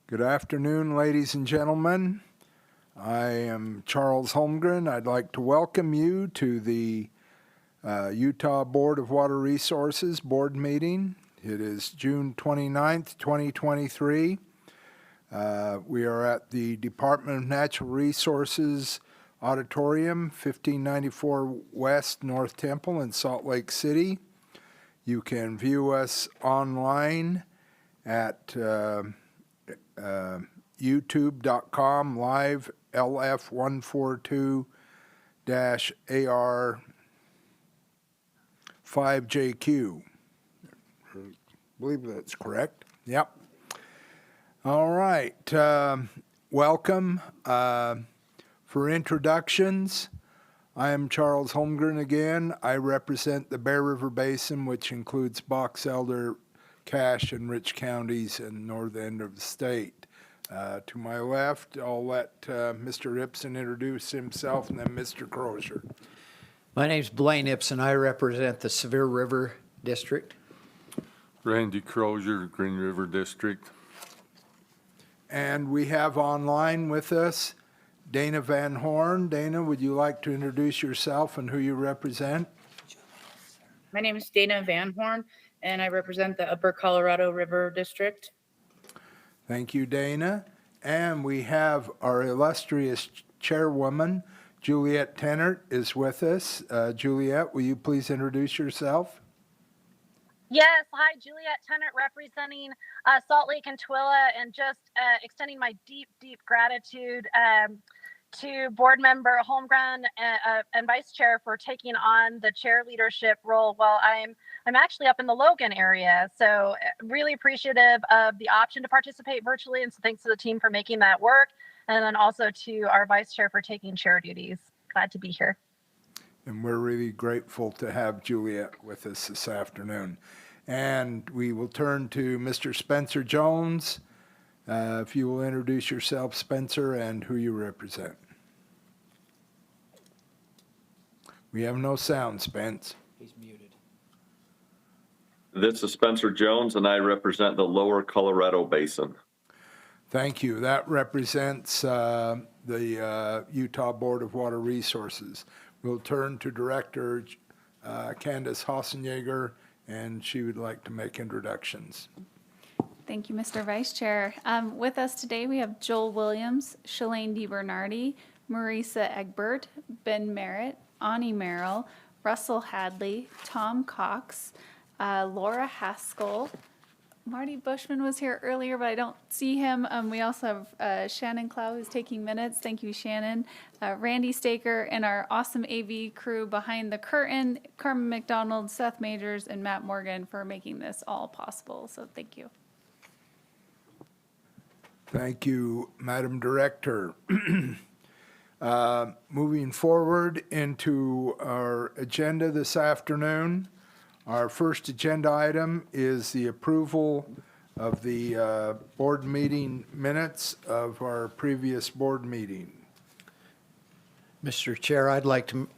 Good afternoon, ladies and gentlemen. I am Charles Holmgren. I'd like to welcome you to the Utah Board of Water Resources Board meeting. It is June 29th, 2023. We are at the Department of Natural Resources Auditorium, 1594 West North Temple in Salt Lake City. You can view us online at youtube.com live LF142-AR5JQ. I believe that's correct. Yep. All right. Welcome. For introductions, I am Charles Holmgren again. I represent the Bear River Basin, which includes Box Elder, Cache, and Rich counties in the north end of the state. To my left, I'll let Mr. Ibsen introduce himself, and then Mr. Crozier. My name's Blaine Ibsen. I represent the Sevier River District. Randy Crozier, Green River District. And we have online with us Dana Van Horn. Dana, would you like to introduce yourself and who you represent? My name is Dana Van Horn, and I represent the Upper Colorado River District. Thank you, Dana. And we have our illustrious chairwoman, Juliet Tennert, is with us. Juliet, will you please introduce yourself? Yes, hi, Juliet Tennant representing Salt Lake and Tooele, and just extending my deep, deep gratitude to board member Holmgren and vice chair for taking on the chair leadership role while I'm actually up in the Logan area. So really appreciative of the option to participate virtually, and so thanks to the team for making that work, and then also to our vice chair for taking chair duties. Glad to be here. And we're really grateful to have Juliet with us this afternoon. And we will turn to Mr. Spencer Jones. If you will introduce yourself, Spencer, and who you represent. We have no sound, Spence. He's muted. This is Spencer Jones, and I represent the Lower Colorado Basin. Thank you. That represents the Utah Board of Water Resources. We'll turn to Director Candace Hossenjager, and she would like to make introductions. Thank you, Mr. Vice Chair. With us today, we have Joel Williams, Shalane DeBernardi, Marisa Egbert, Ben Marett, Ani Merrill, Russell Hadley, Tom Cox, Laura Haskell. Marty Bushman was here earlier, but I don't see him. We also have Shannon Clow, who's taking minutes. Thank you, Shannon. Randy Staker, and our awesome AV crew behind the curtain, Carmen McDonald, Seth Majors, and Matt Morgan for making this all possible. So thank you. Thank you, Madam Director. Moving forward into our agenda this afternoon, our first agenda item is the approval of the board meeting minutes of our previous board meeting. Mr. Chair,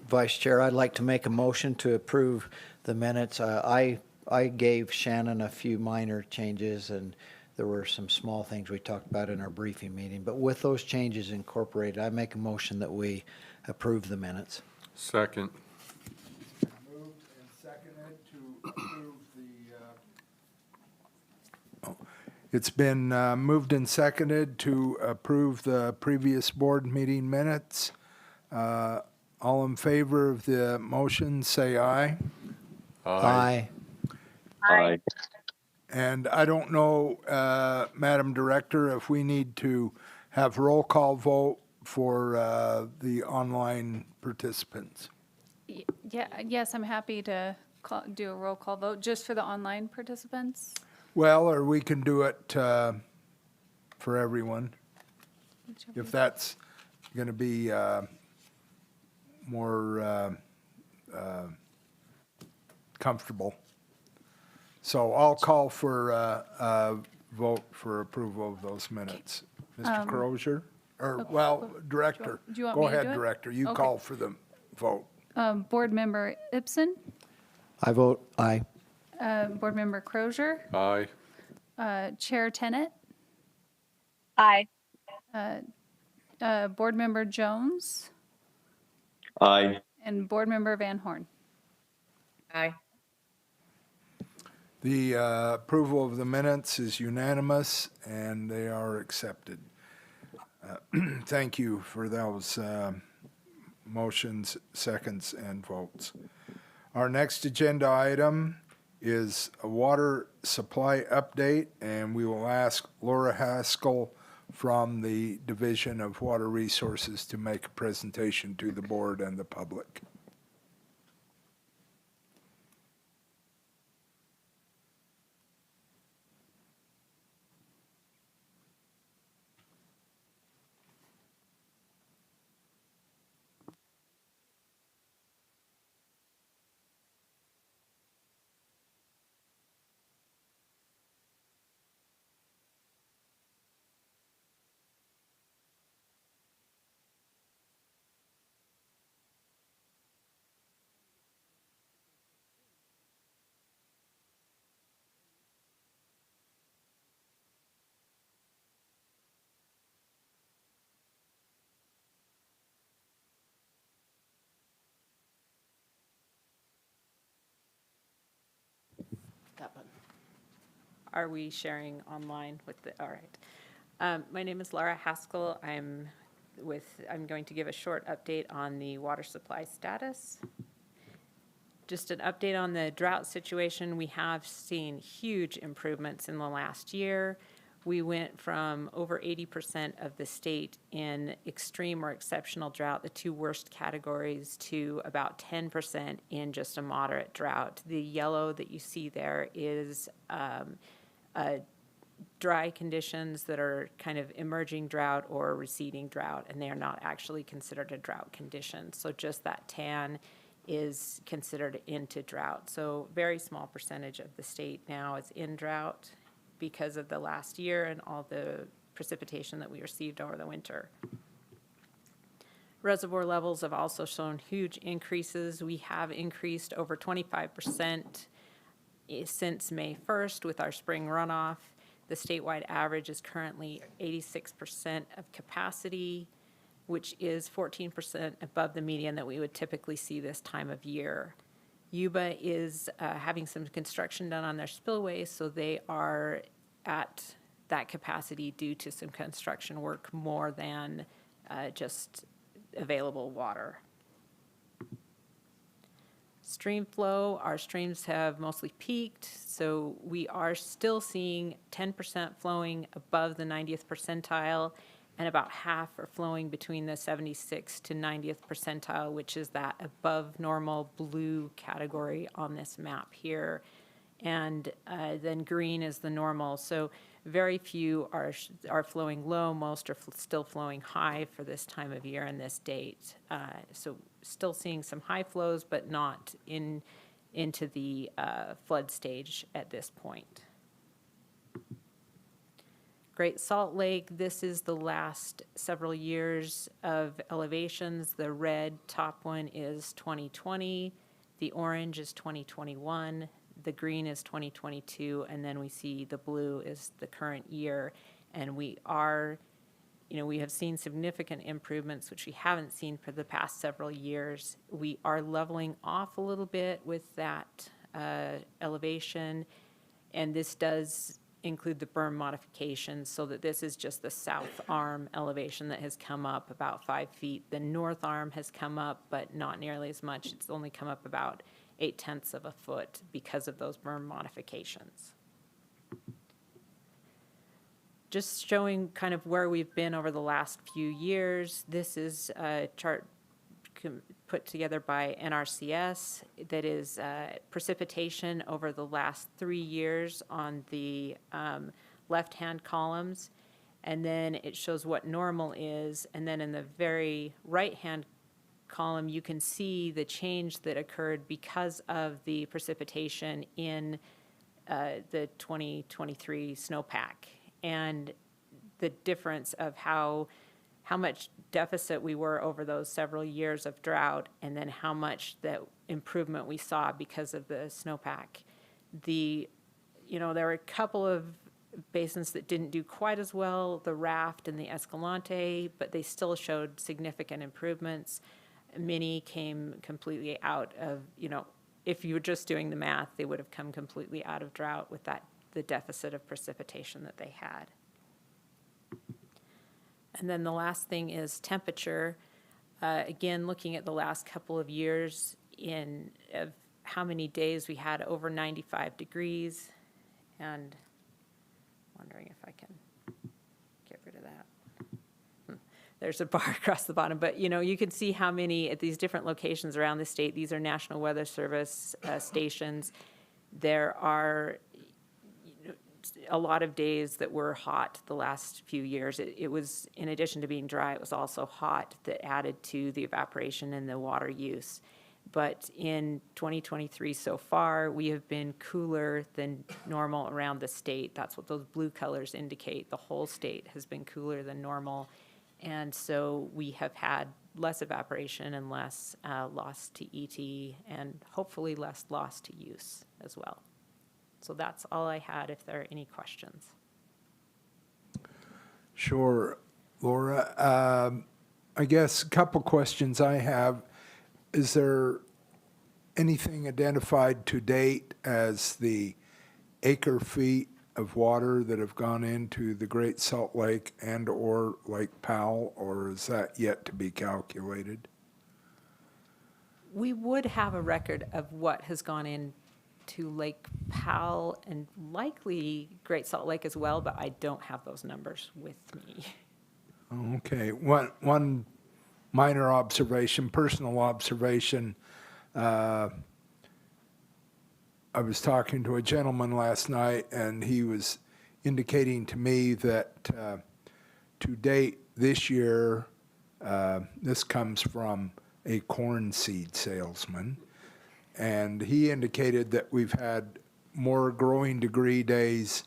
Vice Chair, I'd like to make a motion to approve the minutes. I gave Shannon a few minor changes, and there were some small things we talked about in our briefing meeting. But with those changes incorporated, I make a motion that we approve the minutes. Second. Moved and seconded to approve the... It's been moved and seconded to approve the previous board meeting minutes. All in favor of the motion, say aye. Aye. Aye. And I don't know, Madam Director, if we need to have roll call vote for the online participants. Yes, I'm happy to do a roll call vote just for the online participants. Well, or we can do it for everyone, if that's going to be more comfortable. So I'll call for a vote for approval of those minutes. Mr. Crozier? Or, well, Director. Do you want Go me to ahead, do it? Director. You Okay. call for the vote. Board Member Ibsen, I vote aye. Board Member Crozier, Aye. Chair Tennant, Aye. Board Member Jones Aye. and Board Member Van Horn. Aye. The approval of the minutes is unanimous, and they are accepted. Thank you for those motions, seconds, and votes. Our next agenda item is a water supply update, and we will ask Laura Haskell from the Division of Water Resources to make a presentation to the board and the public. That button. Are we sharing online with the, all right. My name is Laura Haskell. I'm going to give a short update on the water supply status. Just an update on the drought situation. We have seen huge improvements in the last year. We went from over 80% of the state in extreme or exceptional drought, the two worst categories, to about 10% in just a moderate drought. The yellow that you see there is dry conditions that are kind of emerging drought or receding drought, and they are not actually considered a drought condition. So just that tan is considered into drought. So very small percentage of the state now is in drought because of the last year and all the precipitation that we received over the winter. Reservoir levels have also shown huge increases. We have increased over 25% since May 1st with our spring runoff. The statewide average is currently 86% of capacity, which is 14% above the median that we would typically see this time of year. Yuba is having some construction done on their spillways, so they are at that capacity due to some construction work more than just available water. Stream flow, our streams have mostly peaked, so we are still seeing 10% flowing above the 90th percentile, and about half are flowing between the 76th to 90th percentile, which is that above normal blue category on this map here. And then green is the normal. So very few are flowing low. Most are still flowing high for this time of year and this date. So still seeing some high flows, but not into the flood stage at this point. Great Salt Lake, this is the last several years of elevations. The red top one is 2020, the orange is 2021, the green is 2022, and then we see the blue is the current year. And we are, we have seen significant improvements, which we haven't seen for the past several years. We are leveling off a little bit with that elevation, and this does include the berm modifications, so that this is just the south arm elevation that has come up about 5 feet. The north arm has come up, but not nearly as much. It's only come up about 0.8 of a foot because of those berm modifications. Just showing kind of where we've been over the last few years. This is a chart put together by NRCS that is precipitation over the last 3 years on the left-hand columns, and then it shows what normal is, and then in the very right-hand column you can see the change that occurred because of the precipitation in the 2023 snowpack, and the difference of how much deficit we were over those several years of drought, and then how much that improvement we saw because of the snowpack. There were a couple of basins that didn't do quite as well, the Raft and the Escalante, but they still showed significant improvements. Many came completely out of, if you were just doing the math, they would have come completely out of drought with the deficit of precipitation that they had. And then the last thing is temperature. Again, looking at the last couple of years of how many days we had over 95 degrees, and wondering if I can get rid of that. There's a bar across the bottom, but you can see how many at these different locations around the state. These are National Weather Service stations. There are a lot of days that were hot the last few years. It was, in addition to being dry, it was also hot that added to the evaporation and the water use. But in 2023 so far, we have been cooler than normal around the state. That's what those blue colors indicate. The whole state has been cooler than normal. And so we have had less evaporation and less loss to ET, and hopefully less loss to use as well. So that's all I had, if there are any questions. Sure, Laura. I guess a couple questions I have. Is there anything identified to date as the acre feet of water that have gone into the Great Salt Lake and or Lake Powell, or is that yet to be calculated? We would have a record of what has gone into Lake Powell and likely Great Salt Lake as well, but I don't have those numbers with me. Okay. One minor observation, personal observation. I was talking to a gentleman last night, and he was indicating to me that to date this year, this comes from a corn seed salesman, and he indicated that we've had more growing degree days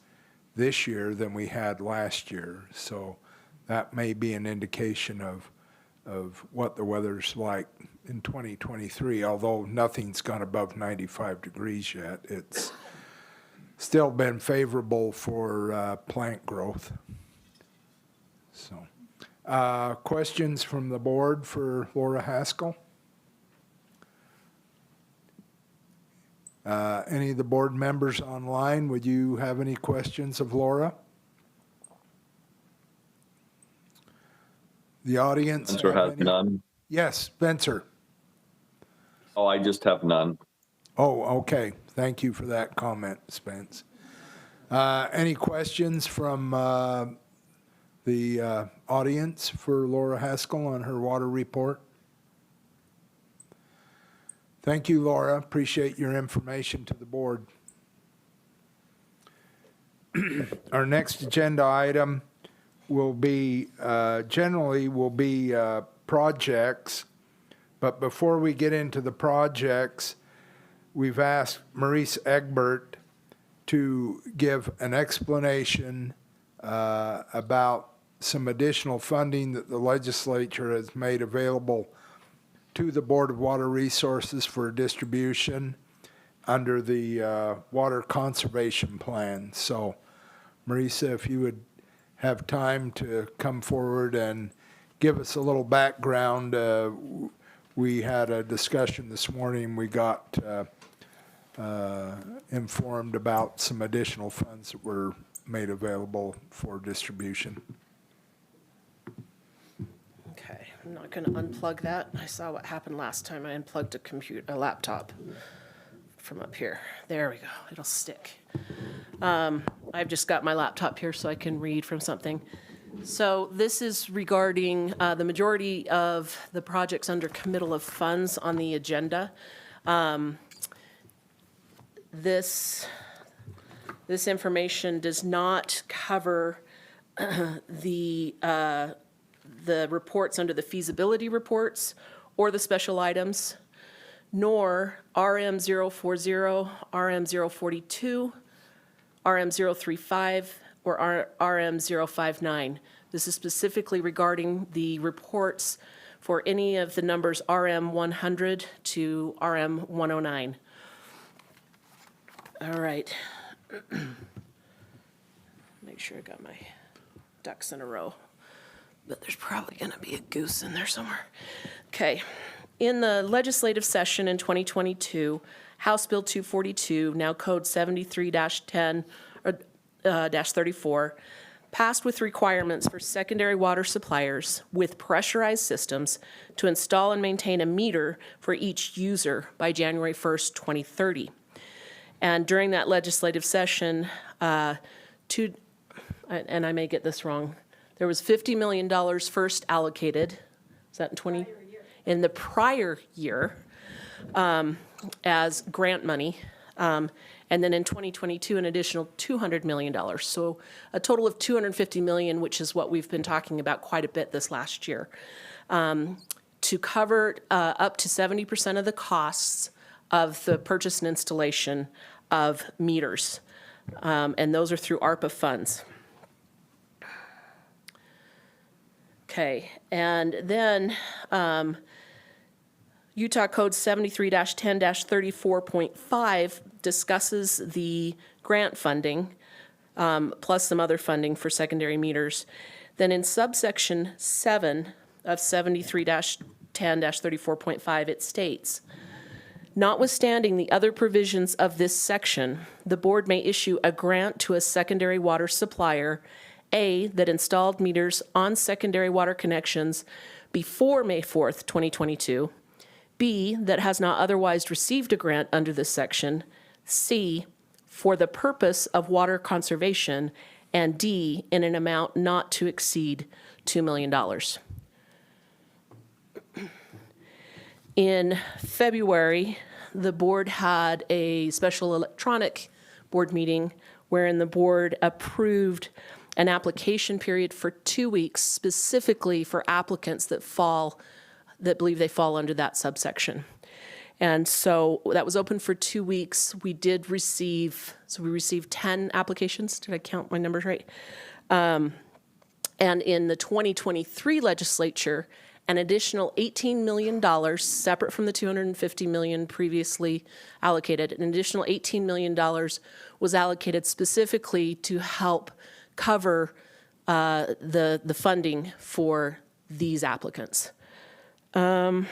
this year than we had last year. So that may be an indication of what the weather's like in 2023, although nothing's gone above 95 degrees yet. It's still been favorable for plant growth. So, questions from the board for Laura Haskell? Any of the board members online, would you have any questions of Laura? The audience? Spencer have has any? none. Yes, Spencer. Oh, I just have none. Oh, okay. Thank you for that comment, Spence. Any questions from the audience for Laura Haskell on her water report? Thank you, Laura. Appreciate your information to the board. Our next agenda item will be, generally will be projects. But before we get into the projects, we've asked Maurice Egbert to give an explanation about some additional funding that the legislature has made available to the Board of Water Resources for distribution under the Water Conservation Plan. So, Marisa, if you would have time to come forward and give us a little background. We had a discussion this morning. We got informed about some additional funds that were made available for distribution. Okay, I'm not going to unplug that. I saw what happened last time. I unplugged a laptop from up here. There we go. It'll stick. I've just got my laptop here so I can read from something. So this is regarding the majority of the projects under committal of funds on the agenda. This information does not cover the reports under the feasibility reports or the special items, nor RM040, RM042, RM035, or RM059. This is specifically regarding the reports for any of the numbers RM100 to RM109. All right. sure I got my ducks in a row. But there's probably going to be a goose in there somewhere. Okay. In the legislative session in 2022, House Bill 242, now Code 73-10 or -34, passed with requirements for secondary water suppliers with pressurized systems to install and maintain a meter for each user by January 1st, 2030. And during that legislative session, and I may get this wrong, there was $50 million first allocated. Is that in 20? In the prior year as grant money. And then in 2022, an additional $200 million. So a total of $250 million, which is what we've been talking about quite a bit this last year, to cover up to 70% of the costs of the purchase and installation of meters. And those are through ARPA funds. Okay, and then Utah Code 73-10-34.5 discusses the grant funding, plus some other funding for secondary meters. Then in subsection 7 of 73-10-34.5, it states, notwithstanding the other provisions of this section, the board may issue a grant to a secondary water supplier, A, that installed meters on secondary water connections before May 4th, 2022, B, that has not otherwise received a grant under this section, C, for the purpose of water conservation, and D, in an amount not to exceed $2 million. In February, the board had a special electronic board meeting wherein the board approved an application period for 2 weeks specifically for applicants that believe they fall under that subsection. And so that was open for 2 weeks. We received 10 applications. Did I count my numbers right? And in the 2023 legislature, an additional $18 million, separate from the $250 million previously allocated, an additional $18 million was allocated specifically to help cover the funding for these applicants. And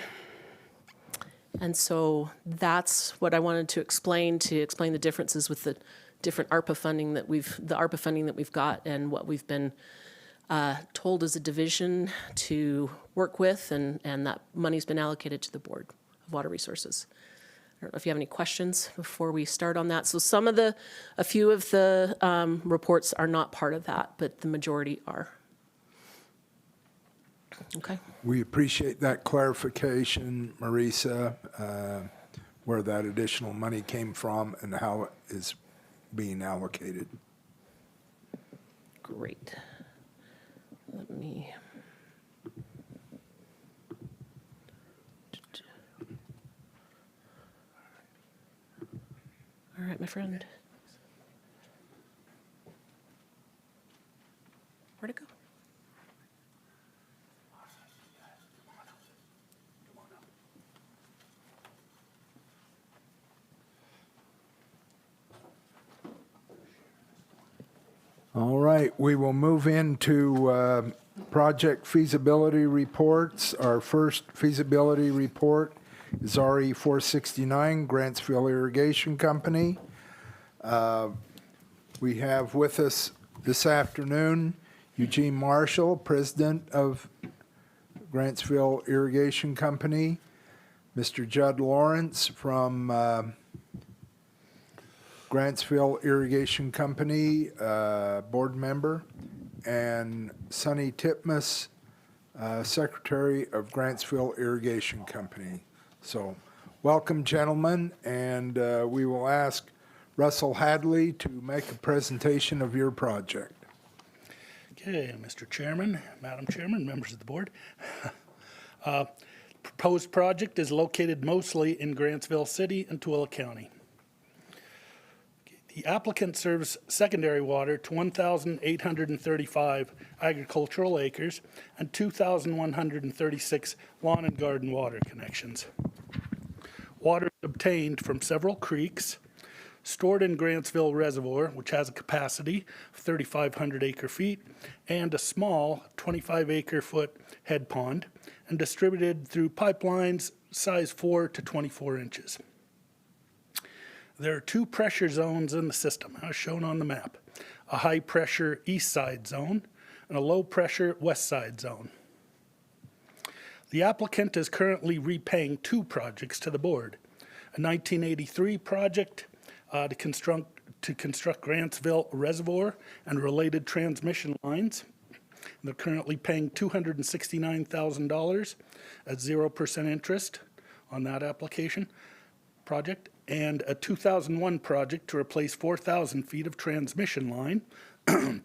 so that's what I wanted to explain the differences with the different ARPA funding that we've got and what we've been told as a division to work with, and that money's been allocated to the Board of Water Resources. I don't know if you have any questions before we start on that. So a few of the reports are not part of that, but the majority are. Okay. We appreciate that clarification, Marisa, where that additional money came from and how it is being allocated. Great. Let me. All right, my friend. Where'd it go? All right, we will move into project feasibility reports. Our first feasibility report is RE 469, Grantsville Irrigation Company. We have with us this afternoon Eugene Marshall, President of Grantsville Irrigation Company, Mr. Judd Lawrence from Grantsville Irrigation Company, board member, and Sonny Titmus, Secretary of Grantsville Irrigation Company. So welcome, gentlemen, and we will ask Russell Hadley to make a presentation of your project. Okay, Mr. Chairman, Madam Chairman, members of the board. Proposed project is located mostly in Grantsville City and Tooele County. The applicant serves secondary water to 1,835 agricultural acres and 2,136 lawn and garden water connections. Water is obtained from several creeks, stored in Grantsville Reservoir, which has a capacity of 3,500 acre-feet, and a small 25-acre-foot head pond, and distributed through pipelines size 4 to 24 inches. There are 2 pressure zones in the system, as shown on the map: a high-pressure east side zone and a low-pressure west side zone. The applicant is currently repaying 2 projects to the board: a 1983 project to construct Grantsville Reservoir and related transmission lines. They're currently paying $269,000 at 0% interest on that application project, and a 2001 project to replace 4,000 feet of transmission line.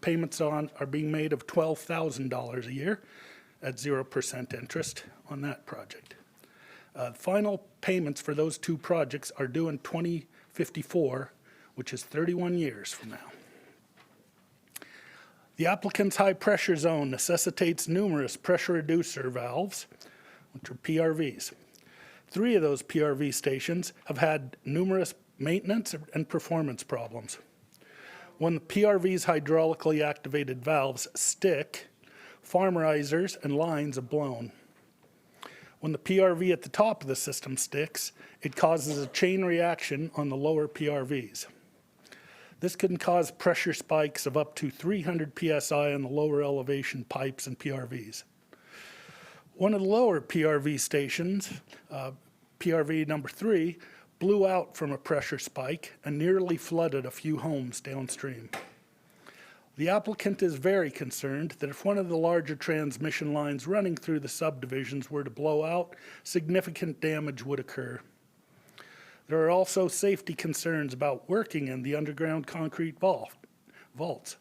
Payments are being made of $12,000 a year at 0% interest on that project. Final payments for those 2 projects are due in 2054, which is 31 years from now. The applicant's high-pressure zone necessitates numerous pressure reducer valves, which are PRVs. 3 of those PRV stations have had numerous maintenance and performance problems. When the PRV's hydraulically activated valves stick, farm risers and lines have blown. When the PRV at the top of the system sticks, it causes a chain reaction on the lower PRVs. This can cause pressure spikes of up to 300 psi on the lower elevation pipes and PRVs. One of the lower PRV stations, PRV number 3, blew out from a pressure spike and nearly flooded a few homes downstream. The applicant is very concerned that if one of the larger transmission lines running through the subdivisions were to blow out, significant damage would occur. There are also safety concerns about working in the underground concrete vaults.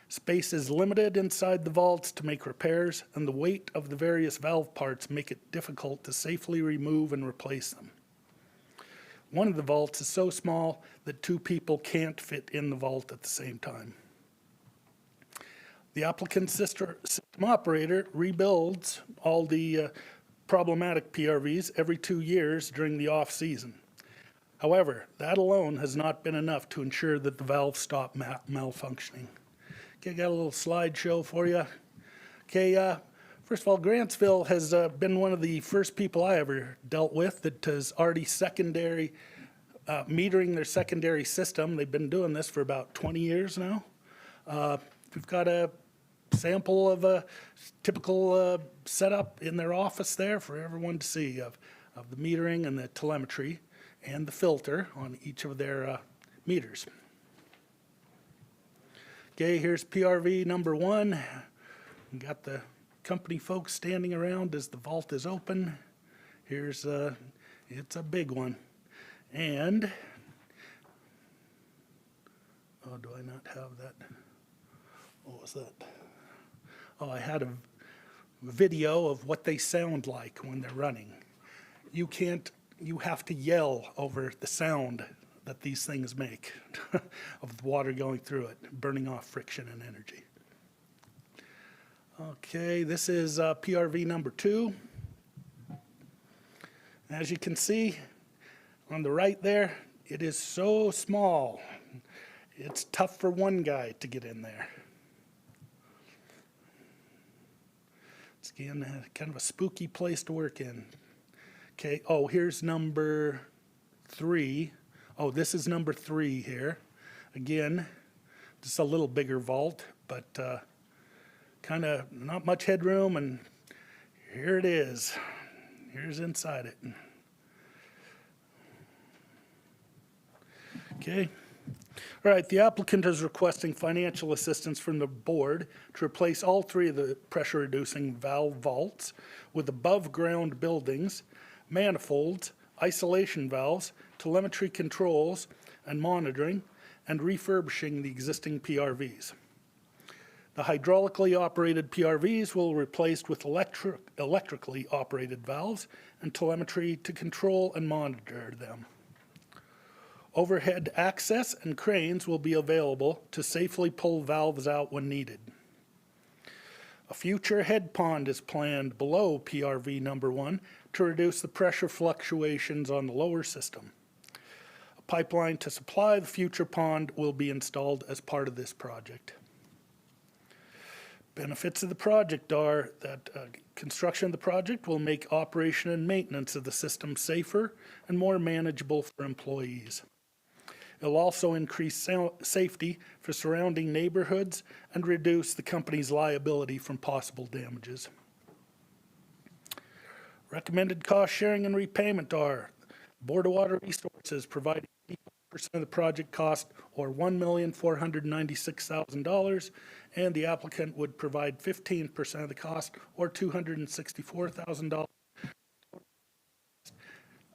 Space is limited inside the vaults to make repairs, and the weight of the various valve parts make it difficult to safely remove and replace them. One of the vaults is so small that 2 people can't fit in the vault at the same time. The applicant's system operator rebuilds all the problematic PRVs every 2 years during the off-season. However, that alone has not been enough to ensure that the valves stop malfunctioning. Okay, I got a little slideshow for you. Okay, first of all, Grantsville has been one of the first people I ever dealt with that has already metering their secondary system. They've been doing this for about 20 years now. We've got a sample of a typical setup in their office there for everyone to see of the metering and the telemetry and the filter on each of their meters. Okay, here's PRV number 1. We got the company folks standing around as the vault is open. Here's it's a big one. And, oh, do I not have that? What was that? Oh, I had a video of what they sound like when they're running. You have to yell over the sound that these things make of the water going through it, burning off friction and energy. Okay, this is PRV number 2. As you can see on the right there, it is so small. It's tough for one guy to get in there. It's again kind of a spooky place to work in. Okay, oh, here's number 3. Oh, this is number 3 here. Again, just a little bigger vault, but kind of not much headroom, and here it is. Here's inside it. Okay. All right, the applicant is requesting financial assistance from the board to replace all 3 of the pressure-reducing valve vaults with above-ground buildings, manifolds, isolation valves, telemetry controls and monitoring, and refurbishing the existing PRVs. The hydraulically operated PRVs will be replaced with electrically operated valves and telemetry to control and monitor them. Overhead access and cranes will be available to safely pull valves out when needed. A future head pond is planned below PRV number 1 to reduce the pressure fluctuations on the lower system. A pipeline to supply the future pond will be installed as part of this project. Benefits of the project are that construction of the project will make operation and maintenance of the system safer and more manageable for employees. It'll also increase safety for surrounding neighborhoods and reduce the company's liability from possible damages. Recommended cost sharing and repayment are Board of Water Resources providing 80% of the project cost, or $1,496,000, and the applicant would provide 15% of the cost, or $264,000,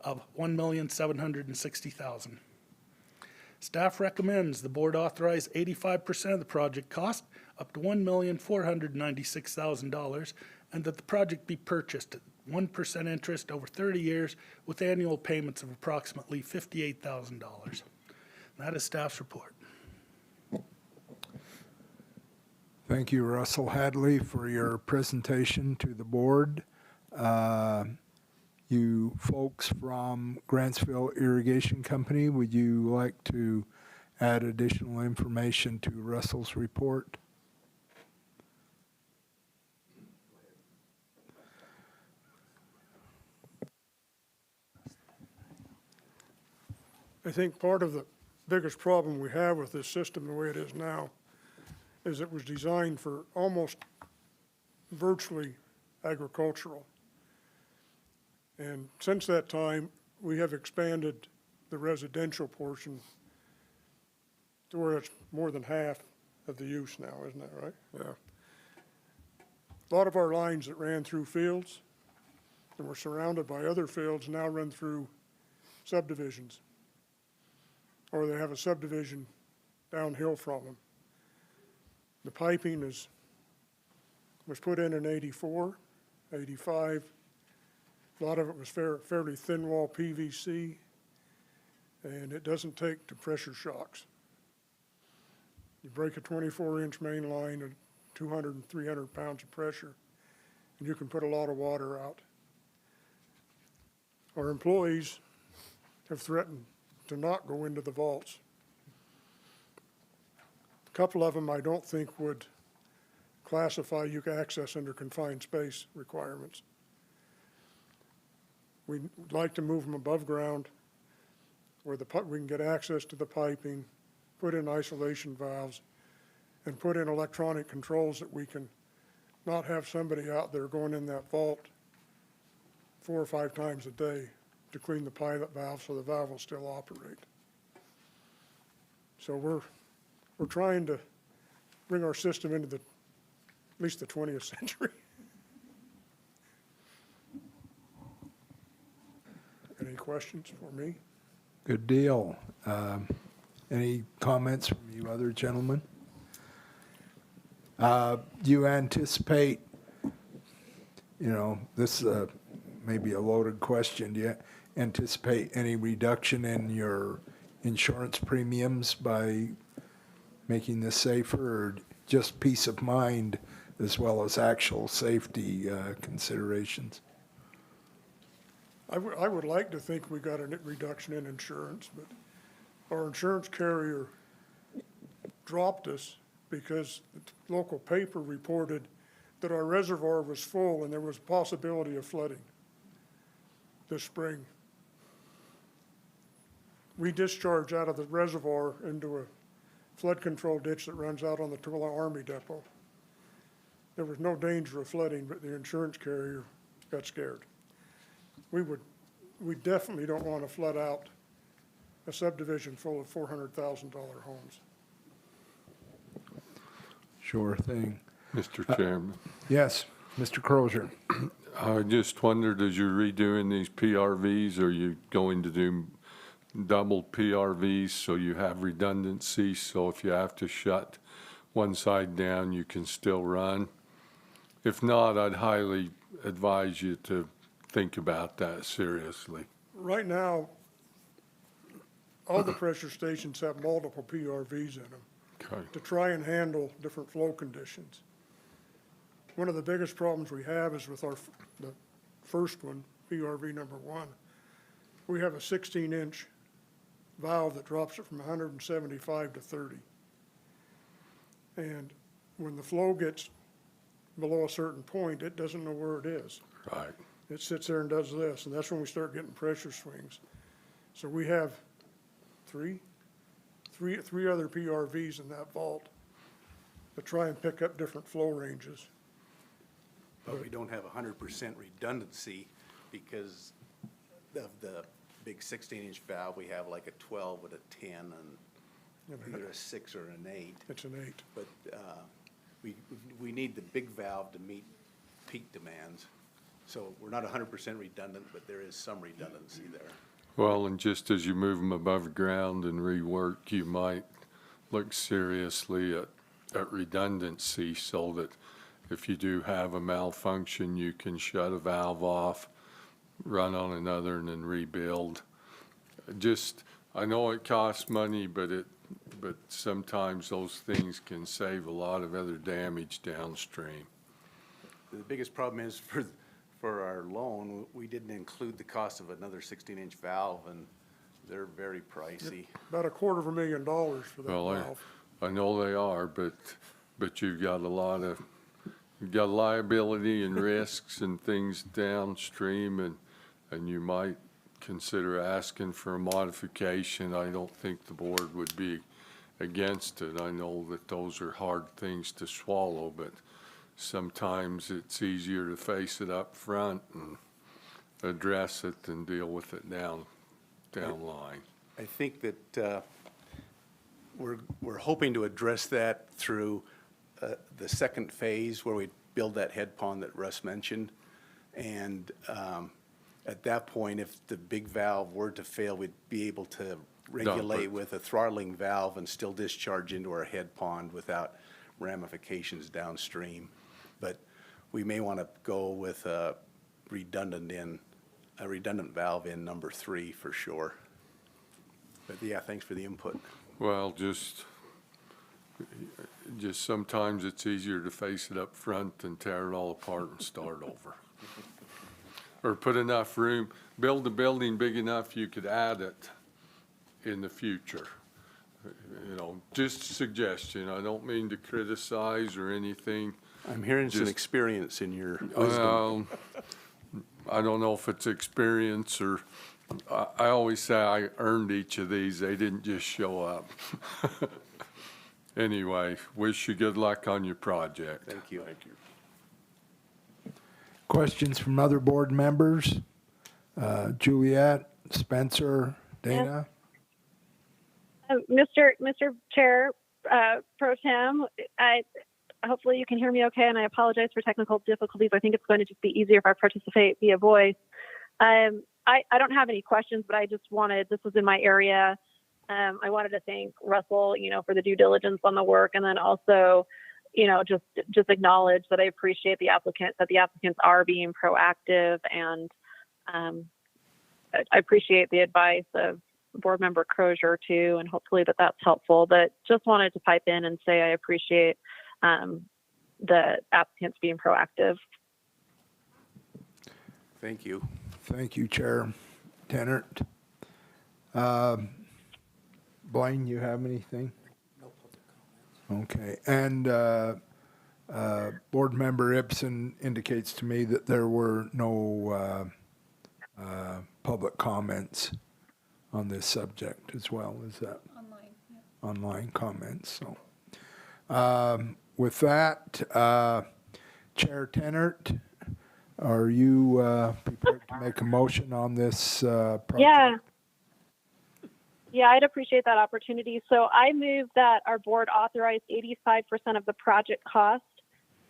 of $1,760,000. Staff recommends the board authorize 85% of the project cost, up to $1,496,000, and that the project be purchased at 1% interest over 30 years with annual payments of approximately $58,000. That is staff's report. Thank you, Russell Hadley, for your presentation to the board. You folks from Grantsville Irrigation Company, would you like to add additional information to Russell's report? I think part of the biggest problem we have with this system the way it is now is it was designed for almost virtually agricultural. And since that time, we have expanded the residential portion to where it's more than half of the use now, isn't that right? Yeah. A lot of our lines that ran through fields and were surrounded by other fields now run through subdivisions, or they have a subdivision downhill from them. The piping was put in 84, 85. A lot of it was fairly thin wall PVC, and it doesn't take to pressure shocks. You break a 24-inch main line at 200 and 300 pounds of pressure, and you can put a lot of water out. Our employees have threatened to not go into the vaults. A couple of them I don't think would classify you can access under confined space requirements. We'd like to move them above ground where we can get access to the piping, put in isolation valves, and put in electronic controls that we can not have somebody out there going in that vault 4 or 5 times a day to clean the pilot valve so the valve will still operate. So we're trying to bring our system into at least the 20th century. Any questions for me? Good deal. Any comments from you other gentlemen? Do you anticipate, this may be a loaded question, do you anticipate any reduction in your insurance premiums by making this safer, or just peace of mind as well as actual safety considerations? I would like to think we got a reduction in insurance, but our insurance carrier dropped us because the local paper reported that our reservoir was full and there was a possibility of flooding this spring. We discharge out of the reservoir into a flood control ditch that runs out on the Tooele Army Depot. There was no danger of flooding, but the insurance carrier got scared. We definitely don't want to flood out a subdivision full of $400,000 homes. Sure thing. Mr. Chairman, Yes, Mr. Crozier. I just wondered, as you're redoing these PRVs, are you going to do double PRVs so you have redundancy, so if you have to shut one side down, you can still run? If not, I'd highly advise you to think about that seriously. Right now, all the pressure stations have multiple PRVs in them Okay. to try and handle different flow conditions. One of the biggest problems we have is with the first one, PRV number 1. We have a 16-inch valve that drops it from 175 to 30. And when the flow gets below a certain point, it doesn't know where it is. Right. It sits there and does this, and that's when we start getting pressure swings. So we have three other PRVs in that vault to try and pick up different flow ranges. But we don't have 100% redundancy because of the big 16-inch valve. We have like a 12 with a 10 and either a 6 or an 8. It's an 8. But we need the big valve to meet peak demands. So we're not 100% redundant, but there is some redundancy there. Well, and just as you move them above ground and rework, you might look seriously at redundancy so that if you do have a malfunction, you can shut a valve off, run on another, and then rebuild. Just, I know it costs money, but sometimes those things can save a lot of other damage downstream. The biggest problem is for our loan, we didn't include the cost of another 16-inch valve, and they're very pricey. About $250,000 for that Well, valve. I know they are, but you've got you've got liability and risks and things downstream, and you might consider asking for a modification. I don't think the board would be against it. I know that those are hard things to swallow, but sometimes it's easier to face it up front and address it than deal with it down line. I think that we're hoping to address that through the second phase where we build that head pond that Russ mentioned. And at that point, if the big valve were to fail, we'd be able to regulate with a throttling valve and still discharge into our head pond without ramifications downstream. But we may want to go with a redundant valve in number 3 for sure. But yeah, thanks for the input. Well, just sometimes it's easier to face it up front than tear it all apart and start over. Or put enough room, build a building big enough you could add it in the future. You know, just a suggestion. I don't mean to criticize or anything. I'm hearing some experience in your wisdom. Well, I don't know if it's experience or, I always say I earned each of these. They didn't just show up. Anyway, wish you good luck on your project. Thank you. Questions from other board members? Juliet, Spencer, Dana? Mr. Chair, Pro Tem, hopefully you can hear me okay, and I apologize for technical difficulties. I think it's going to just be easier if I participate via voice. I don't have any questions, but I just this was in my area. I wanted to thank Russell, for the due diligence on the work, and then also, just acknowledge that I appreciate the applicants are being proactive, and I appreciate the advice of Board Member Crozier too, and hopefully that's helpful. But just wanted to pipe in and say I appreciate the applicants being proactive. Thank you. Thank you, Chair Tenert. Blaine, you have anything? No public comments. Okay, and Board Member Ibsen indicates to me that there were no public comments on this subject as well. Is that? Online, yeah. Online comments, so. With that, Chair Tenert, are you prepared to make a motion on this project? Yeah, I'd appreciate that opportunity. So I move that our board authorize 85% of the project cost.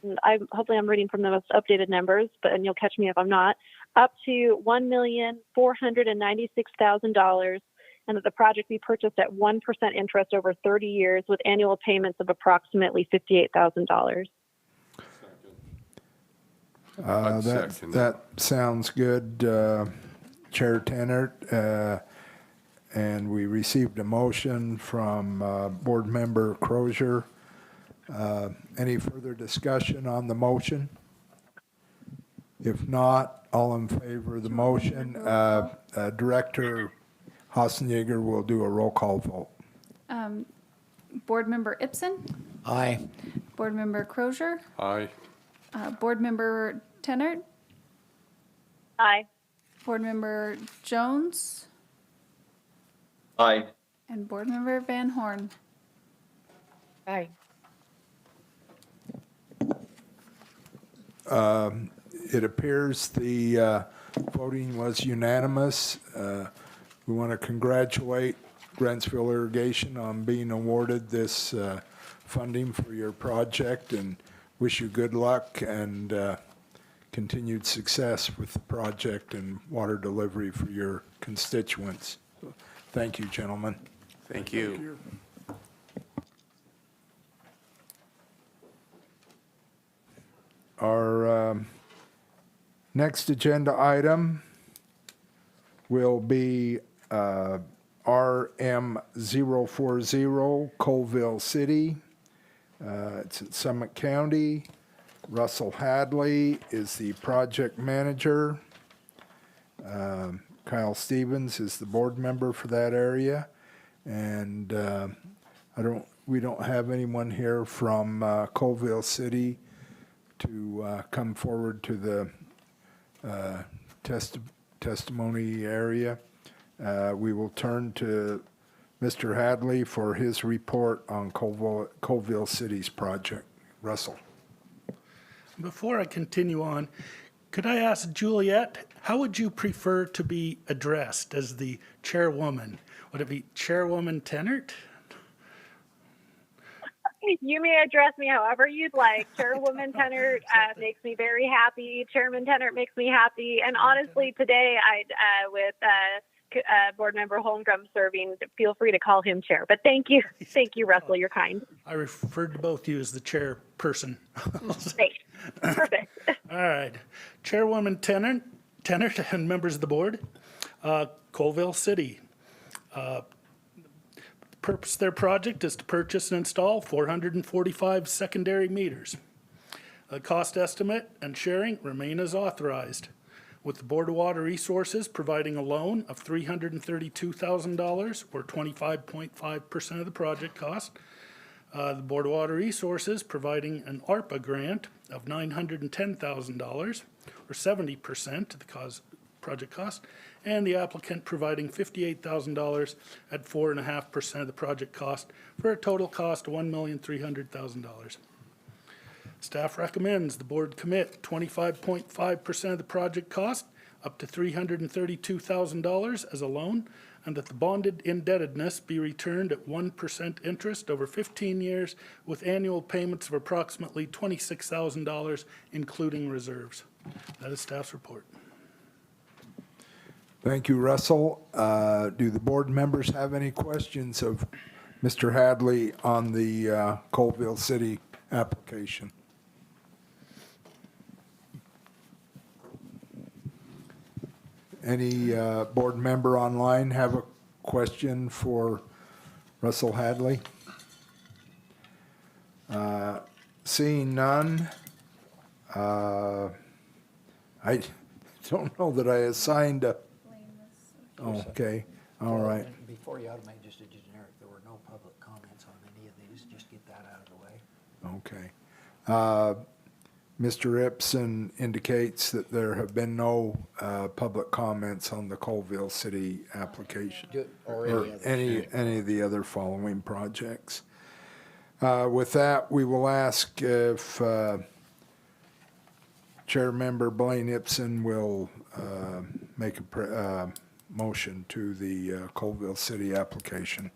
And hopefully I'm reading from the most updated numbers, and you'll catch me if I'm not, up to $1,496,000, and that the project be purchased at 1% interest over 30 years with annual payments of approximately $58,000. That sounds good, Chair Tenert. And we received a motion from Board Member Crozier. Any further discussion on the motion? If not, all in favor of the motion. Director Hassenjäger will do a roll call vote. Board Member Ibsen, Aye. Board Member Crozier, Aye. Board Member Tennant, Aye. Board Member Jones, Aye. and Board Member Van Horn. Aye. It appears the voting was unanimous. We want to congratulate Grantsville Irrigation on being awarded this funding for your project and wish you good luck and continued success with the project and water delivery for your constituents. Thank you, gentlemen. Thank you. Our next agenda item will be RM040 Coalville City. It's in Summit County. Russell Hadley is the project manager. Kyle Stevens is the board member for that area. And we don't have anyone here from Coalville City to come forward to the testimony area. We will turn to Mr. Hadley for his report on Coalville City's project. Russell. Before I continue on, could I ask Juliet, how would you prefer to be addressed as the chairwoman? Would it be Chairwoman Tennant? You may address me however you'd like. Chairwoman Tennant makes me very happy. Chairman Tennant makes me happy. And honestly, today, with Board Member Holmgren serving, feel free to call him chair. But thank you. Thank you, Russell. You're kind. I referred to both you as the chairperson. Great. Perfect. All right. Chairwoman Tennant and members of the board, Coalville City. The purpose of their project is to purchase and install 445 secondary meters. The cost estimate and sharing remain as authorized, with the Board of Water Resources providing a loan of $332,000 or 25.5% of the project cost. The Board of Water Resources providing an ARPA grant of $910,000 or 70% of the project cost, and the applicant providing $58,000 at 4.5% of the project cost for a total cost of $1,300,000. Staff recommends the board commit 25.5% of the project cost up to $332,000 as a loan, and that the bonded indebtedness be returned at 1% interest over 15 years with annual payments of approximately $26,000, including reserves. That is staff's report. Thank you, Russell. Do the board members have any questions of Mr. Hadley on the Coalville City application? Any board member online have a question for Russell Hadley? Seeing none, I don't know that I assigned a, okay, all right. Before you automate, just a generic, there were no public comments on any of these, just get that out of the way. Okay. Mr. Ibsen indicates that there have been no public comments on the Coalville City application Or any of the other following projects. With that, we will ask if Chair Member Blaine Ibsen will make a motion to the Coalville City application.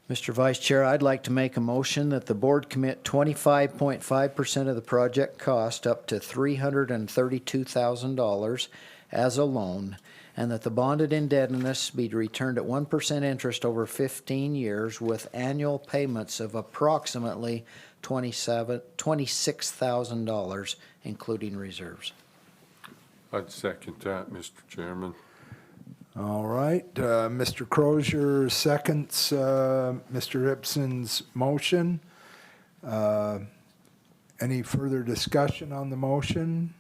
Mr. Vice Chair, I'd like to make a motion that the board commit 25.5% of the project cost up to $332,000 as a loan, and that the bonded indebtedness be returned at 1% interest over 15 years with annual payments of approximately $26,000, including reserves. I'd second that, Mr. Chairman. All right, Mr. Crozier seconds Mr. Ibsen's motion. Any further discussion on the motion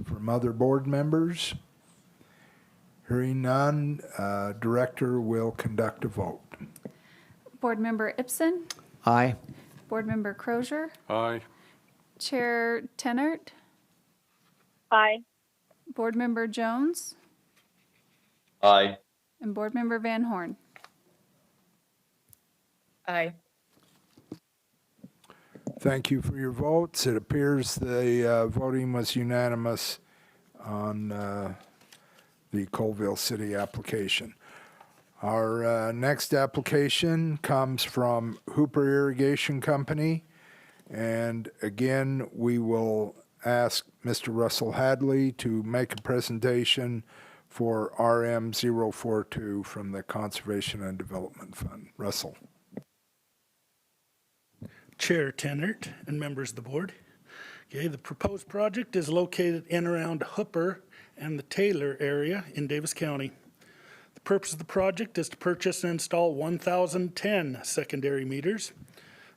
from other board members? Hearing none, Director will conduct a vote. Board Member Ibsen, Aye. Board Member Crozier, Aye. Chair Tenert, Aye. Board Member Jones, Aye. and Board Member Van Horn. Aye. Thank you for your votes. It appears the voting was unanimous on the Coalville City application. Our next application comes from Hooper Irrigation Company. And again, we will ask Mr. Russell Hadley to make a presentation for RM042 from the Conservation and Development Fund. Russell. Chair Tenert and members of the board. Okay, the proposed project is located in around Hooper and the Taylor area in Davis County. The purpose of the project is to purchase and install 1,010 secondary meters.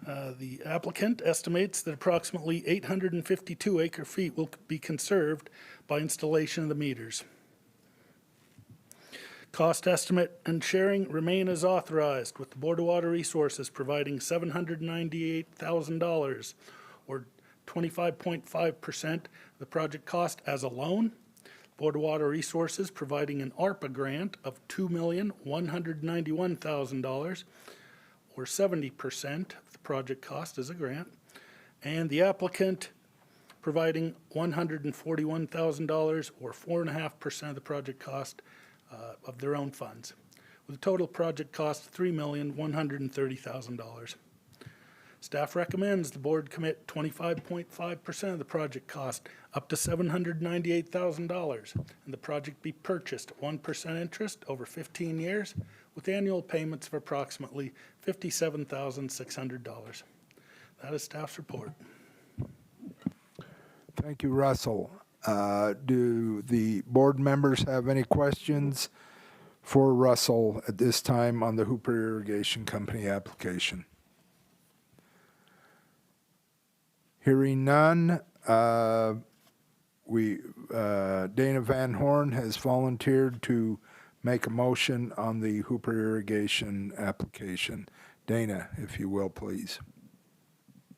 The applicant estimates that approximately 852 acre-feet will be conserved by installation of the meters. Cost estimate and sharing remain as authorized, with the Board of Water Resources providing $798,000, or 25.5% of the project cost as a loan. Board of Water Resources providing an ARPA grant of $2,191,000, or 70% of the project cost as a grant, and the applicant providing $141,000, or 4.5% of the project cost of their own funds, with a total project cost of $3,130,000. Staff recommends the board commit 25.5% of the project cost, up to $798,000, and the project be purchased at 1% interest over 15 years, with annual payments of approximately $57,600. That is staff's report. Thank you, Russell. Do the board members have any questions for Russell at this time on the Hooper Irrigation Company application? Hearing none, Dana Van Horn has volunteered to make a motion on the Hooper Irrigation application. Dana, if you will, please.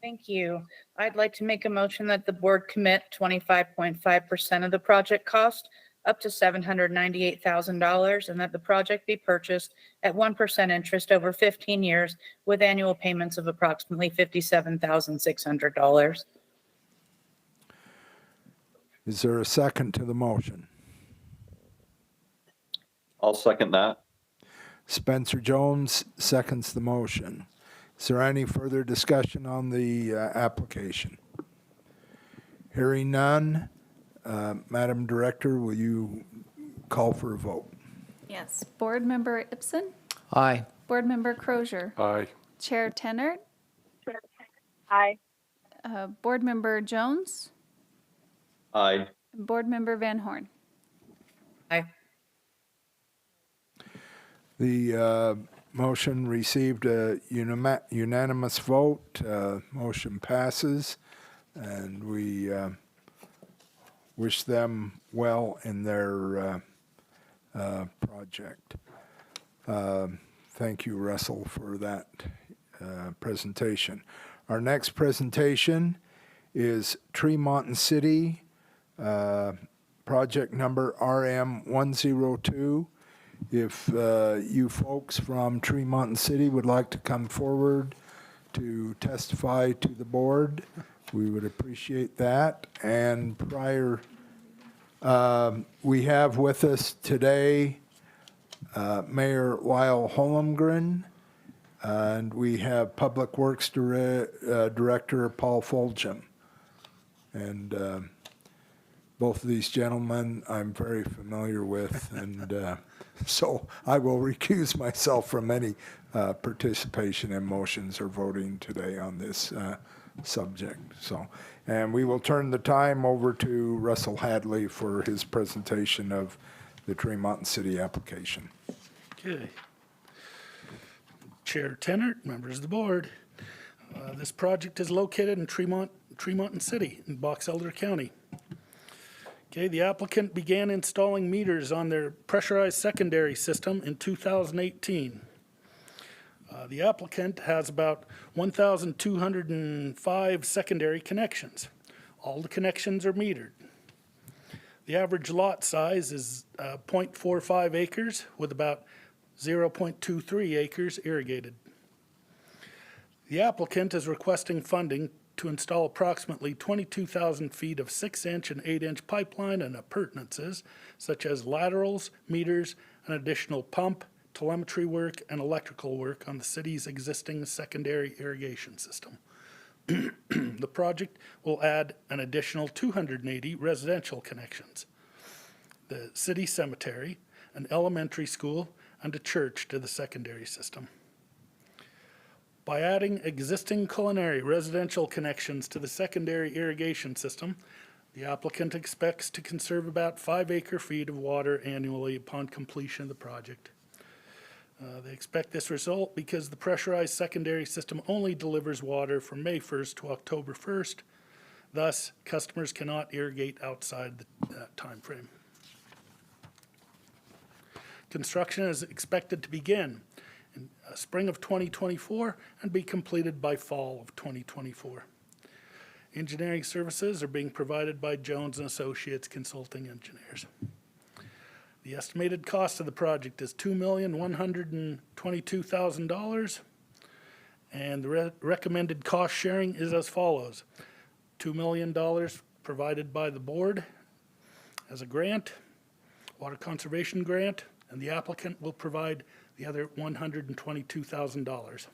Thank you. I'd like to make a motion that the board commit 25.5% of the project cost, up to $798,000, and that the project be purchased at 1% interest over 15 years with annual payments of approximately $57,600. Is there a second to the motion? I'll second that. Spencer Jones seconds the motion. Is there any further discussion on the application? Hearing none, Madam Director, will you call for a vote? Yes. Board Member Ibsen, Aye. Board Member Crozier, Aye. Chair Tenert, Aye. Board Member Jones, Aye. and Board Member Van Horn. Aye. The motion received a unanimous vote. Motion passes, and we wish them well in their project. Thank you, Russell, for that presentation. Our next presentation is Tremonton City, project number RM102. If you folks from Tremonton City would like to come forward to testify to the board, we would appreciate that. And prior, we have with us today Mayor Lyle Holmgren, and we have Public Works Director Paul Fulgham. And both of these gentlemen I'm very familiar with, and so I will recuse myself from any participation in motions or voting today on this subject. So, and we will turn the time over to Russell Hadley for his presentation of the Tremonton City application. Okay. Chair Tenert, members of the board. This project is located in Tremonton City in Box Elder County. Okay, the applicant began installing meters on their pressurized secondary system in 2018. The applicant has about 1,205 secondary connections. All the connections are metered. The average lot size is 0.45 acres with about 0.23 acres irrigated. The applicant is requesting funding to install approximately 22,000 feet of 6-inch and 8-inch pipeline and appurtenances such as laterals, meters, an additional pump, telemetry work, and electrical work on the city's existing secondary irrigation system. The project will add an additional 280 residential connections, the city cemetery, an elementary school, and a church to the secondary system. By adding existing culinary residential connections to the secondary irrigation system, the applicant expects to conserve about 5 acre-feet of water annually upon completion of the project. They expect this result because the pressurized secondary system only delivers water from May 1st to October 1st. Thus, customers cannot irrigate outside that time frame. Construction is expected to begin in spring of 2024 and be completed by fall of 2024. Engineering services are being provided by Jones & Associates Consulting Engineers. The estimated cost of the project is $2,122,000, and the recommended cost sharing is as follows. $2 million provided by the board as a grant, water conservation grant, and the applicant will provide the other $122,000.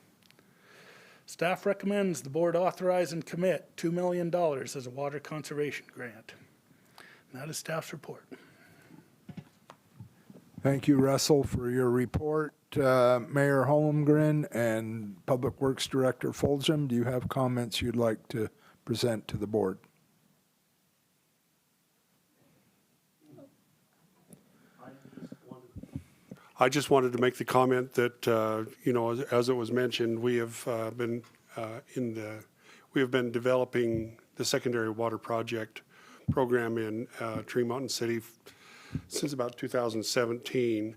Staff recommends the board authorize and commit $2 million as a water conservation grant. And that is staff's report. Thank you, Russell, for your report. Mayor Holmgren and Public Works Director Fulgham, do you have comments you'd like to present to the board? I just wanted to make the comment that, as it was mentioned, we have been developing the secondary water project program in Tremonton City since about 2017.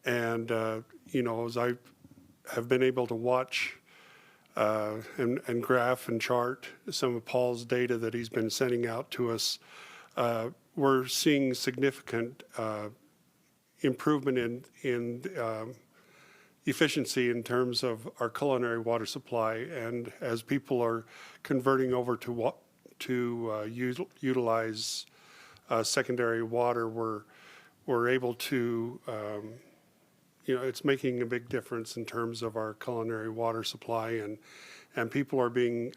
And, as I have been able to watch and graph and chart some of Paul's data that he's been sending out to us, we're seeing significant improvement in efficiency in terms of our culinary water supply. And as people are converting over to utilize secondary water, we're able to, it's making a big difference in terms of our culinary water supply, and people are being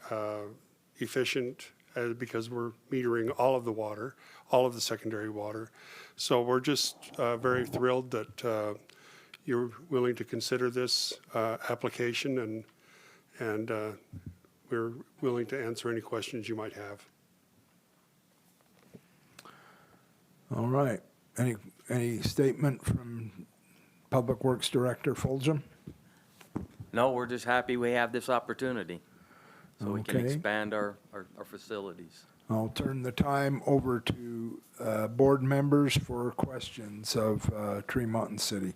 efficient because we're metering all of the water, all of the secondary water. So we're just very thrilled that you're willing to consider this application, and we're willing to answer any questions you might have. All right. Any statement from Public Works Director Fulgham? No, we're just happy we have this opportunity so we can Okay. expand our facilities. I'll turn the time over to board members for questions of Tremonton City.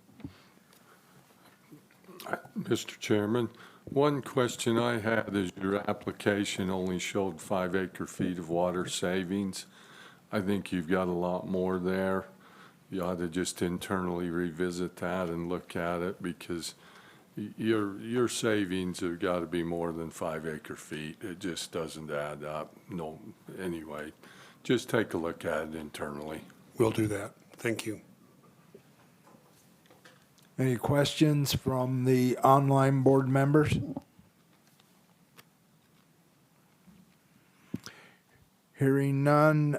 Mr. Chairman, one question I had is your application only showed 5 acre-feet of water savings. I think you've got a lot more there. You ought to just internally revisit that and look at it, because your savings have got to be more than 5 acre-feet. It just doesn't add up. No, anyway, just take a look at it internally. We'll do that. Thank you. Any questions from the online board members? Hearing none,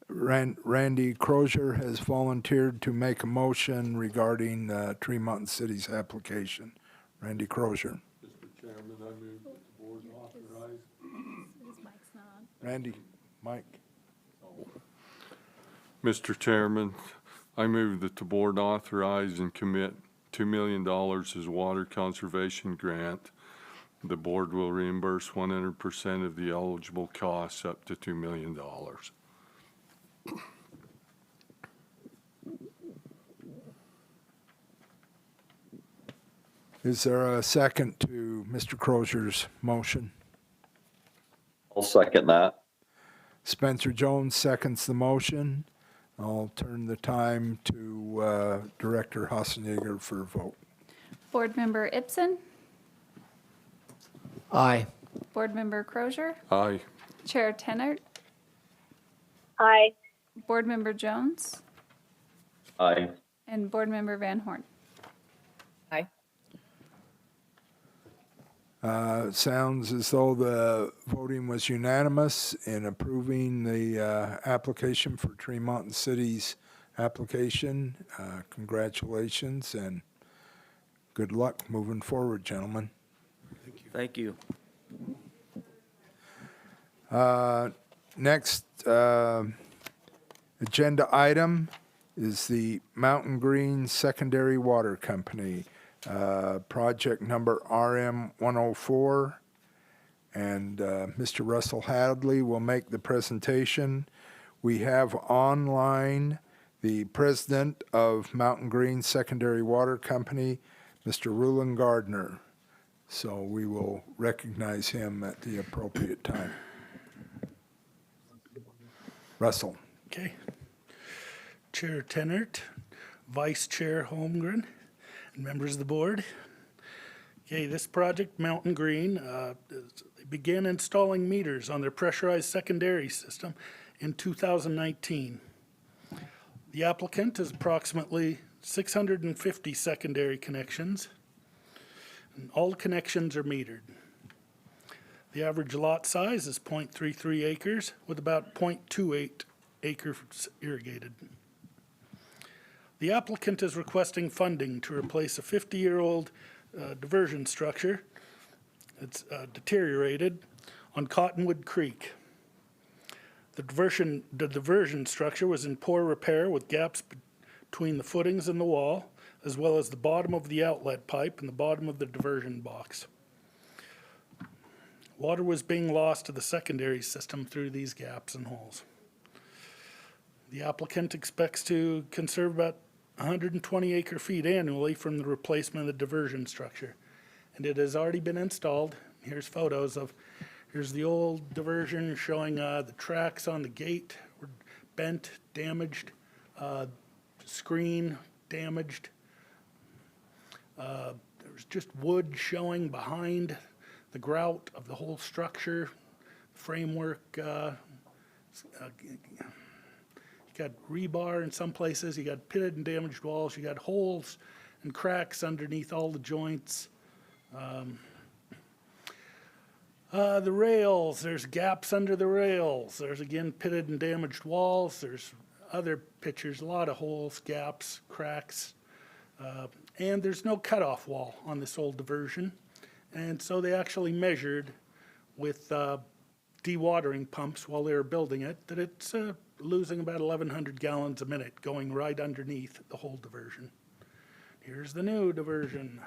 Randy Crozier has volunteered to make a motion regarding Tremonton City's application. Randy Crozier. Mr. Chairman, I move that the board authorize. His mic's not on. Randy, Mike. Mr. Chairman, I move that the board authorize and commit $2 million as water conservation grant The board will reimburse 100% of the eligible costs up to $2 million. Is there a second to Mr. Crozier's motion? I'll second that. Spencer Jones seconds the motion. I'll turn the time to Director Hassenegger for a vote. Board Member Ibsen, Aye. Board Member Crozier, Aye. Chair Tenert, Aye. Board Member Jones, Aye. and Board Member Van Horn. Aye. Sounds as though the voting was unanimous in approving the application for Tremonton City's application. Congratulations and good luck moving forward, gentlemen. Thank you. Next agenda item is the Mountain Green Secondary Water Company, project number RM104. And Mr. Russell Hadley will make the presentation. We have online the president of Mountain Green Secondary Water Company, Mr. Rulon Gardner. So we will recognize him at the appropriate time. Russell. Okay. Chair Tenert, Vice Chair Holmgren, and members of the board. Okay, this project, Mountain Green, they began installing meters on their pressurized secondary system in 2019. The applicant has approximately 650 secondary connections, and all connections are metered. The average lot size is 0.33 acres with about 0.28 acres irrigated. The applicant is requesting funding to replace a 50-year-old diversion structure that's deteriorated on Cottonwood Creek. The diversion structure was in poor repair with gaps between the footings and the wall, as well as the bottom of the outlet pipe and the bottom of the diversion box. Water was being lost to the secondary system through these gaps and holes. The applicant expects to conserve about 120 acre-feet annually from the replacement of the diversion structure. And it has already been installed. Here's photos of, here's the old diversion showing the tracks on the gate were bent, damaged, screen damaged. There's just wood showing behind the grout of the whole structure, framework. You got rebar in some places, you got pitted and damaged walls, you got holes and cracks underneath all the joints. The rails, there's gaps under the rails. There's again pitted and damaged walls. There's other pictures, a lot of holes, gaps, cracks. And there's no cutoff wall on this old diversion. And so they actually measured with dewatering pumps while they were building it that it's losing about 1,100 gallons a minute going right underneath the whole diversion. Here's the new diversion.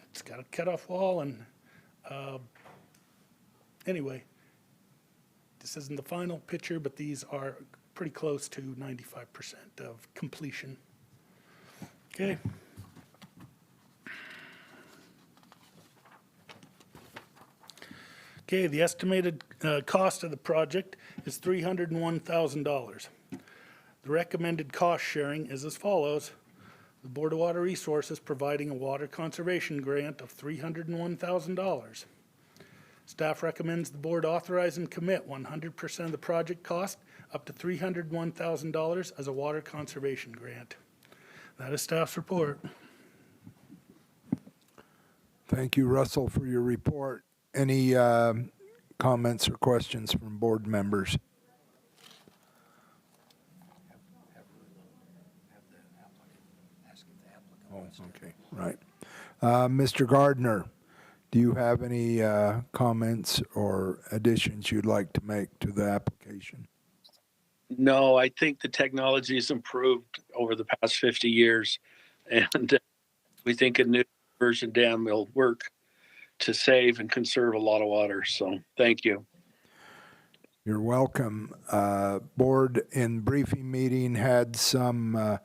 It's got a cutoff wall and anyway, this isn't the final picture, but these are pretty close to 95% of completion. Okay. Okay, the estimated cost of the project is $301,000. The recommended cost sharing is as follows. The Board of Water Resources providing a water conservation grant of $301,000. Staff recommends the board authorize and commit 100% of the project cost up to $301,000 as a water conservation grant. That is staff's report. Thank you, Russell, for your report. Any comments or questions from board members? Oh, okay, right. Mr. Gardner, do you have any comments or additions you'd like to make to the application? No, I think the technology has improved over the past 50 years, and we think a new diversion dam will work to save and conserve a lot of water. So thank you. You're welcome. Board in briefing meeting had some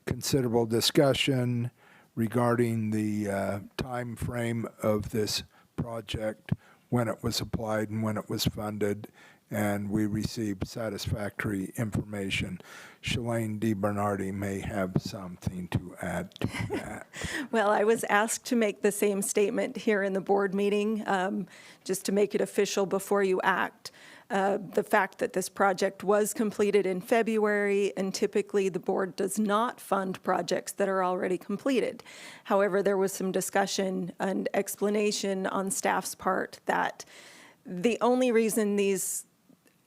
considerable discussion regarding the time frame of this project, when it was applied and when it was funded, and we received satisfactory information. Shalane DeBernardi may have something to add to that. Well, I was asked to make the same statement here in the board meeting, just to make it official before you act. The fact that this project was completed in February, and typically the board does not fund projects that are already completed. However, there was some discussion and explanation on staff's part that the only reason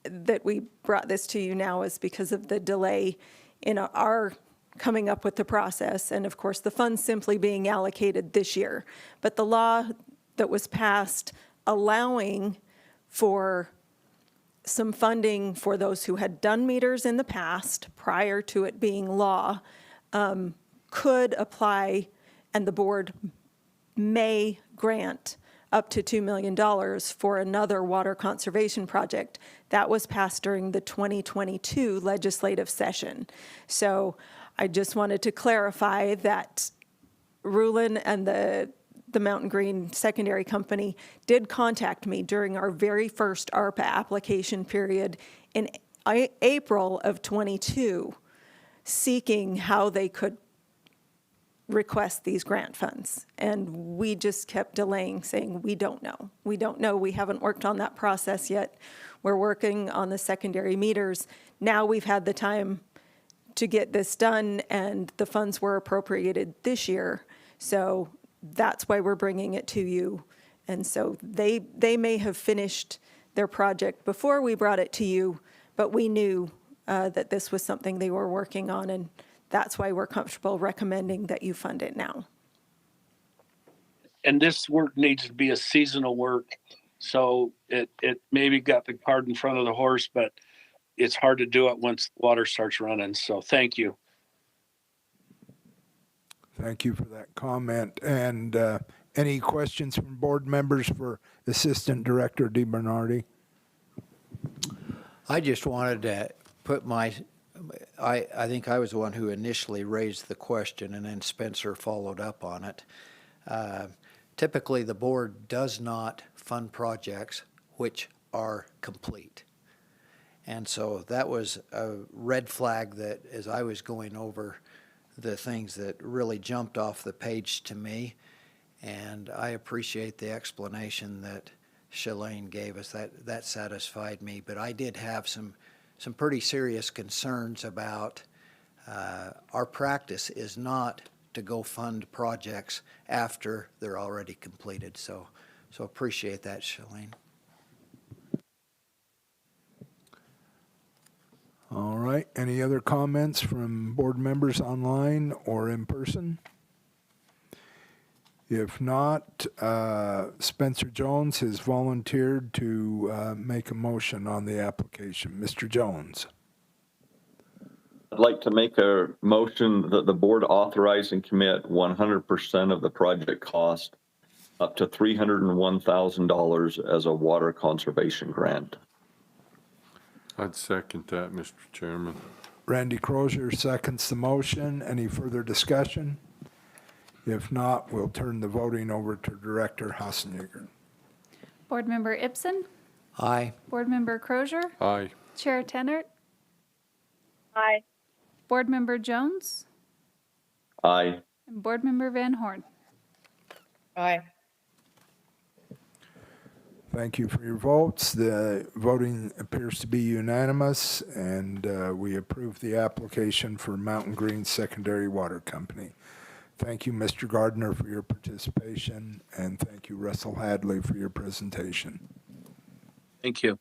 that we brought this to you now is because of the delay in our coming up with the process, and of course the funds simply being allocated this year. But the law that was passed allowing for some funding for those who had done meters in the past prior to it being law could apply, and the board may grant up to $2 million for another water conservation project. That was passed during the 2022 legislative session. So I just wanted to clarify that Rulin and the Mountain Green Secondary Company did contact me during our very first ARPA application period in April of 22, seeking how they could request these grant funds. And we just kept delaying, saying, we don't know. We don't know. We haven't worked on that process yet. We're working on the secondary meters. Now we've had the time to get this done, and the funds were appropriated this year. So that's why we're bringing it to you. And so they may have finished their project before we brought it to you, but we knew that this was something they were working on, and that's why we're comfortable recommending that you fund it now. And this work needs to be a seasonal work. So it maybe got the cart in front of the horse, but it's hard to do it once the water starts running. So thank you. Thank you for that comment. And any questions from board members for Assistant Director DeBernardi? I just wanted to put I think I was the one who initially raised the question, and then Spencer followed up on it. Typically, the board does not fund projects which are complete. And so that was a red flag that, as I was going over the things that really jumped off the page to me, and I appreciate the explanation that Shalane gave us. That satisfied me. But I did have some pretty serious concerns about our practice is not to go fund projects after they're already completed. So appreciate that, Shalane. All right. Any other comments from board members online or in person? If not, Spencer Jones has volunteered to make a motion on the application. Mr. Jones. I'd like to make a motion that the board authorize and commit 100% of the project cost up to $301,000 as a water conservation grant. I'd second that, Mr. Chairman. Randy Crozier seconds the motion. Any further discussion? If not, we'll turn the voting over to Director Hassenjäger. Board Member Ibsen? Aye. Board Member Crozier? Aye. Chair Tennert? Aye. Board Member Jones? Aye. And Board Member Van Horn? Aye. Thank you for your votes. The voting appears to be unanimous, and we approve the application for Mountain Green Secondary Water Company. Thank you, Mr. Gardner, for your participation, and thank you, Russell Hadley, for your presentation. Thank you.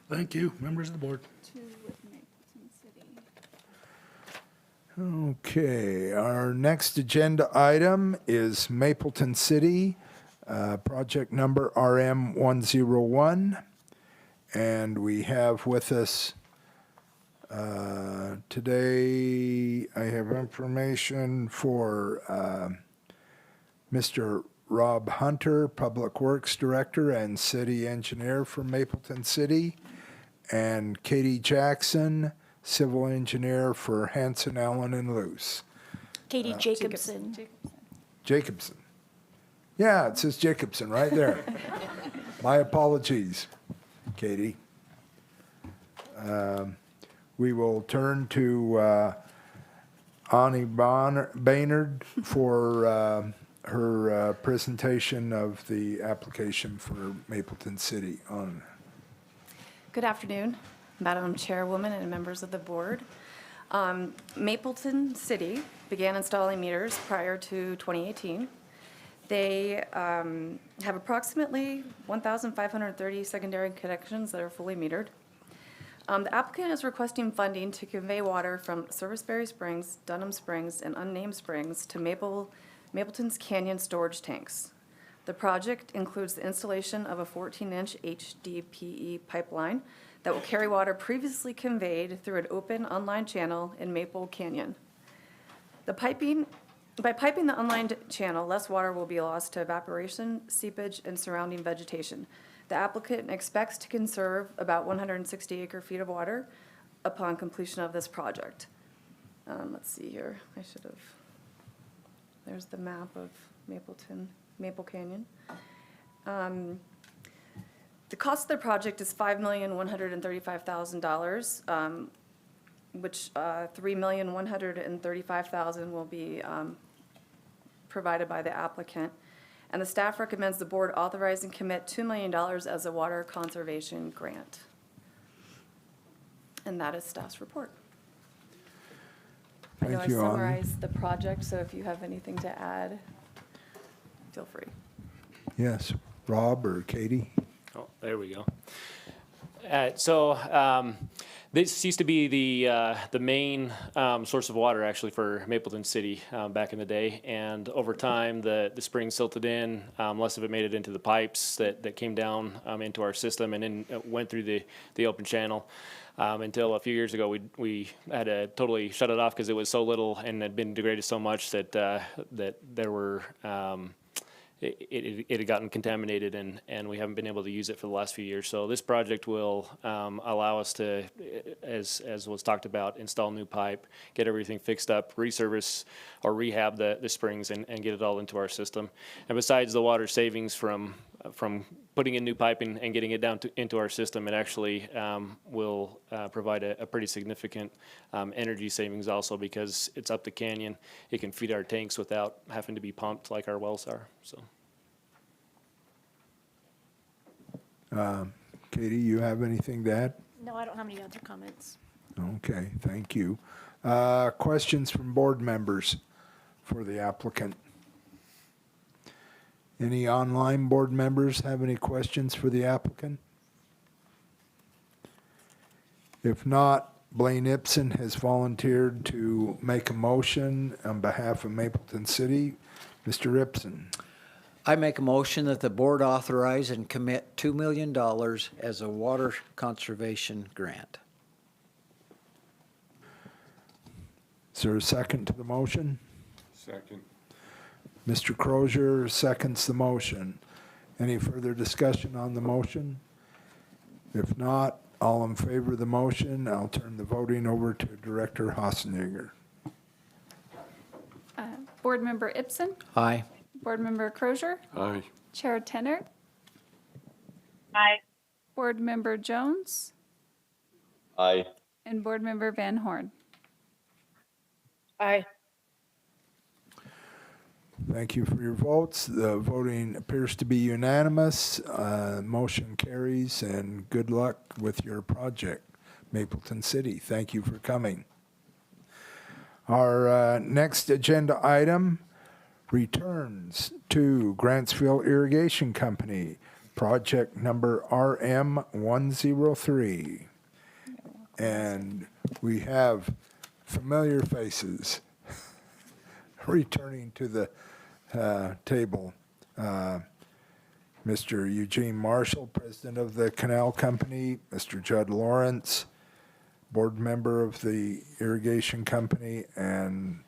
Thank you, members of the board. Okay, our next agenda item is Mapleton City, project number RM101. And we have with us today, I have information for Mr. Rob Hunter, Public Works Director and City Engineer for Mapleton City, and Katie Jackson, Civil Engineer for Hanson, Allen, and Luce. Katie Jacobson. Jacobson. Yeah, it says Jacobson right there. My apologies, Katie. We will turn to Ani Baynard for her presentation of the application for Mapleton City. On. Good afternoon, Madam Chairwoman and members of the board. Mapleton City began installing meters prior to 2018. They have approximately 1,530 secondary connections that are fully metered. The applicant is requesting funding to convey water from Serviceberry Springs, Dunham Springs, and unnamed springs to Mapleton's Canyon storage tanks. The project includes the installation of a 14-inch HDPE pipeline that will carry water previously conveyed through an open unlined channel in Maple Canyon. By piping the unlined channel, less water will be lost to evaporation, seepage, and surrounding vegetation. The applicant expects to conserve about 160 acre-feet of water upon completion of this project. Let's see here. There's the map of Maple Canyon. The cost of the project is $5,135,000, which $3,135,000 will be provided by the applicant. And the staff recommends the board authorize and commit $2 million as a water conservation grant. And that is staff's report. I know I Thank you, Ani. summarized the project, so if you have anything to add, feel free. Yes, Rob or Katie? Oh, there we go. This used to be the main source of water actually for Mapleton City back in the day, and over time the spring silted in. Less of it made it into the pipes that came down into our system and then went through the open channel. Until a few years ago, we had to totally shut it off because it was so little and had been degraded so much that there were it had gotten contaminated, and we haven't been able to use it for the last few years. So this project will allow us to, as was talked about, install new pipe, get everything fixed up, resurface or rehab the springs, and get it all into our system. And besides the water savings from putting in new pipe and getting it down into our system, it actually will provide a pretty significant energy savings also, because it's up the canyon. It can feed our tanks without having to be pumped like our wells are. So, Katie, you have anything to add? No, I don't have any other comments. Okay, thank you. Questions from board members for the applicant? Any online board members have any questions for the applicant? If not, Blaine Ipson has volunteered to make a motion on behalf of Mapleton City. Mr. Ipson. I make a motion that the board authorize and commit $2 million as a water conservation grant. Is there a second to the motion? Second. Mr. Crozier seconds the motion. Any further discussion on the motion? If not, all in favor of the motion, I'll turn the voting over to Director Hassenegger. Board Member Ipson, Aye. Board Member Crozier, Aye. Chair Tenner, Aye. Board Member Jones, Aye. and Board Member Van Horn. Aye. Thank you for your votes. The voting appears to be unanimous. Motion carries, and good luck with your project, Mapleton City. Thank you for coming. Our next agenda item returns to Grantsville Irrigation Company, project number RM103. And we have familiar faces returning to the table. Mr. Eugene Marshall, President of the Canal Company, Mr. Judd Lawrence, Board Member of the Irrigation Company, and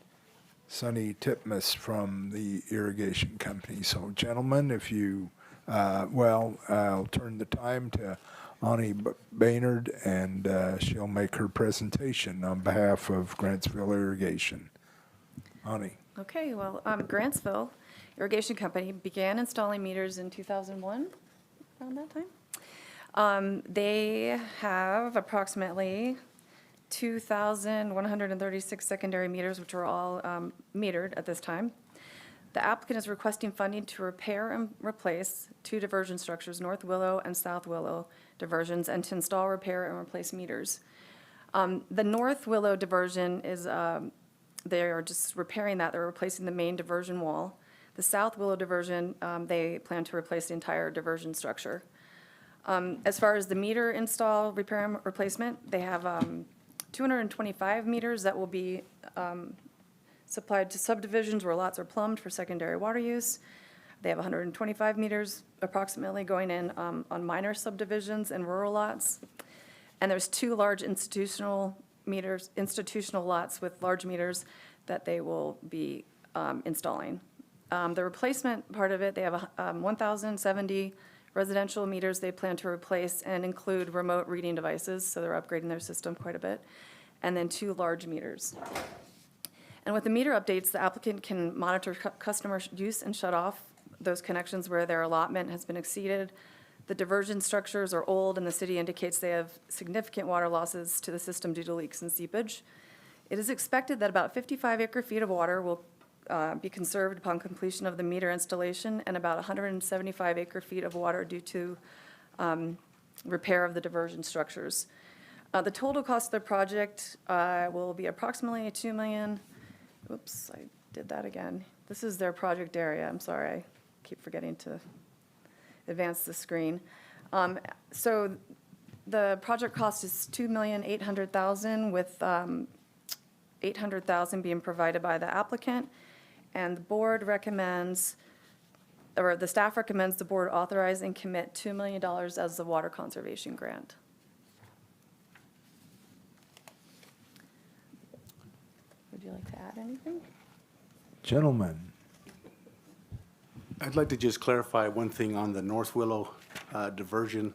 Sonny Titmus from the Irrigation Company. So gentlemen, if you, I'll turn the time to Ani Baynard, and she'll make her presentation on behalf of Grantsville Irrigation. Ani. Okay, well, Grantsville Irrigation Company began installing meters in 2001, around that time. They have approximately 2,136 secondary meters, which are all metered at this time. The applicant is requesting funding to repair and replace 2 diversion structures, North Willow and South Willow diversions, and to install, repair, and replace meters. The North Willow diversion is, they are just repairing that. They're replacing the main diversion wall. The South Willow diversion, they plan to replace the entire diversion structure. As far as the meter install, repair, and replacement, they have 225 meters that will be supplied to subdivisions where lots are plumbed for secondary water use. They have 125 meters approximately going in on minor subdivisions and rural lots. And there's 2 large institutional lots with large meters that they will be installing. The replacement part of it, they have 1,070 residential meters they plan to replace and include remote reading devices, so they're upgrading their system quite a bit, and then 2 large meters. And with the meter updates, the applicant can monitor customer use and shut off those connections where their allotment has been exceeded. The diversion structures are old, and the city indicates they have significant water losses to the system due to leaks and seepage. It is expected that about 55 acre-feet of water will be conserved upon completion of the meter installation, and about 175 acre-feet of water due to repair of the diversion structures. The total cost of the project will be approximately $2 million. Oops, I did that again. This is their project area. I'm sorry, I keep forgetting to advance the screen. So the project cost is $2,800,000, with $800,000 being provided by the applicant. And the board recommends, or the staff recommends the board authorize and commit $2 million as the water conservation grant. Would you like to add anything? Gentlemen. I'd like to just clarify one thing on the North Willow diversion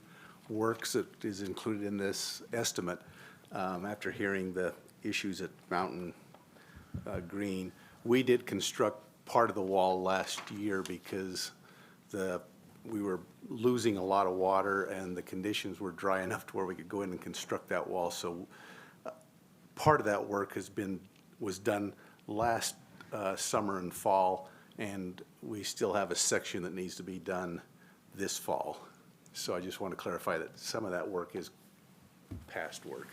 works that is included in this estimate. After hearing the issues at Mountain Green, we did construct part of the wall last year because we were losing a lot of water and the conditions were dry enough to where we could go in and construct that wall. So part of that work was done last summer and fall, and we still have a section that needs to be done this fall. So I just want to clarify that some of that work is past work.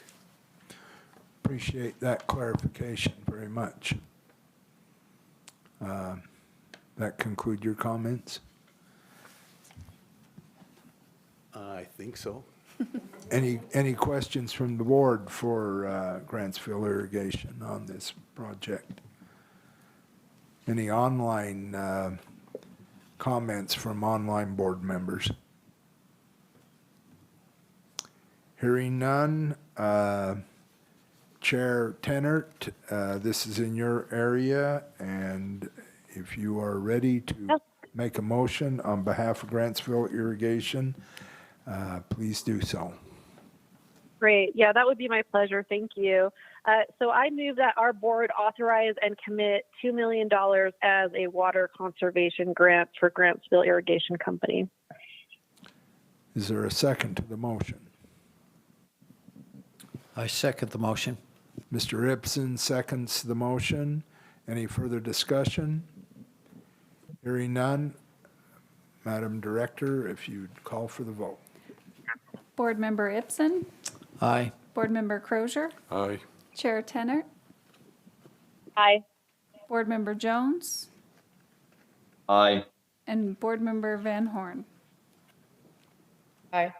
Appreciate that clarification very much. That conclude your comments? I think so. Any questions from the board for Grantsville Irrigation on this project? Any online comments from online board members? Hearing none, Chair Tenert, this is in your area, and if you are ready to make a motion on behalf of Grantsville Irrigation, please do so. Great. Yeah, that would be my pleasure. Thank you. So I move that our board authorize and commit $2 million as a water conservation grant for Grantsville Irrigation Company. Is there a second to the motion? I second the motion. Mr. Ibsen seconds the motion. Any further discussion? Hearing none, Madam Director, if you'd call for the vote. Board Member Ibsen? Aye. Board Member Crozier? Aye. Chair Tenert? Aye. Board Member Jones? Aye. And Board Member Van Horn? Aye.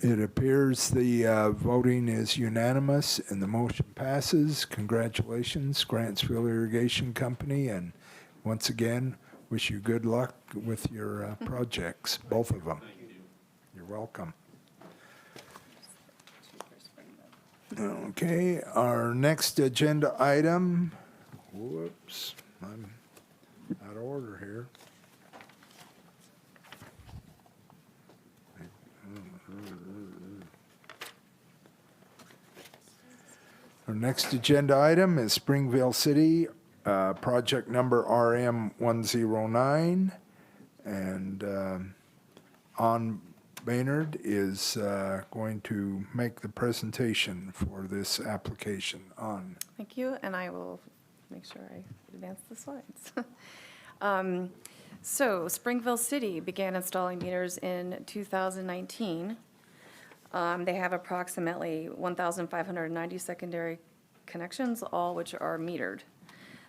It appears the voting is unanimous and the motion passes. Congratulations, Grantsville Irrigation Company, and once again, wish you good luck with your projects, both of them. You're welcome. Okay, our next agenda item, whoops, I'm out of order here. Our next agenda item is Springville City, project number RM109. And Baynard is going to make the presentation for this application. Thank you, and I will make sure I advance the slides. So Springville City began installing meters in 2019. They have approximately 1,590 secondary connections, all which are metered.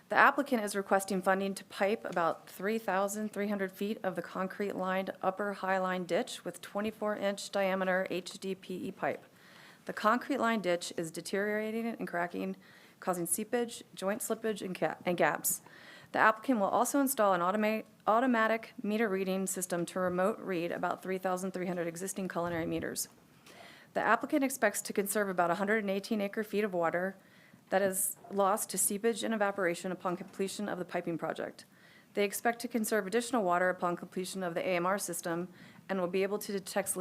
The applicant is requesting funding to pipe about 3,300 feet of the concrete-lined upper High-Line ditch with 24-inch diameter HDPE pipe. The concrete-lined ditch is deteriorating and cracking, causing seepage, joint slippage, and gaps. The applicant will also install an automatic meter reading system to remote read about 3,300 existing culinary meters. The applicant expects to conserve about 118 acre-feet of water that is lost to seepage and evaporation upon completion of the piping project. They expect to conserve additional water upon completion of the AMR system and will be able to detect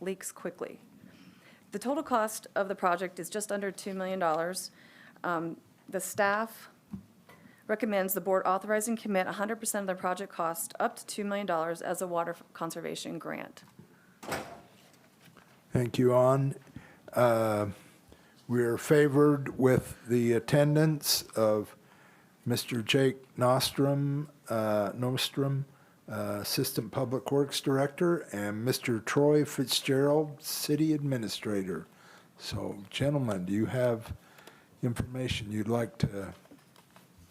leaks quickly. The total cost of the project is just under $2 million. The staff recommends the board authorize and commit 100% of the project cost up to $2 million as a water conservation grant. Thank you, Ann. We are favored with the attendance of Mr. Jake Nostrum, Assistant Public Works Director, and Mr. Troy Fitzgerald, City Administrator. So, gentlemen, do you have information you'd like to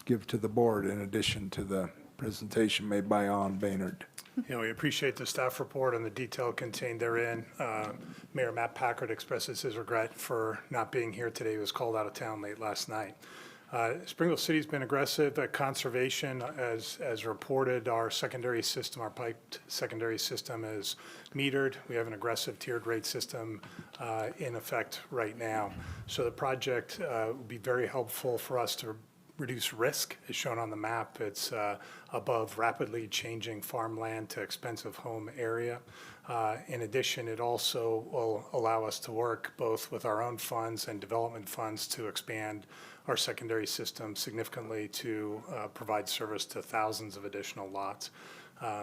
give to the board in addition to the presentation made by Ann Baynard? We appreciate the staff report and the detail contained therein. Mayor Matt Packard expresses his regret for not being here today. He was called out of town late last night. Springville City's been aggressive at conservation. As reported, our secondary system, our piped secondary system is metered. We have an aggressive tiered rate system in effect right now. So the project will be very helpful for us to reduce risk, as shown on the map. It's above rapidly changing farmland to expensive home area. In addition, it also will allow us to work both with our own funds and development funds to expand our secondary system significantly to provide service to thousands of additional lots.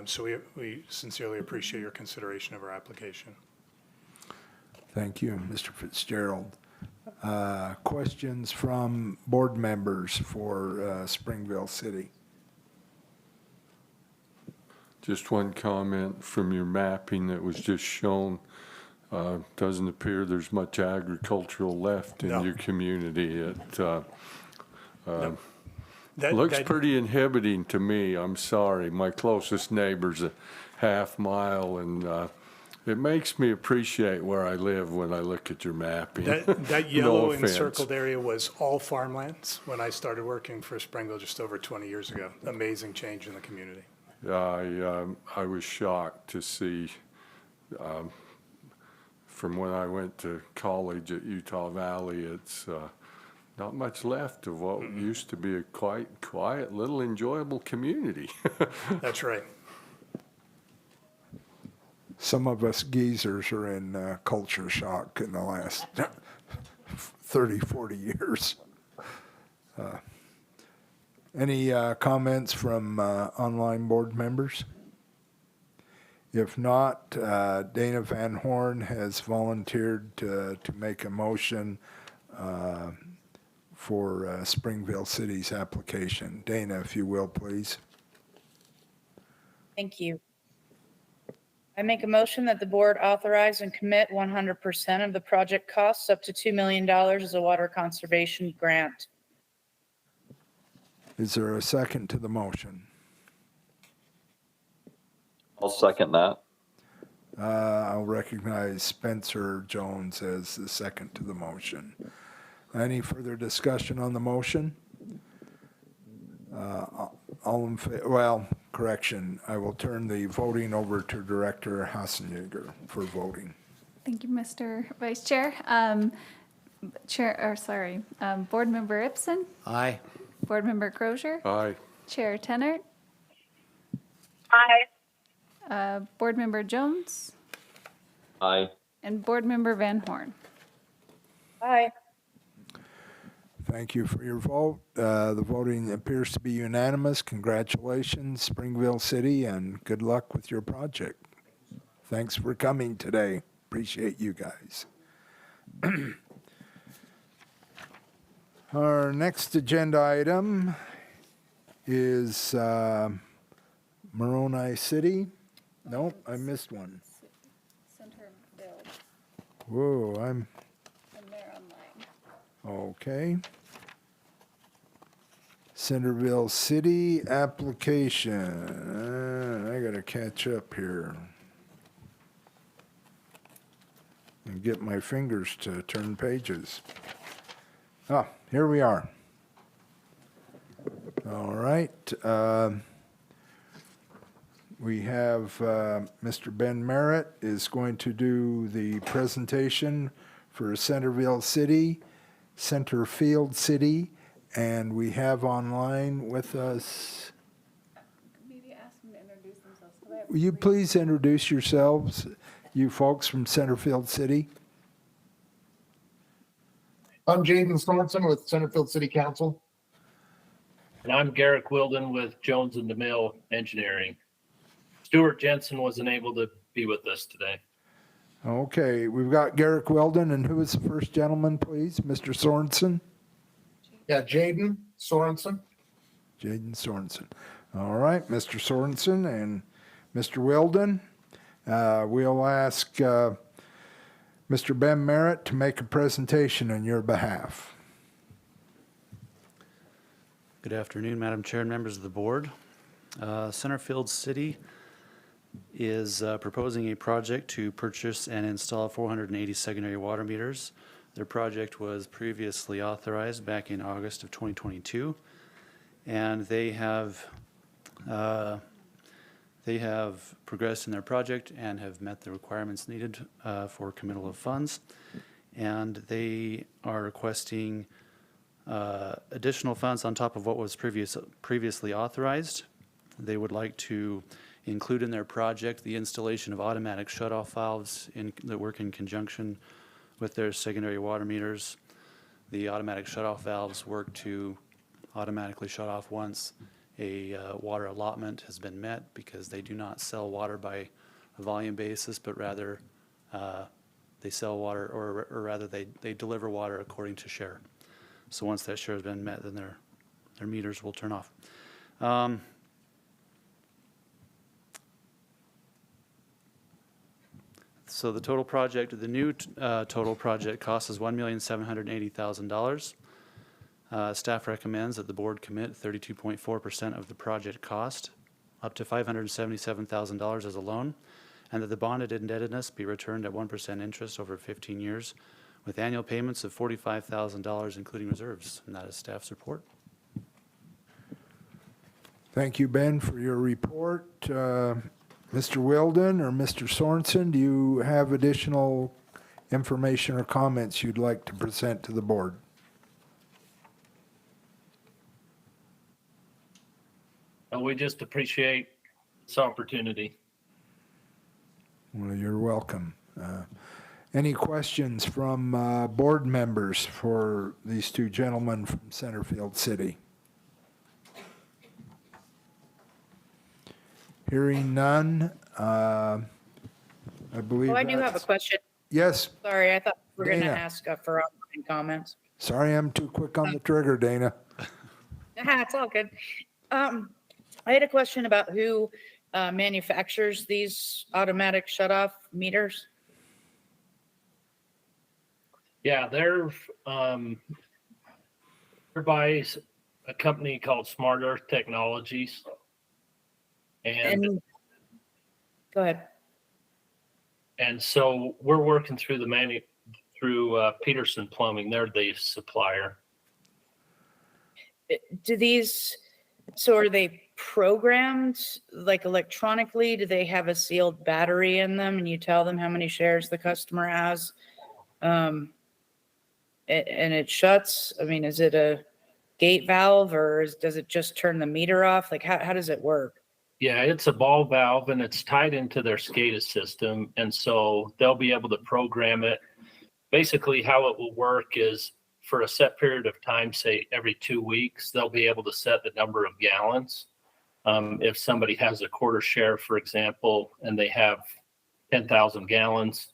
So we sincerely appreciate your consideration of our application. Thank you, Mr. Fitzgerald. Questions from board members for Springville City? Just one comment from your mapping that was just shown. Doesn't appear there's much agricultural left in your community. It looks pretty inhibiting to me. I'm sorry. My closest neighbor's a half mile, and it makes me appreciate where I live when I look at your mapping. That yellow encircled area was all farmlands when I started working for Springville just over 20 years ago. Amazing change in the community. I was shocked to see, from when I went to college at Utah Valley, it's not much left of what used to be a quite quiet, little enjoyable community. That's right. Some of us geezers are in culture shock in the last 30, 40 years. Any comments from online board members? If not, Dana Van Horn has volunteered to make a motion for Springville City's application. Dana, if you will, please. Thank you. I make a motion that the board authorize and commit 100% of the project costs up to $2 million as a water conservation grant. Is there a second to the motion? I'll second that. I'll recognize Spencer Jones as the second to the motion. Any further discussion on the motion? Correction. I will turn the voting over to Director Hassenjäger for voting. Thank you, Mr. Vice Chair. Board Member Ibsen, Aye. Board Member Crozier, Aye. Chair Tenert, Aye. Board Member Jones, Aye. and Board Member Van Horn. Aye. Thank you for your vote. The voting appears to be unanimous. Congratulations, Springville City, and good luck with your project. Thanks for coming today. Appreciate you guys. Our next agenda item is Moroni City. Nope, I missed one. Centerfield, Whoa, and they're online. okay. Centerville City application. I gotta catch up here. And get my fingers to turn pages. Ah, here we are. All right. We have Mr. Ben Marett is going to do the presentation for Centerfield City, and we have online with us. Maybe ask them to introduce themselves. 'Cause I have Will you please introduce yourselves, you folks from Centerfield City? I'm Jaden Sorensen with Centerfield City Council. And I'm Garrick Wilden with Jones and DeMille Engineering. Stuart Jensen wasn't able to be with us today. Okay, we've got Garrick Weldon, and who is the first gentleman, please? Mr. Sorensen? Yeah, Jaden Sorensen. Jaden Sorensen. All right, Mr. Sorensen and Mr. Weldon. We'll ask Mr. Ben Marett to make a presentation on your behalf. Good afternoon, Madam Chair and members of the board. Centerfield City is proposing a project to purchase and install 480 secondary water meters. Their project was previously authorized back in August of 2022, and they have progressed in their project and have met the requirements needed for committal of funds, and they are requesting additional funds on top of what was previously authorized. They would like to include in their project the installation of automatic shutoff valves that work in conjunction with their secondary water meters. The automatic shutoff valves work to automatically shut off once a water allotment has been met, because they do not sell water by a volume basis, but rather they sell water, or rather they deliver water according to share. So once that share has been met, then their meters will turn off. So the total project, the new total project cost is $1,780,000. Staff recommends that the board commit 32.4% of the project cost, up to $577,000 as a loan, and that the bonded indebtedness be returned at 1% interest over 15 years, with annual payments of $45,000, including reserves. And that is staff's report. Thank you, Ben, for your report. Mr. Weldon or Mr. Sorensen, do you have additional information or comments you'd like to present to the board? We just appreciate this opportunity. Well, you're welcome. Any questions from board members for these two gentlemen from Centerfield City? Hearing none, I believe. Oh, I do have a question. Yes. Sorry, I thought we were going to Dana. ask for online comments. Sorry, I'm too quick on the trigger, Dana. It's all good. I had a question about who manufactures these automatic shutoff meters. Yeah, they're by a company called Smart Earth Technologies. And go ahead. And so we're working through through Peterson Plumbing. They're the supplier. So are they programmed like electronically? Do they have a sealed battery in them and you tell them how many shares the customer has? and it shuts? I mean, is it a gate valve or does it just turn the meter off? Like how does it work? Yeah, it's a ball valve and it's tied into their SCADA system. And so they'll be able to program it. Basically, how it will work is for a set period of time, say every 2 weeks, they'll be able to set the number of gallons. If somebody has a quarter share, for example, and they have 10,000 gallons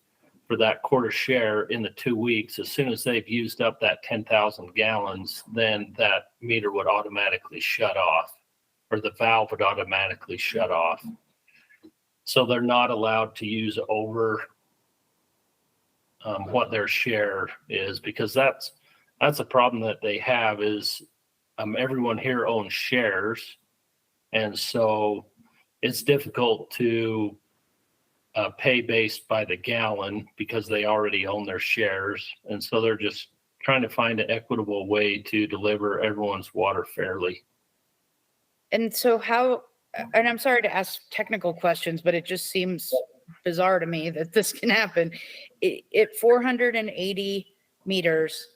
for that quarter share in the 2 weeks, as soon as they've used up that 10,000 gallons, then that meter would automatically shut off, or the valve would automatically shut off. So they're not allowed to use over what their share is, because that's a problem that they have is everyone here owns shares. And so it's difficult to pay based by the gallon because they already own their shares. And so they're just trying to find an equitable way to deliver everyone's water fairly. And so and I'm sorry to ask technical questions, but it just seems bizarre to me that this can happen. At 480 meters,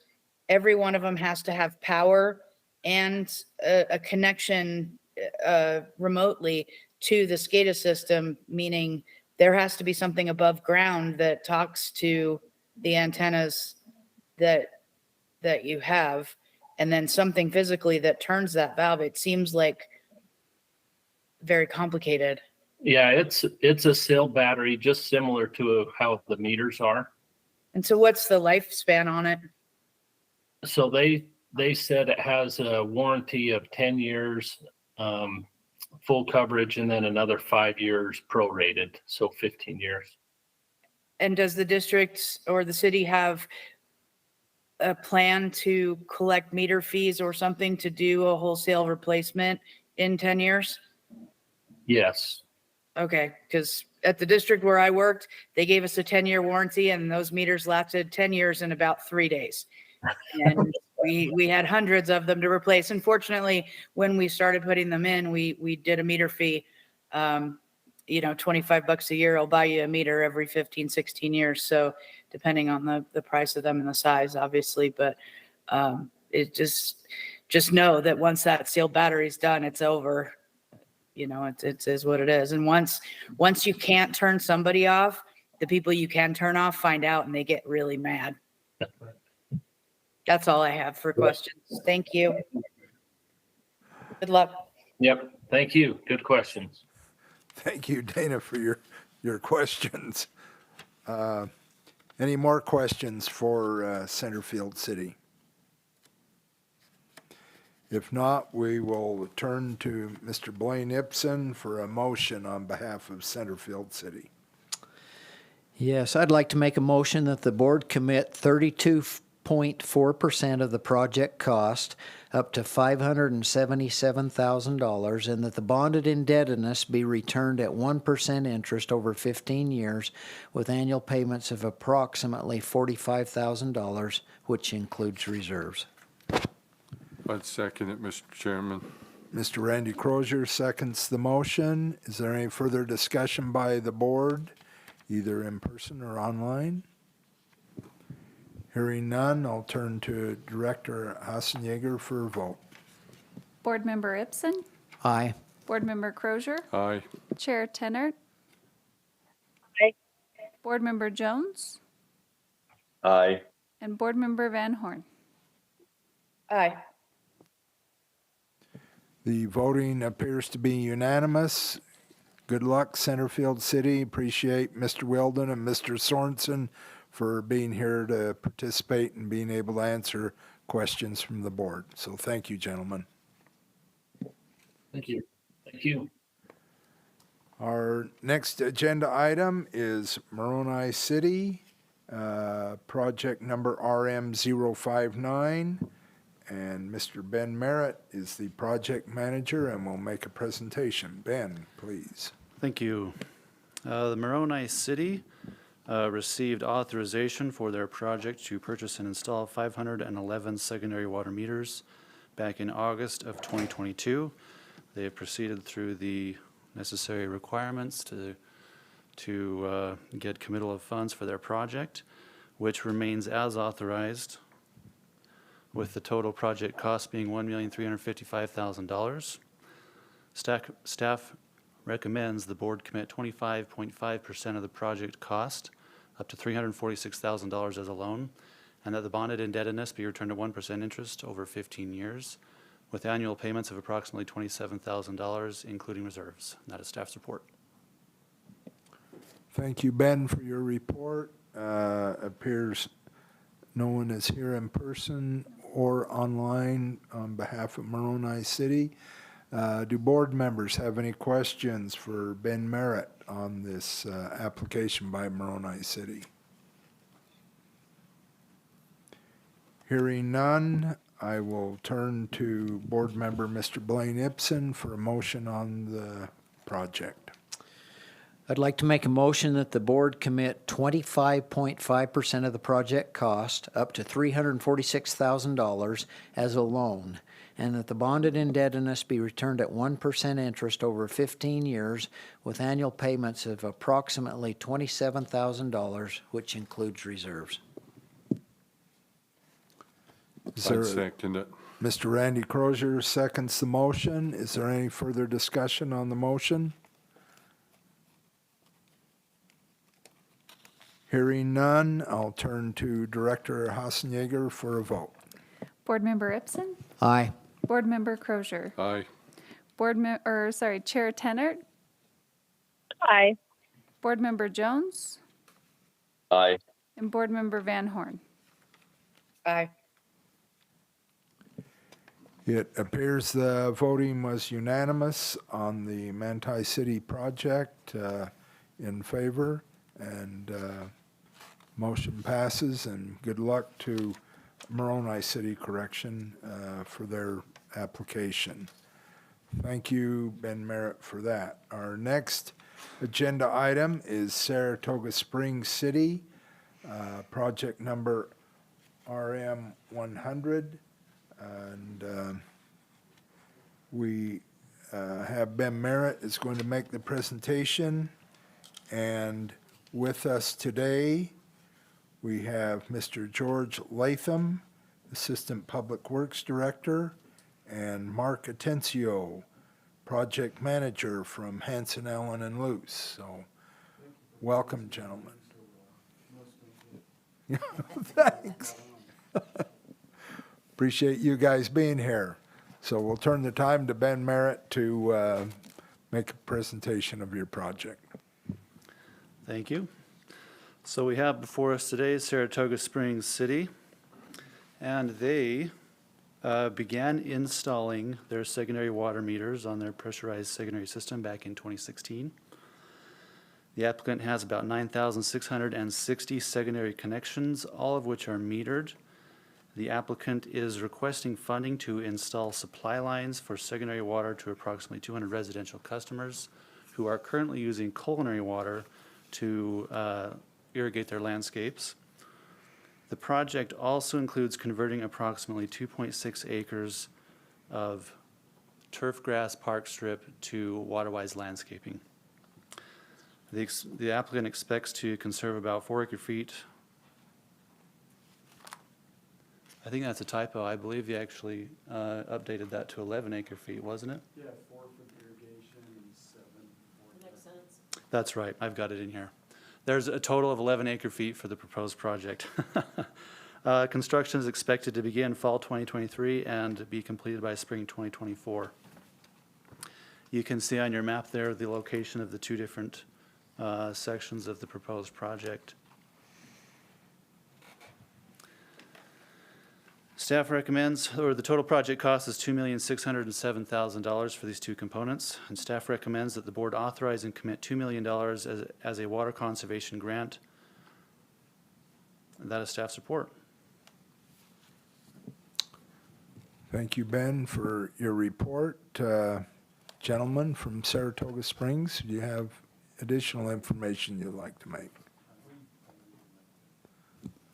every one of them has to have power and a connection remotely to the SCADA system, meaning there has to be something above ground that talks to the antennas that you have, and then something physically that turns that valve. It seems like very complicated. Yeah, it's a cell battery, just similar to how the meters are. And so what's the lifespan on it? So they said it has a warranty of 10 years, full coverage, and then another 5 years prorated, so 15 years. And does the district or the city have a plan to collect meter fees or something to do a wholesale replacement in 10 years? Yes. Okay, because at the district where I worked, they gave us a 10-year warranty, and those meters lasted 10 years in about 3 days. And we had hundreds of them to replace. Unfortunately, when we started putting them in, we did a meter fee. $25 a year will buy you a meter every 15, 16 years. So depending on the price of them and the size, obviously, but it just know that once that sealed battery is done, it's over. It is what it is. And once you can't turn somebody off, the people you can turn off find out and they get really mad. That's all I have for questions. Thank you. Good luck. Yep. Thank you. Good questions. Thank you, Dana, for your questions. Any more questions for Centerfield City? If not, we will turn to Mr. Blaine Ipson for a motion on behalf of Centerfield City. Yes, I'd like to make a motion that the board commit 32.4% of the project cost up to $577,000, and that the bonded indebtedness be returned at 1% interest over 15 years with annual payments of approximately $45,000, which includes reserves. I'd second it, Mr. Chairman. Mr. Randy Crozier seconds the motion. Is there any further discussion by the board, either in person or online? Hearing none, I'll turn to Director Hassenjager for a vote. Board Member Ipson, Aye. Board Member Crozier, Aye. Chair Tenert, Aye. Board Member Jones, Aye. and Board Member Van Horn. Aye. The voting appears to be unanimous. Good luck, Centerfield City. Appreciate Mr. Weldon and Mr. Sorensen for being here to participate and being able to answer questions from the board. So thank you, gentlemen. Thank you. Thank you. Our next agenda item is Moroni City, project number RM059. And Mr. Ben Marett is the project manager and will make a presentation. Ben, please. Thank you. The Moroni City received authorization for their project to purchase and install 511 secondary water meters back in August of 2022. They have proceeded through the necessary requirements to get committal of funds for their project, which remains as authorized with the total project cost being $1,355,000. Staff recommends the board commit 25.5% of the project cost, up to $346,000 as a loan, and that the bonded indebtedness be returned at 1% interest over 15 years, with annual payments of approximately $27,000, including reserves. And that is staff's report. Thank you, Ben, for your report. Appears no one is here in person or online on behalf of Moroni City. Do board members have any questions for Ben Marett on this application by Moroni City? Hearing none, I will turn to board member Mr. Blaine Ibsen for a motion on the project. I'd like to make a motion that the board commit 25.5% of the project cost, up to $346,000 as a loan, and that the bonded indebtedness be returned at 1% interest over 15 years with annual payments of approximately $27,000, which includes reserves. I'd second it. Mr. Randy Crozier seconds the motion. Is there any further discussion on the motion? Hearing none, I'll turn to Director Hassenjager for a vote. Board Member Ibsen? Aye. Board Member Crozier? Aye. Chair Tennert? Aye. Board Member Jones? Aye. And Board Member Van Horn? Aye. It appears the voting was unanimous on the Manti City project in favor, and motion passes, and good luck to Moroni City Correction for their application. Thank you, Ben Marett, for that. Our next agenda item is Saratoga Springs City, project number RM 100. And we have Ben Marett is going to make the presentation. And with us today, we have Mr. George Latham, Assistant Public Works Director, and Mark Atencio, Project Manager from Hanson, Allen, and Luce. So welcome, gentlemen. Thanks. Appreciate you guys being here. So we'll turn the time to Ben Marett to make a presentation of your project. Thank you. So we have before us today Saratoga Springs City, and they began installing their secondary water meters on their pressurized secondary system back in 2016. The applicant has about 9,660 secondary connections, all of which are metered. The applicant is requesting funding to install supply lines for secondary water to approximately 200 residential customers who are currently using culinary water to irrigate their landscapes. The project also includes converting approximately 2.6 acres of turf grass park strip to water-wise landscaping. The applicant expects to conserve about 4 acre-feet. I think that's a typo. I believe you actually updated that to 11 acre-feet, wasn't it? Yeah, 4 for the irrigation and 7 for. Makes sense. That's right. I've got it in here. There's a total of 11 acre-feet for the proposed project. Construction is expected to begin fall 2023 and be completed by spring 2024. You can see on your map there the location of the two different sections of the proposed project. Staff recommends, or the total project cost is $2,607,000 for these two components, and staff recommends that the board authorize and commit $2 million as a water conservation grant. And that is staff's report. Thank you, Ben, for your report. Gentlemen from Saratoga Springs, do you have additional information you'd like to make?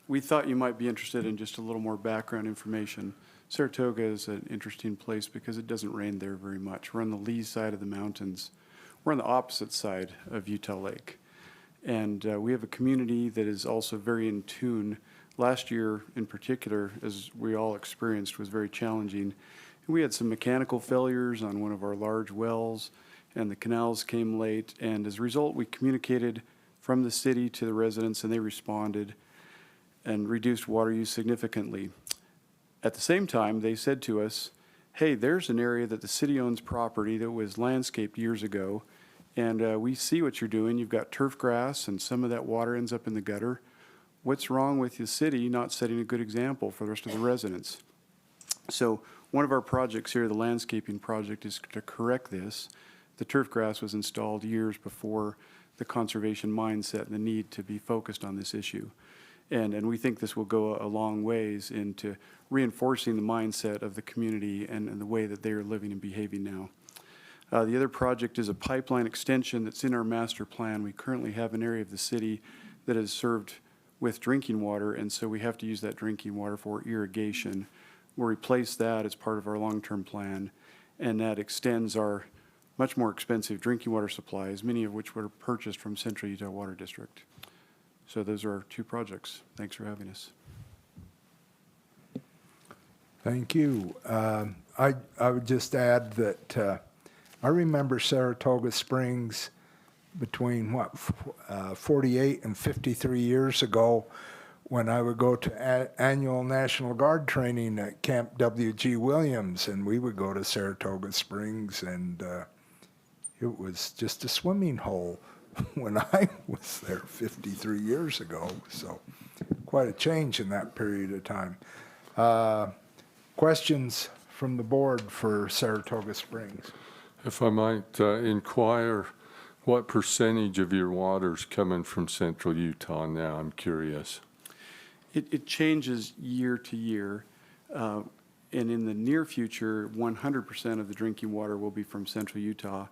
We thought you might be interested in just a little more background information. Saratoga is an interesting place because it doesn't rain there very much. We're on the lee side of the mountains. We're on the opposite side of Utah Lake. And we have a community that is also very in tune Last year in particular, as we all experienced, was very challenging. We had some mechanical failures on one of our large wells, and the canals came late, and as a result, we communicated from the city to the residents, and they responded and reduced water use significantly. At the same time, they said to us, hey, there's an area that the city owns property that was landscaped years ago, and we see what you're doing. You've got turf grass, and some of that water ends up in the gutter. What's wrong with the city not setting a good example for the rest of the residents? So one of our projects here, the landscaping project, is to correct this. The turf grass was installed years before the conservation mindset and the need to be focused on this issue. And we think this will go a long ways into reinforcing the mindset of the community and the way that they are living and behaving now. The other project is a pipeline extension that's in our master plan. We currently have an area of the city that is served with drinking water, and so we have to use that drinking water for irrigation. We'll replace that as part of our long-term plan, and that extends our much more expensive drinking water supplies, many of which were purchased from Central Utah Water District. So those are our two projects. Thanks for having us. Thank you. I would just add that I remember Saratoga Springs between 48 and 53 years ago when I would go to annual National Guard training at Camp W.G. Williams, and we would go to Saratoga Springs, and it was just a swimming hole when I was there 53 years ago. So quite a change in that period of time. Questions from the board for Saratoga Springs? If I might inquire, what percentage of your water's coming from Central Utah now? I'm curious. It changes year to year, and in the near future, 100% of the drinking water will be from Central Utah.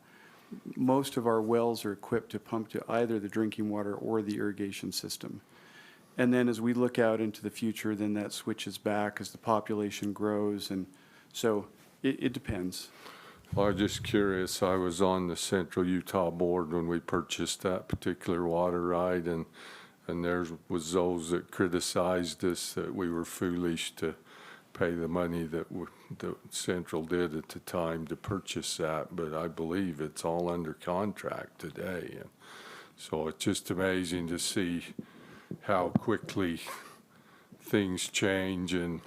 Most of our wells are equipped to pump to either the drinking water or the irrigation system. And then as we look out into the future, then that switches back as the population grows, and so it depends. Well, I'm just curious. I was on the Central Utah board when we purchased that particular water right, and there was those that criticized us that we were foolish to pay the money that Central did at the time to purchase that, but I believe it's all under contract today. And so it's just amazing to see how quickly things change, and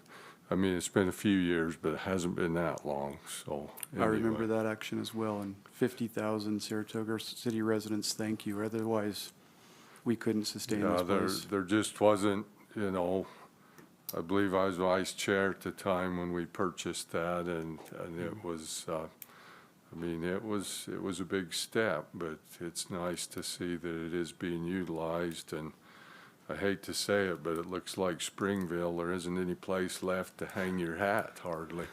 I mean, it's been a few years, but it hasn't been that long. So anyway. I remember that action as well, and 50,000 Saratoga City residents, thank you. Otherwise, we couldn't sustain this place. There just wasn't, you know, I believe I was vice chair at the time when we purchased that, and it was, I mean, it was a big step, but it's nice to see that it is being utilized. And I hate to say it, but it looks like Springville, there isn't any place left to hang your hat, hardly.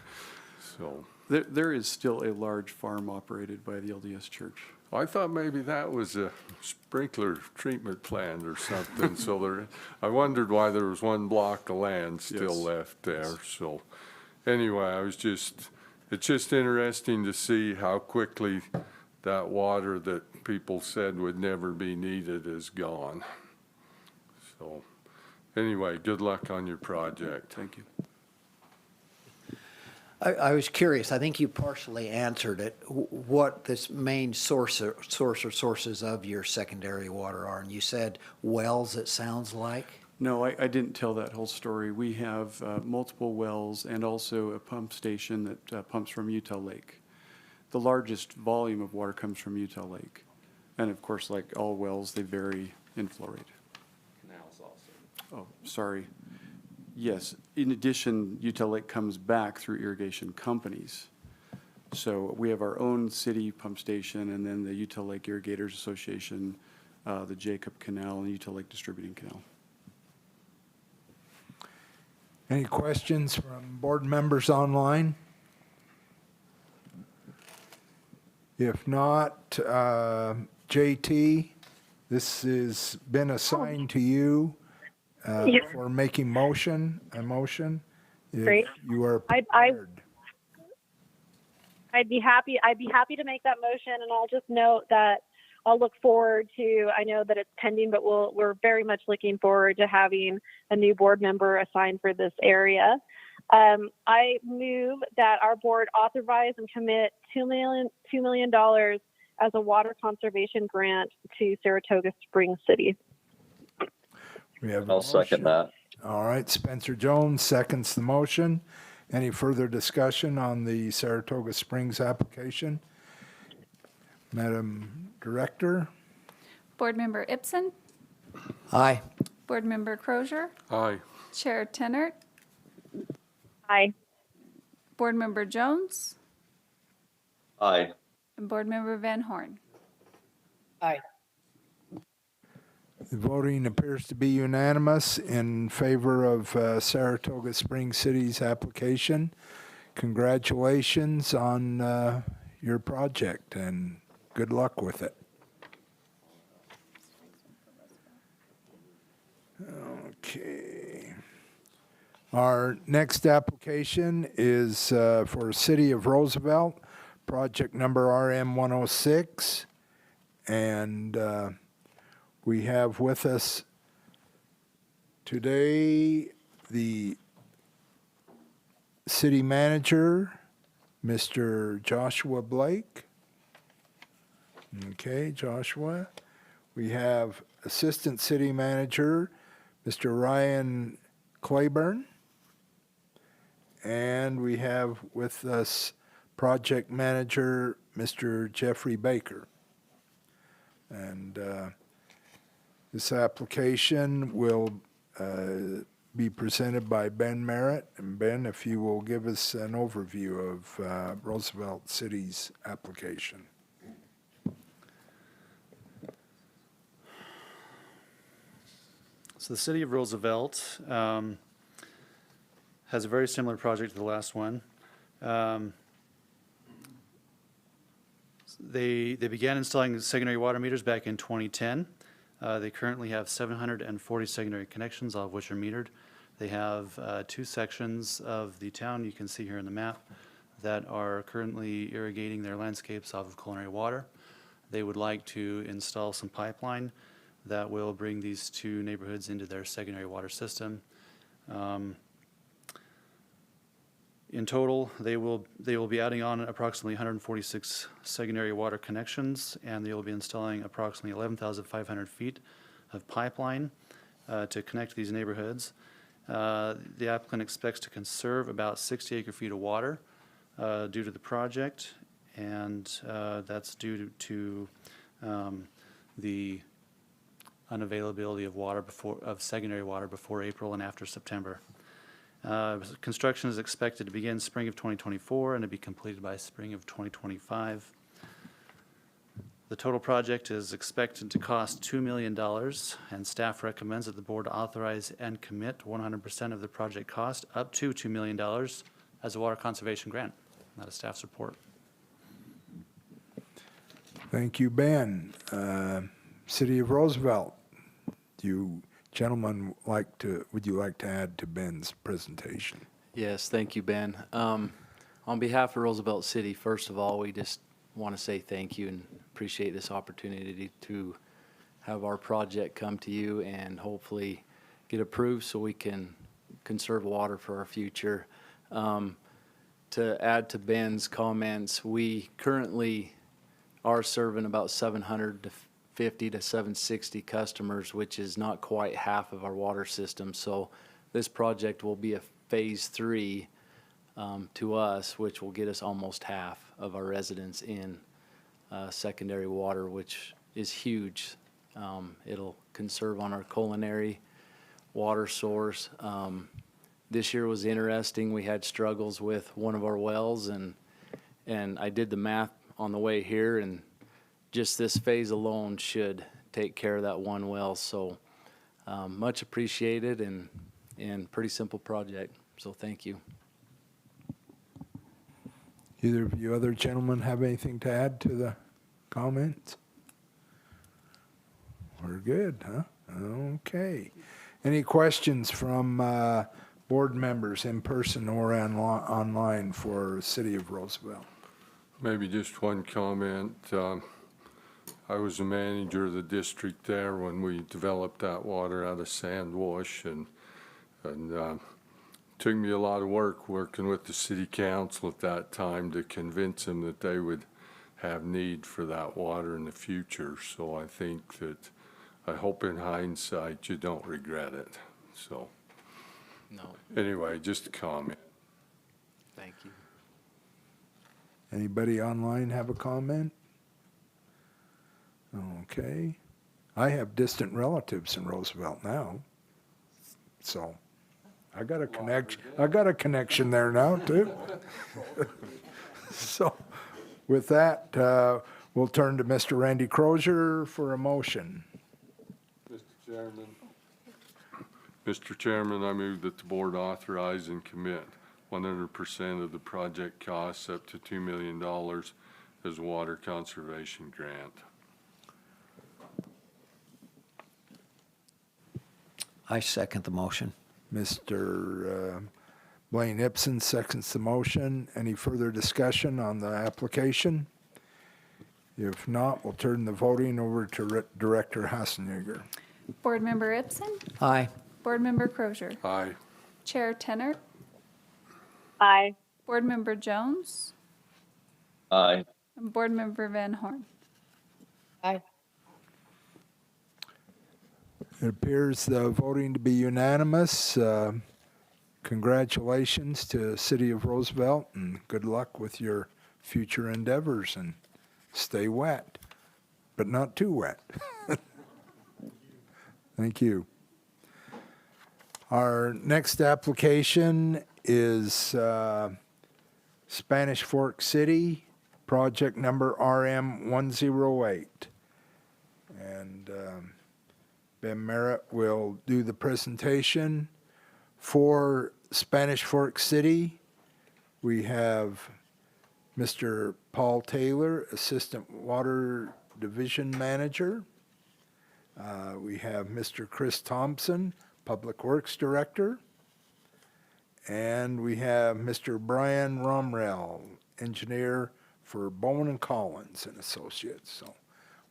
So There is still a large farm operated by the LDS Church. I thought maybe that was a sprinkler treatment plant or something. So I wondered why there was one block of land still left there. So anyway, it's just interesting to see how quickly that water that people said would never be needed is gone. So anyway, good luck on your project. Thank you. I was curious, I think you partially answered it, what this main source or sources of your secondary water are. And you said wells, it sounds like? No, I didn't tell that whole story. We have multiple wells and also a pump station that pumps from Utah Lake. The largest volume of water comes from Utah Lake. And of course, like all wells, they vary in flow rate. Canals also. Oh, sorry. Yes, in addition, Utah Lake comes back through irrigation companies. So we have our own city pump station, and then the Utah Lake Irrigators Association, the Jacob Canal, and Utah Lake Distributing Canal. Any questions from board members online? If not, JT, this has been assigned to you. For making a motion. Great. You are prepared. I'd be happy to make that motion, and I'll just note that I'll look forward to, I know that it's pending, but we're very much looking forward to having a new board member assigned for this area. I move that our board authorize and commit $2 million as a water conservation grant to Saratoga Springs City. I'll second that. All right, Spencer Jones seconds the motion. Any further discussion on the Saratoga Springs application? Madam Director? Board Member Ibsen, Aye. Board Member Crozier, Aye. Chair Tenert, Aye. Board Member Jones, Aye. and Board Member Van Horn. Aye. The voting appears to be unanimous in favor of Saratoga Springs City's application. Congratulations on your project and good luck with it. Okay. Our next application is for City of Roosevelt, project number RM106. And we have with us today the city manager, Mr. Joshua Blake. Okay, Joshua. We have assistant city manager, Mr. Ryan Claiborne. And we have with us project manager, Mr. Jeffrey Baker. And this application will be presented by Ben Marett. And Ben, if you will give us an overview of Roosevelt City's application. So the city of Roosevelt has a very similar project to the last one. They began installing secondary water meters back in 2010. They currently have 740 secondary connections, all of which are metered. They have 2 sections of the town, you can see here in the map, that are currently irrigating their landscapes off of culinary water. They would like to install some pipeline that will bring these 2 neighborhoods into their secondary water system. In total, they will be adding on approximately 146 secondary water connections, and they will be installing approximately 11,500 feet of pipeline to connect these neighborhoods. The applicant expects to conserve about 60 acre-feet of water due to the project, and that's due to the unavailability of secondary water before April and after September. Construction is expected to begin spring of 2024 and to be completed by spring of 2025. The total project is expected to cost $2 million, and staff recommends that the board authorize and commit 100% of the project cost up to $2 million as a water conservation grant. That is staff's report. Thank you, Ben. City of Roosevelt, gentlemen, would you like to add to Ben's presentation? Yes, thank you, Ben. On behalf of Roosevelt City, first of all, we just want to say thank you and appreciate this opportunity to have our project come to you and hopefully get approved so we can conserve water for our future. To add to Ben's comments, we currently are serving about 750 to 760 customers, which is not quite half of our water system. So this project will be a phase 3 to us, which will get us almost half of our residents in secondary water, which is huge. It'll conserve on our culinary water source. This year was interesting. We had struggles with one of our wells, and I did the math on the way here, and just this phase alone should take care of that one well. So much appreciated and pretty simple project. So thank you. Either of you other gentlemen have anything to add to the comments? We're good, huh? Okay. Any questions from board members in person or online for City of Roosevelt? Maybe just one comment. I was the manager of the district there when we developed that water out of Sandwash, and took me a lot of work working with the city council at that time to convince them that they would have need for that water in the future. So I think that, I hope in hindsight you don't regret it. So No, anyway, just a comment. thank you. Anybody online have a comment? Okay. I have distant relatives in Roosevelt now, so I got a connection there now too. So with that, we'll turn to Mr. Randy Crozier for a motion. Mr. Chairman, I move that the board authorize and commit 100% of the project costs up to $2 million as a water conservation grant. I second the motion. Mr. Blaine Ipson seconds the motion. Any further discussion on the application? If not, we'll turn the voting over to Director Hassenegger. Board Member Ipson, Aye. Board Member Crozier, Aye. Chair Tenner, Aye. Board Member Jones, Aye. and Board Member Van Horn. Aye. It appears the voting to be unanimous. Congratulations to City of Roosevelt, and good luck with your future endeavors, and stay wet, but not too wet. Thank you. Our next application is Spanish Fork City, project number RM108. And Ben Marett will do the presentation. For Spanish Fork City, we have Mr. Paul Taylor, Assistant Water Division Manager. We have Mr. Chris Thompson, Public Works Director. And we have Mr. Brian Romrell, Engineer for Bowen and Collins and Associates. So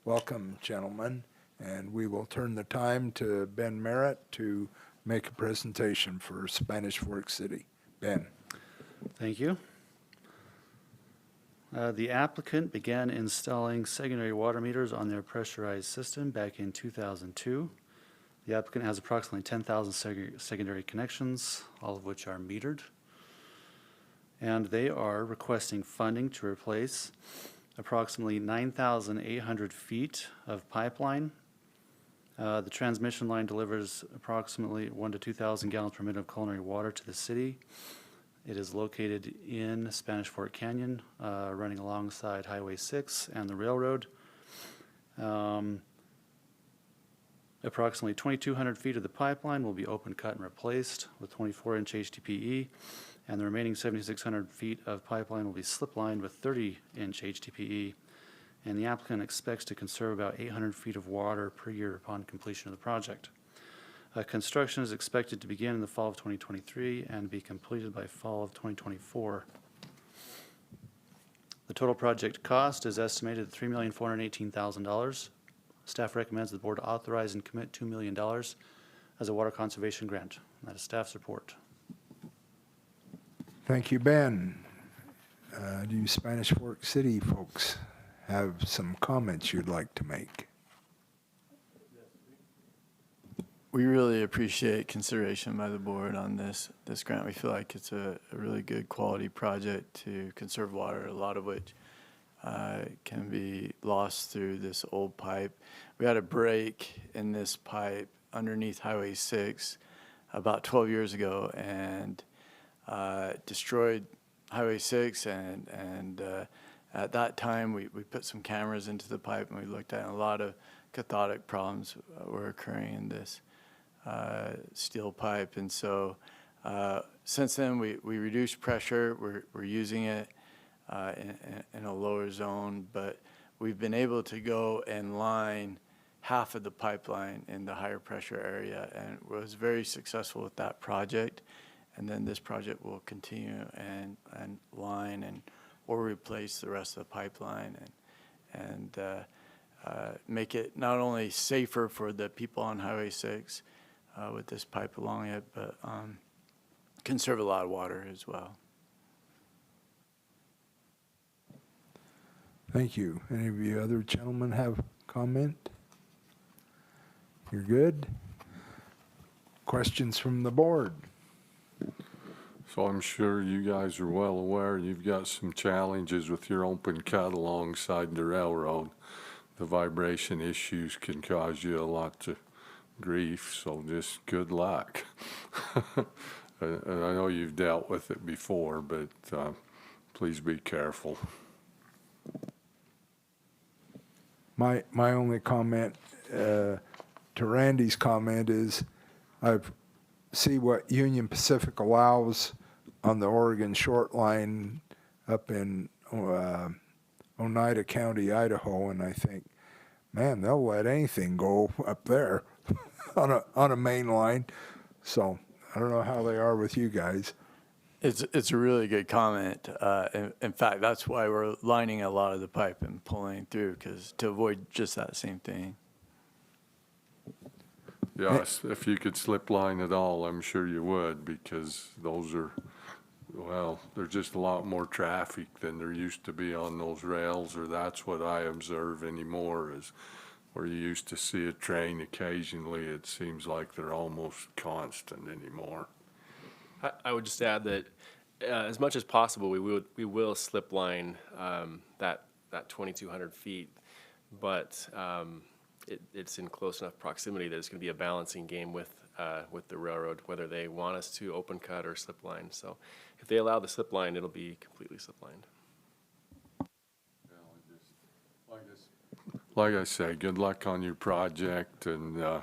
welcome, gentlemen. And we will turn the time to Ben Marett to make a presentation for Spanish Fork City. Ben. Thank you. The applicant began installing secondary water meters on their pressurized system back in 2002. The applicant has approximately 10,000 secondary connections, all of which are metered. And they are requesting funding to replace approximately 9,800 feet of pipeline. The transmission line delivers approximately 1,000 to 2,000 gallons per minute of culinary water to the city. It is located in Spanish Fork Canyon, running alongside Highway 6 and the railroad. Approximately 2,200 feet of the pipeline will be open cut and replaced with 24-inch HDPE, and the remaining 7,600 feet of pipeline will be slip lined with 30-inch HDPE. And the applicant expects to conserve about 800 feet of water per year upon completion of the project. Construction is expected to begin in the fall of 2023 and be completed by fall of 2024. The total project cost is estimated at $3,418,000. Staff recommends the board authorize and commit $2 million as a water conservation grant. That is staff's report. Thank you, Ben. Do you Spanish Fork City folks have some comments you'd like to make? We really appreciate consideration by the board on this grant. We feel like it's a really good quality project to conserve water, a lot of which can be lost through this old pipe. We had a break in this pipe underneath Highway 6 about 12 years ago and destroyed Highway 6 and at that time we put some cameras into the pipe and we looked at it, and a lot of cathodic problems were occurring in this steel pipe. And so since then we reduced pressure. We're using it in a lower zone, but we've been able to go and line half of the pipeline in the higher pressure area, and was very successful with that project. And then this project will continue and line and or replace the rest of the pipeline. And make it not only safer for the people on Highway 6 with this pipe along it, but conserve a lot of water as well. Thank you. Any of you other gentlemen have comment? You're good? Questions from the board? So I'm sure you guys are well aware you've got some challenges with your open cut alongside the railroad. The vibration issues can cause you a lot of grief, so just good luck. And I know you've dealt with it before, but please be careful. My only comment to Randy's comment is I see what Union Pacific allows on the Oregon Short Line up in Oneida County, Idaho, and I think, man, they'll let anything go up there on a main line. So I don't know how they are with you guys. It's a really good comment. In fact, that's why we're lining a lot of the pipe and pulling through, because to avoid just that same thing. Yes, if you could slip line at all, I'm sure you would, because those are, well, there's just a lot more traffic than there used to be on those rails, or that's what I observe anymore, is where you used to see a train occasionally, it seems like they're almost constant anymore. I would just add that as much as possible, we will slip line that 2,200 feet, but it's in close enough proximity that it's going to be a balancing game with the railroad, whether they want us to open cut or slip line. So if they allow the slip line, it'll be completely slip lined. Like I say, good luck on your project, and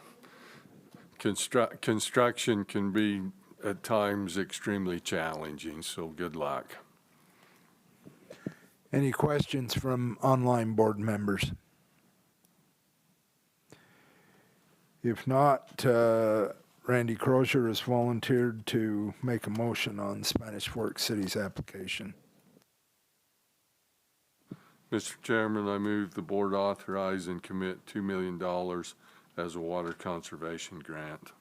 construction can be at times extremely challenging, so good luck. Any questions from online board members? If not, Randy Crozier has volunteered to make a motion on Spanish Fork City's application. Mr. Chairman, I move the board authorize and commit $2 million as a water conservation grant.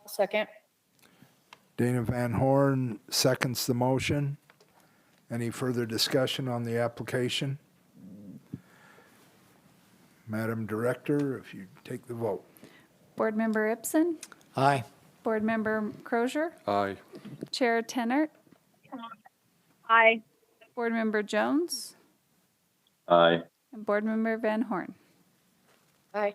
Second. Dana Van Horn seconds the motion. Any further discussion on the application? Madam Director, if you take the vote. Board Member Ibsen? Aye. Board Member Crozier? Aye. Chair Tenert? Aye. Board Member Jones? Aye. And Board Member Van Horn? Aye.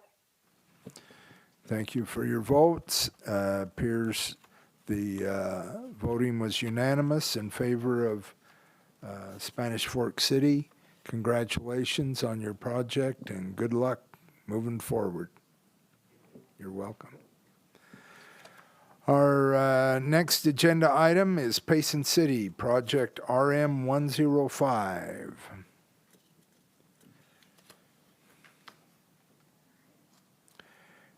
Thank you for your votes. Appears the voting was unanimous in favor of Spanish Fork City. Congratulations on your project and good luck moving forward. You're welcome. Our next agenda item is Payson City Project RM 105.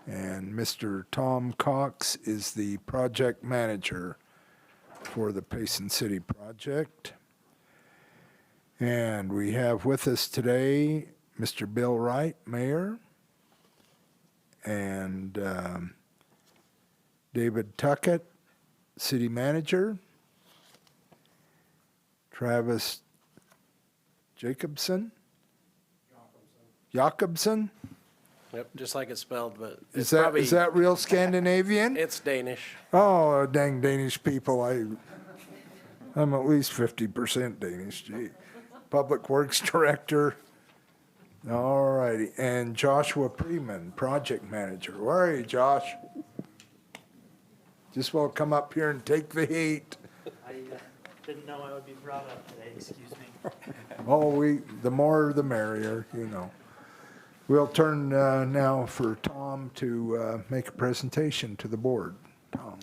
And Mr. Tom Cox is the project manager for the Payson City project. And we have with us today Mr. Bill Wright, Mayor, and David Tuckett, City Manager, Travis Jacobson? Jakobsen? Yep, just like it's spelled, but Is that real Scandinavian? it's Danish. Oh, dang Danish people. I'm at least 50% Danish. Gee. Public Works Director. All righty. And Joshua Preeman, Project Manager. Where are you, Josh? Just want to come up here and take the heat. I didn't know I would be brought up today, excuse me. Oh, the more the merrier, you know. We'll turn now for Tom to make a presentation to the board. Tom.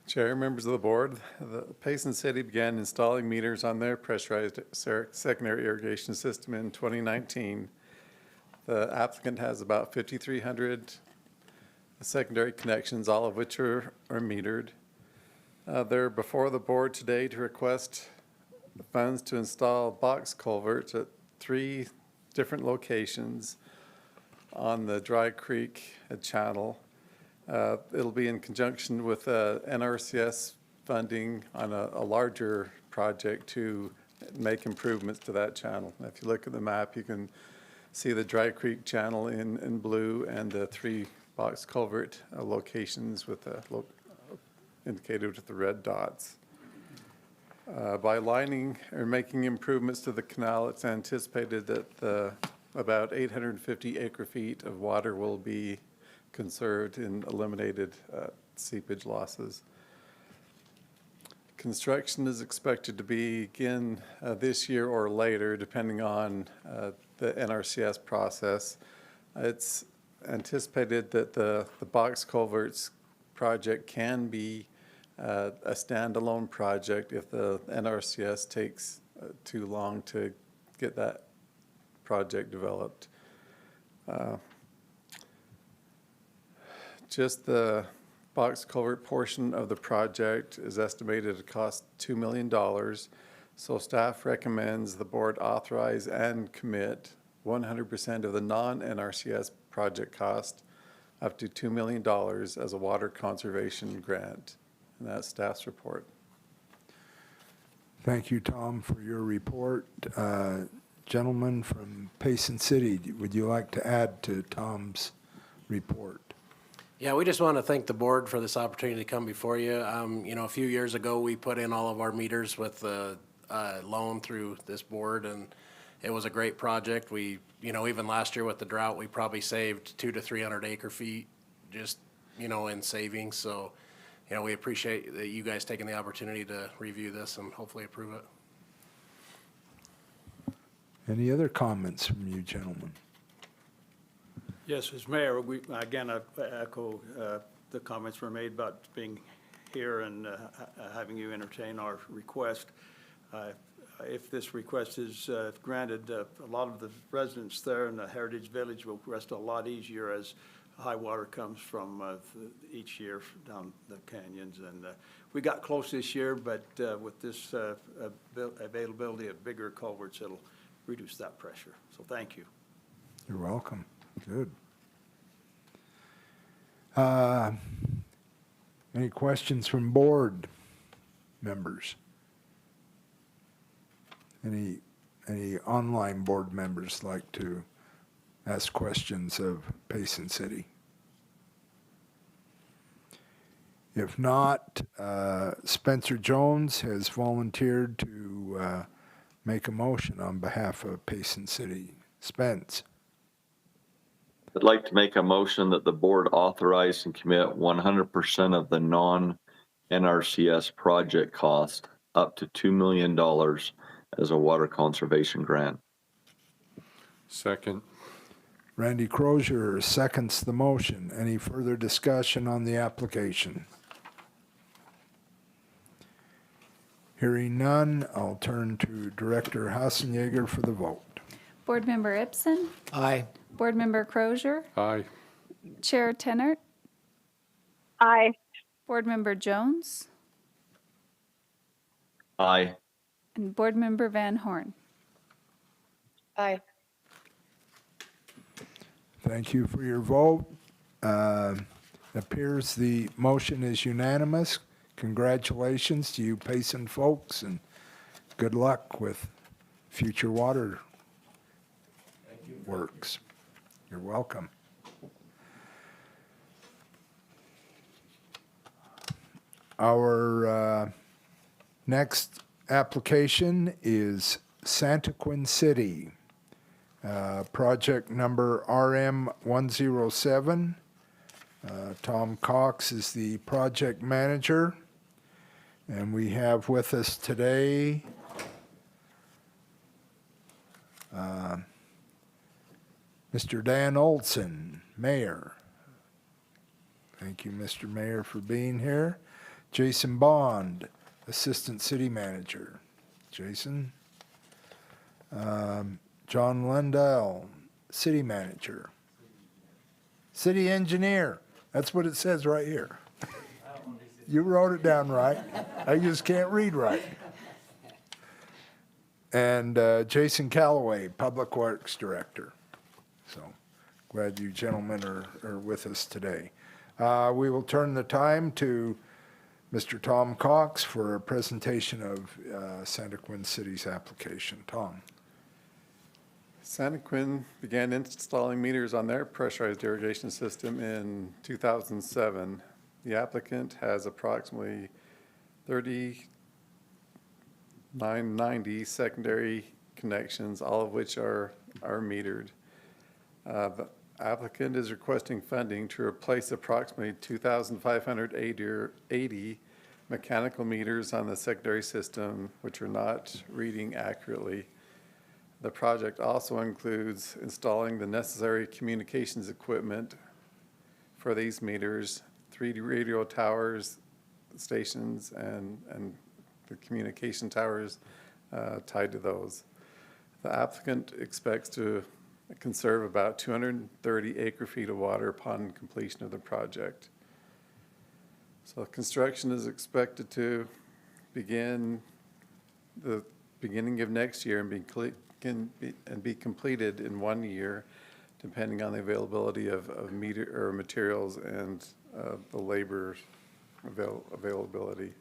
Chair, members of the board, the Payson City began installing meters on their pressurized secondary irrigation system in 2019. The applicant has about 5,300 secondary connections, all of which are metered. They're before the board today to request the funds to install box culverts at 3 different locations on the Dry Creek channel. It'll be in conjunction with NRCS funding on a larger project to make improvements to that channel. If you look at the map, you can see the Dry Creek channel in blue and the 3 box culvert locations with the indicated with the red dots. By lining or making improvements to the canal, it's anticipated that about 850 acre-feet of water will be conserved and eliminated seepage losses. Construction is expected to begin this year or later, depending on the NRCS process. It's anticipated that the box culverts project can be a standalone project if the NRCS takes too long to get that project developed. Just the box culvert portion of the project is estimated to cost $2 million. So staff recommends the board authorize and commit 100% of the non-NRCS project cost up to $2 million as a water conservation grant. And that's staff's report. Thank you, Tom, for your report. Gentleman from Payson City, would you like to add to Tom's report? Yeah, we just want to thank the board for this opportunity to come before you. A few years ago, we put in all of our meters with a loan through this board, and it was a great project. We, even last year with the drought, we probably saved 200 to 300 acre feet just, in savings. So, we appreciate that you guys taking the opportunity to review this and hopefully approve it. Any other comments from you, gentlemen? Yes, as mayor, I echo the comments were made about being here and having you entertain our request. If this request is granted, a lot of the residents there in the Heritage Village will rest a lot easier as high water comes from each year down the canyons. And we got close this year, but with this availability of bigger culverts, it'll reduce that pressure. So thank you. You're welcome. Good. Any questions from board members? Any online board members like to ask questions of Payson City? If not, Spencer Jones has volunteered to make a motion on behalf of Payson City. Spence. I'd like to make a motion that the board authorize and commit 100% of the non-NRCS project cost up to $2 million as a water conservation grant. Second. Randy Crozier seconds the motion. Any further discussion on the application? Hearing none, I'll turn to Director Hassenjager for the vote. Board Member Ibsen? Aye. Board Member Crozier? Aye. Chair Tenert? Aye. Board Member Jones? Aye. And Board Member Van Horn? Aye. Thank you for your vote. Appears the motion is unanimous. Congratulations to you Payson folks, and good luck with future water works. You're welcome. Our next application is Santaquin City, project number RM107. Tom Cox is the project manager, and we have with us today Mr. Dan Olson, Mayor. Thank you, Mr. Mayor, for being here. Jason Bond, Assistant City Manager. Jason. John Lundell, City Manager. City Engineer. That's what it says right here. You wrote it down right. I just can't read right. And Jason Calloway, Public Works Director. So glad you gentlemen are with us today. We will turn the time to Mr. Tom Cox for a presentation of Santaquin City's application. Tom. Santaquin began installing meters on their pressurized irrigation system in 2007. The applicant has approximately 3,990 secondary connections, all of which are metered. The applicant is requesting funding to replace approximately 2,580 mechanical meters on the secondary system, which are not reading accurately. The project also includes installing the necessary communications equipment for these meters, 3 radio towers, stations, and the communication towers tied to those. The applicant expects to conserve about 230 acre-feet of water upon completion of the project. So construction is expected to begin the beginning of next year and be completed in 1 year, depending on the availability of materials and the labor availability.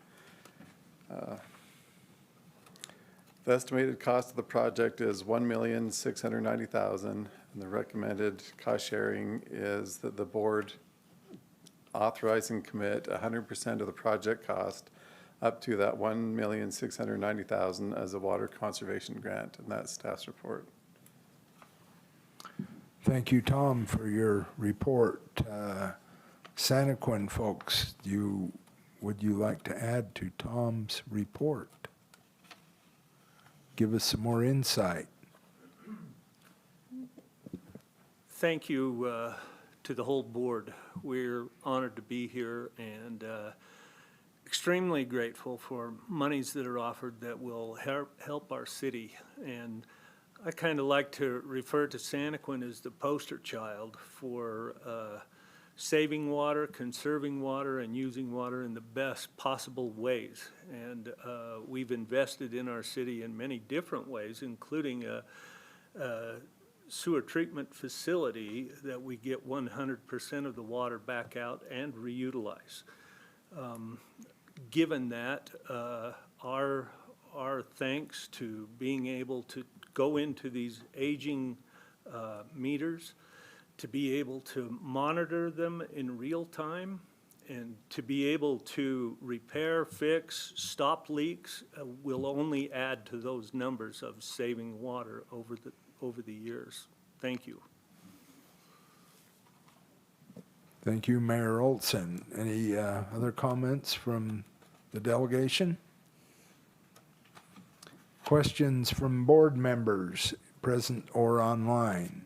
The estimated cost of the project is $1,690,000, and the recommended cost sharing is that the board authorize and commit 100% of the project cost up to that $1,690,000 as a water conservation grant, and that's staff's report. Thank you, Tom, for your report. Santaquin folks, would you like to add to Tom's report? Give us some more insight. Thank you to the whole board. We're honored to be here and extremely grateful for monies that are offered that will help our city. And I kind of like to refer to Santaquin as the poster child for saving water, conserving water, and using water in the best possible ways. And we've invested in our city in many different ways, including a sewer treatment facility that we get 100% of the water back out and reutilize. Given that, our thanks to being able to go into these aging meters, to be able to monitor them in real time, and to be able to repair, fix, stop leaks will only add to those numbers of saving water over the years. Thank you. Thank you, Mayor Olson. Any other comments from the delegation? Questions from board members, present or online?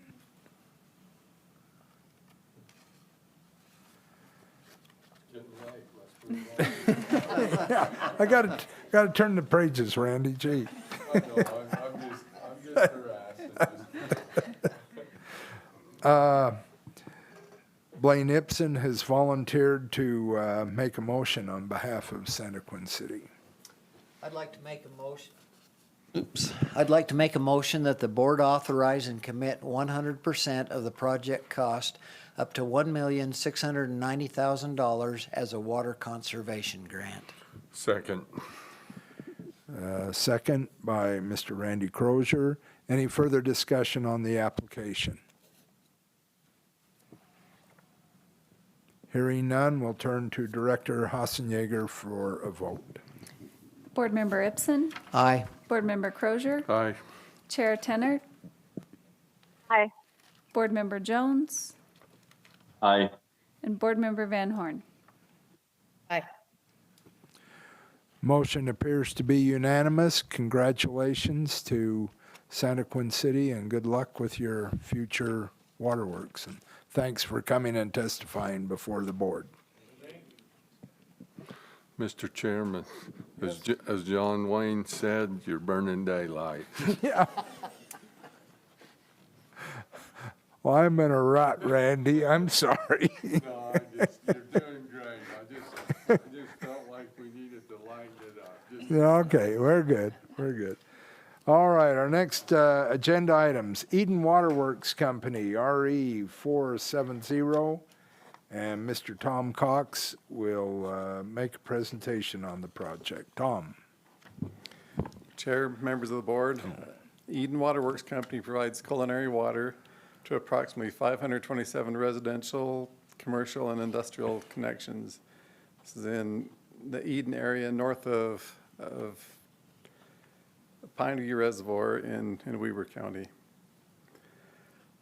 Yeah, I got to turn the pages, Randy. Gee. I'm just harassed. Blaine Ibsen has volunteered to make a motion on behalf of Santaquin City. I'd like to make a motion. I'd like to make a motion that the board authorize and commit 100% of the project cost up to $1,690,000 as a water conservation grant. Second. Second by Mr. Randy Crozier. Any further discussion on the application? Hearing none, we'll turn to Director Hassenjager for a vote. Board Member Ibsen? Aye. Board Member Crozier? Aye. Chair Tennert? Aye. Board Member Jones? Aye. And Board Member Van Horn? Aye. Motion appears to be unanimous. Congratulations to Santaquin City and good luck with your future waterworks. And thanks for coming and testifying before the board. Mr. Chairman, as John Wayne said, you're burning daylight. Yeah. Well, I'm in a rut, Randy. I'm sorry. No, you're doing great. I just felt Okay, we're good. We're good. All right, our next agenda items, Eden Waterworks Company, RE 470. And Mr. Tom Cox will make a presentation on the project. Tom. Chair, members of the board, Eden Waterworks Company provides culinary water to approximately 527 residential, commercial, and industrial connections. This is in the Eden area north of Pineview Reservoir in Weber County.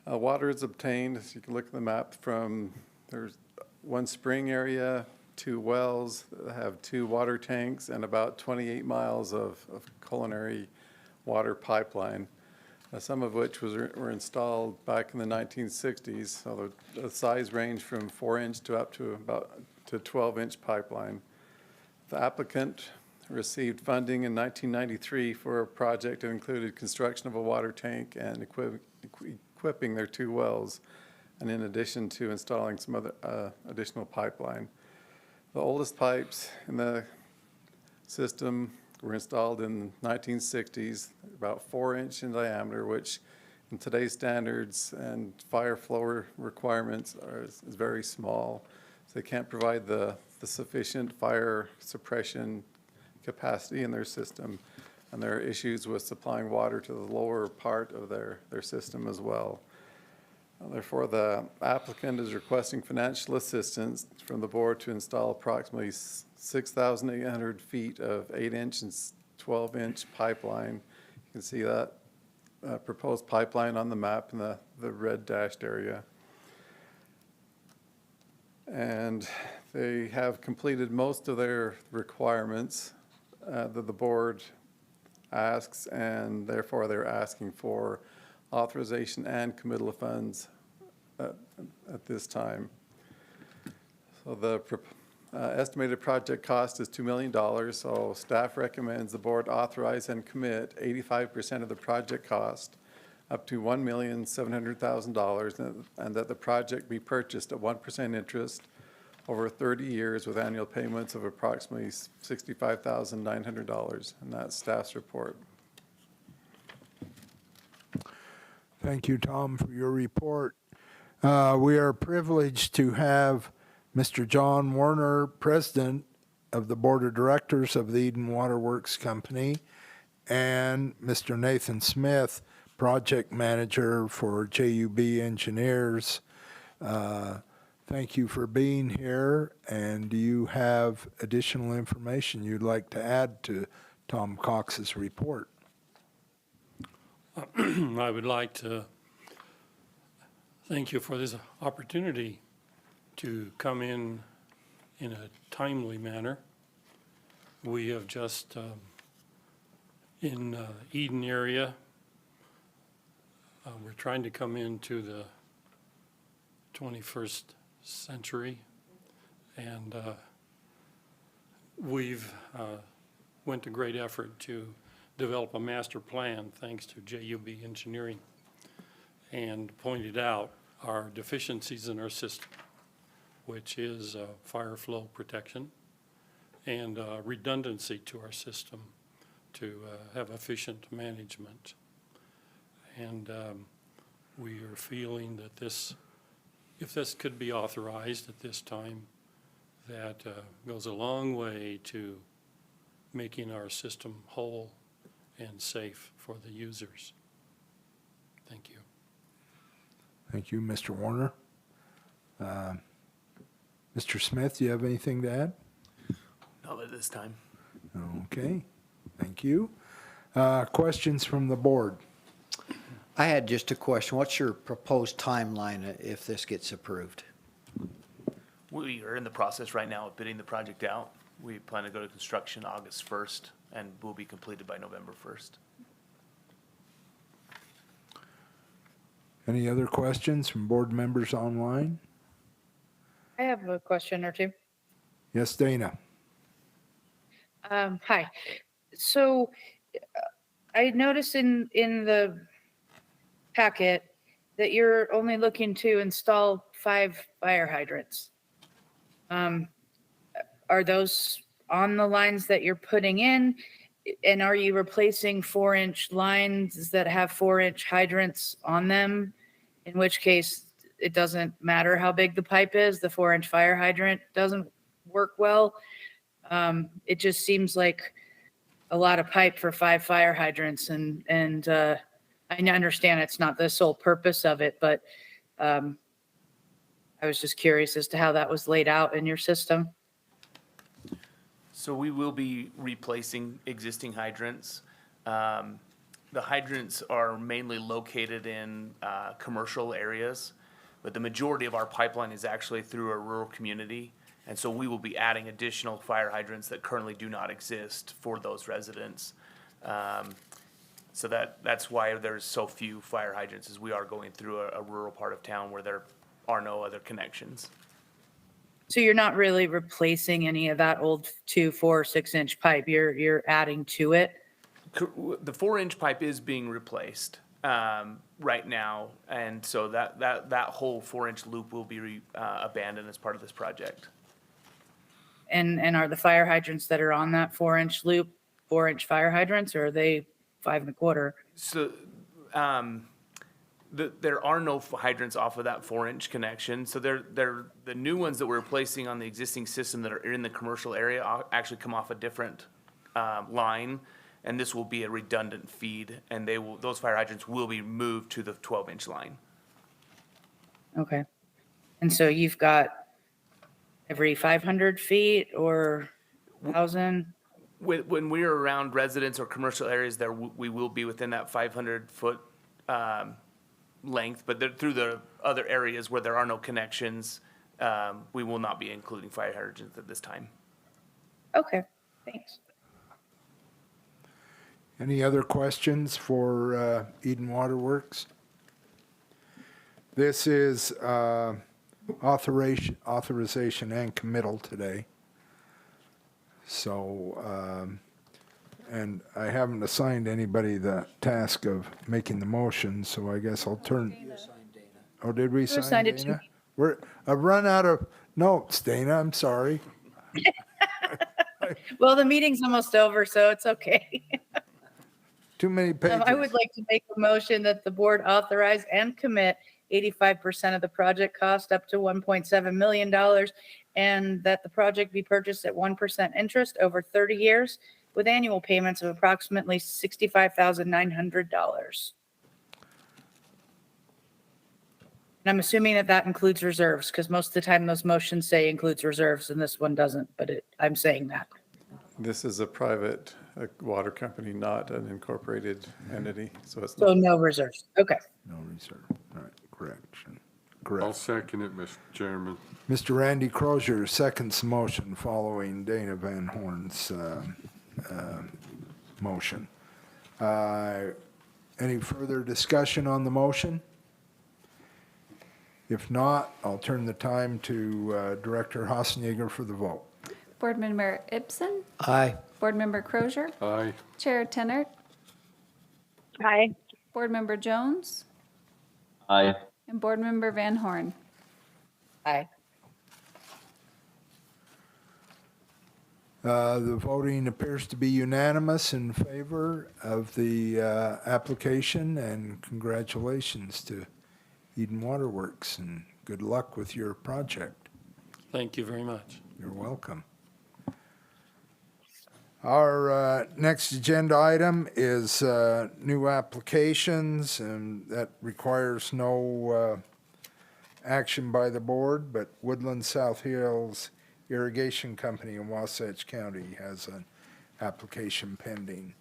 Water is obtained, as you can look at the map, from there's one spring area, 2 wells that have 2 water tanks, and about 28 miles of culinary water pipeline, some of which were installed back in the 1960s. So the size ranged from 4-inch to up to about 12-inch pipeline. The applicant received funding in 1993 for a project that included construction of a water tank and equipping their 2 wells, and in addition to installing some other additional pipeline. The oldest pipes in the system were installed in the 1960s, about 4-inch in diameter, which in today's standards and fire flow requirements is very small. So they can't provide the sufficient fire suppression capacity in their system, and there are issues with supplying water to the lower part of their system as well. Therefore, the applicant is requesting financial assistance from the board to install approximately 6,800 feet of 8-inch and 12-inch pipeline. You can see that proposed pipeline on the map in the red dashed area. And they have completed most of their requirements that the board asks, and therefore they're asking for authorization and committal of funds at this time. So the estimated project cost is $2 million, so staff recommends the board authorize and commit 85% of the project cost, up to $1,700,000, and that the project be purchased at 1% interest over 30 years with annual payments of approximately $65,900, and that's staff's report. Thank you, Tom, for your report. We are privileged to have Mr. John Warner, President of the Board of Directors of the Eden Waterworks Company, and Mr. Nathan Smith, Project Manager for JUB Engineers. Thank you for being here, and do you have additional information you'd like to add to Tom Cox's report? I would like to thank you for this opportunity to come in a timely manner. We have just, in Eden area, we're trying to come into the 21st century, and we've went to great effort to develop a master plan thanks to JUB Engineering, and pointed out our deficiencies in our system, which is fire flow protection and redundancy to our system to have efficient management. And we are feeling that if this could be authorized at this time, that goes a long way to making our system whole and safe for the users. Thank you. Thank you, Mr. Warner. Mr. Smith, do you have anything to add? Not at this time. Okay, thank you. Questions from the board? I had just a question. What's your proposed timeline if this gets approved? We are in the process right now of bidding the project out. We plan to go to construction August 1st and will be completed by November 1st. Any other questions from board members online? I have a question or two. Yes, Dana. Hi. So I noticed in the packet that you're only looking to install 5 fire hydrants. Are those on the lines that you're putting in? And are you replacing 4-inch lines that have 4-inch hydrants on them? In which case, it doesn't matter how big the pipe is, the 4-inch fire hydrant doesn't work well. It just seems like a lot of pipe for 5 fire hydrants, and I understand it's not the sole purpose of it, but I was just curious as to how that was laid out in your system. So we will be replacing existing hydrants. The hydrants are mainly located in commercial areas, but the majority of our pipeline is actually through a rural community. And so we will be adding additional fire hydrants that currently do not exist for those residents. So that's why there's so few fire hydrants, is we are going through a rural part of town where there are no other connections. So you're not really replacing any of that old 2, 4, 6-inch pipe. You're adding to it. The 4-inch pipe is being replaced right now, and so that whole 4-inch loop will be abandoned as part of this project. And are the fire hydrants that are on that 4-inch loop 4-inch fire hydrants, or are they 5 1/4? So there are no hydrants off of that 4-inch connection. So they're the new ones that we're replacing on the existing system that are in the commercial area actually come off a different line, and this will be a redundant feed, and those fire hydrants will be moved to the 12-inch line. Okay. And so you've got every 500 feet or 1,000? When we're around residents or commercial areas, we will be within that 500-foot length, but through the other areas where there are no connections, we will not be including fire hydrants at this time. Okay, thanks. Any other questions for Eden Water Works? This is authorization and committal today. So, and I haven't assigned anybody the task of making the motion, so I guess I'll turn. Oh, did we sign assigned it to Dana? I've run out of notes, Dana, I'm sorry. Well, the meeting's almost over, so it's okay. Too many pages. I would like to make a motion that the board authorize and commit 85% of the project cost up to $1.7 million, and that the project be purchased at 1% interest over 30 years with annual payments of approximately $65,900. And I'm assuming that includes reserves, because most of the time those motions say includes reserves and this one doesn't, but I'm saying that. This is a private water company, not an incorporated entity, so it's So not. no reserves. Okay. No reserve. All right, correction. I'll Correct. second it, Mr. Chairman. Mr. Randy Crozier seconds motion following Dana Van Horn's motion. Any further discussion on the motion? If not, I'll turn the time to Director Hassenjager for the vote. Board Member Ibsen? Aye. Board Member Crozier? Aye. Chair Tennert? Aye. Board Member Jones? Aye. And Board Member Van Horn. Aye. The voting appears to be unanimous in favor of the application, and congratulations to Eden Water Works, and good luck with your project. Thank you very much. You're welcome. Our next agenda item is new applications, and that requires no action by the board, but Woodland South Hills Irrigation Company in Wasatch County has an application pending.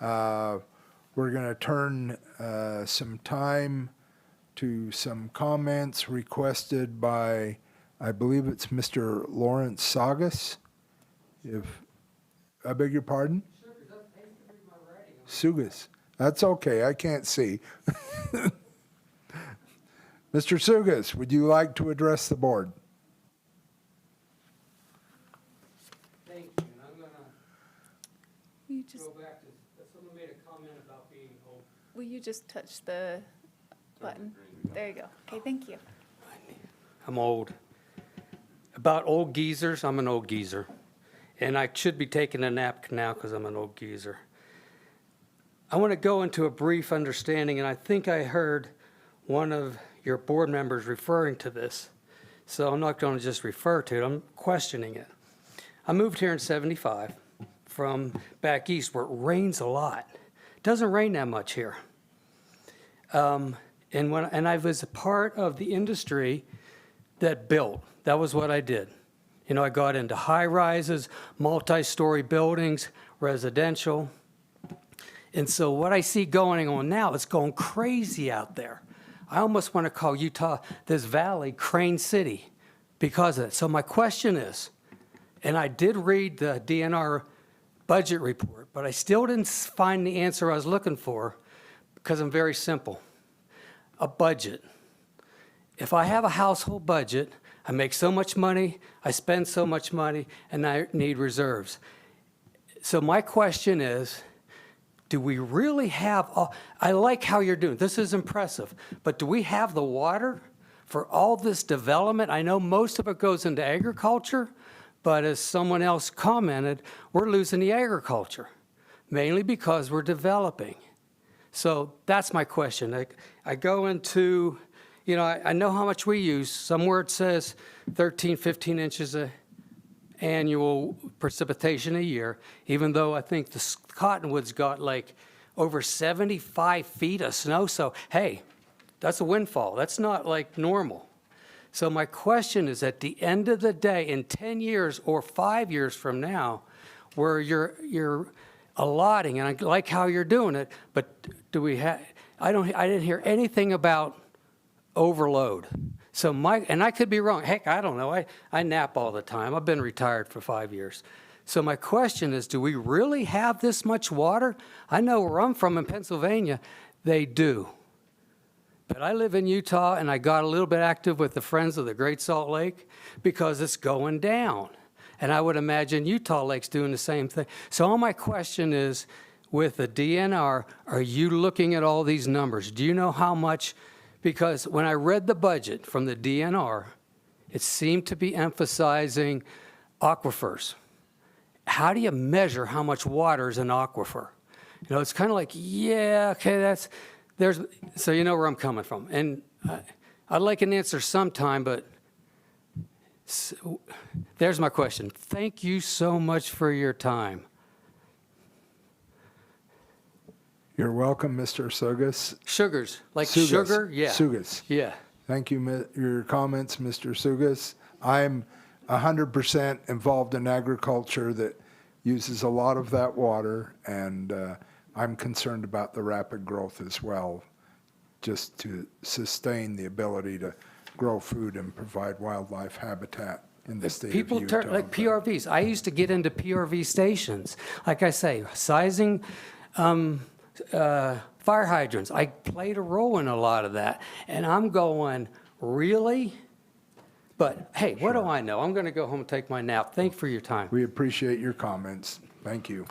We're going to turn some time to some comments requested by, I believe it's Mr. Lawrence Saugus. If I beg your pardon? Sugas. That's okay, I can't see. Mr. Sugas, would you like to address the board? Thank you, and I'm gonna Will you just, go back to, someone made a comment about being old. will you just touch the button? There you go. Okay, thank you. I'm old. About old geezers, I'm an old geezer. and I should be taking a nap now because I'm an old geezer. I want to go into a brief understanding, and I think I heard one of your board members referring to this. So I'm not going to just refer to it, I'm questioning it. I moved here in '75 from back east where it rains a lot. It doesn't rain that much here. And I was a part of the industry that built. That was what I did. You know, I got into high rises, multi-story buildings, residential. And so what I see going on now, it's going crazy out there. I almost want to call Utah, this valley, Crane City because of it. So my question is, and I did read the DNR budget report, but I still didn't find the answer I was looking for because I'm very simple. A budget. If I have a household budget, I make so much money, I spend so much money, and I need reserves. So my question is, do we really have, I like how you're doing, this is impressive, but do we have the water for all this development? I know most of it goes into agriculture, but as someone else commented, we're losing the agriculture, mainly because we're developing. So that's my question. I go into, you know, I know how much we use. Somewhere it says 13, 15 inches of annual precipitation a year, even though I think the Cottonwoods got like over 75 feet of snow. So, hey, that's a windfall. That's not like normal. So my question is, at the end of the day, in 10 years or 5 years from now, where you're allotting, and I like how you're doing it, but do we have, I didn't hear anything about overload. So and I could be wrong. Heck, I don't know. I nap all the time. I've been retired for 5 years. So my question is, do we really have this much water? I know where I'm from in Pennsylvania, they do. But I live in Utah, and I got a little bit active with the Friends of the Great Salt Lake because it's going down. And I would imagine Utah Lake's doing the same thing. So all my question is, with the DNR, are you looking at all these numbers? Do you know how much? Because when I read the budget from the DNR, it seemed to be emphasizing aquifers. How do you measure how much water is an aquifer? You know, it's kind of like, yeah, okay, so you know where I'm coming from. And I'd like an answer sometime, but there's my question. Thank you so much for your time. You're welcome, Mr. Sugas. Sugars, like Sugas. sugar? Yeah. Sugas. Yeah. Thank you, your comments, Mr. Sugas. I'm 100% involved in agriculture that uses a lot of that water, and I'm concerned about the rapid growth as well, just to sustain the ability to grow food and provide wildlife habitat in the state of Utah. People turn, like PRVs. I used to get into PRV stations. Like I say, sizing fire hydrants. I played a role in a lot of that. And I'm going, really? But hey, what do I know? I'm going to go home and take my nap. Thank you for your time. We appreciate your comments. Thank you.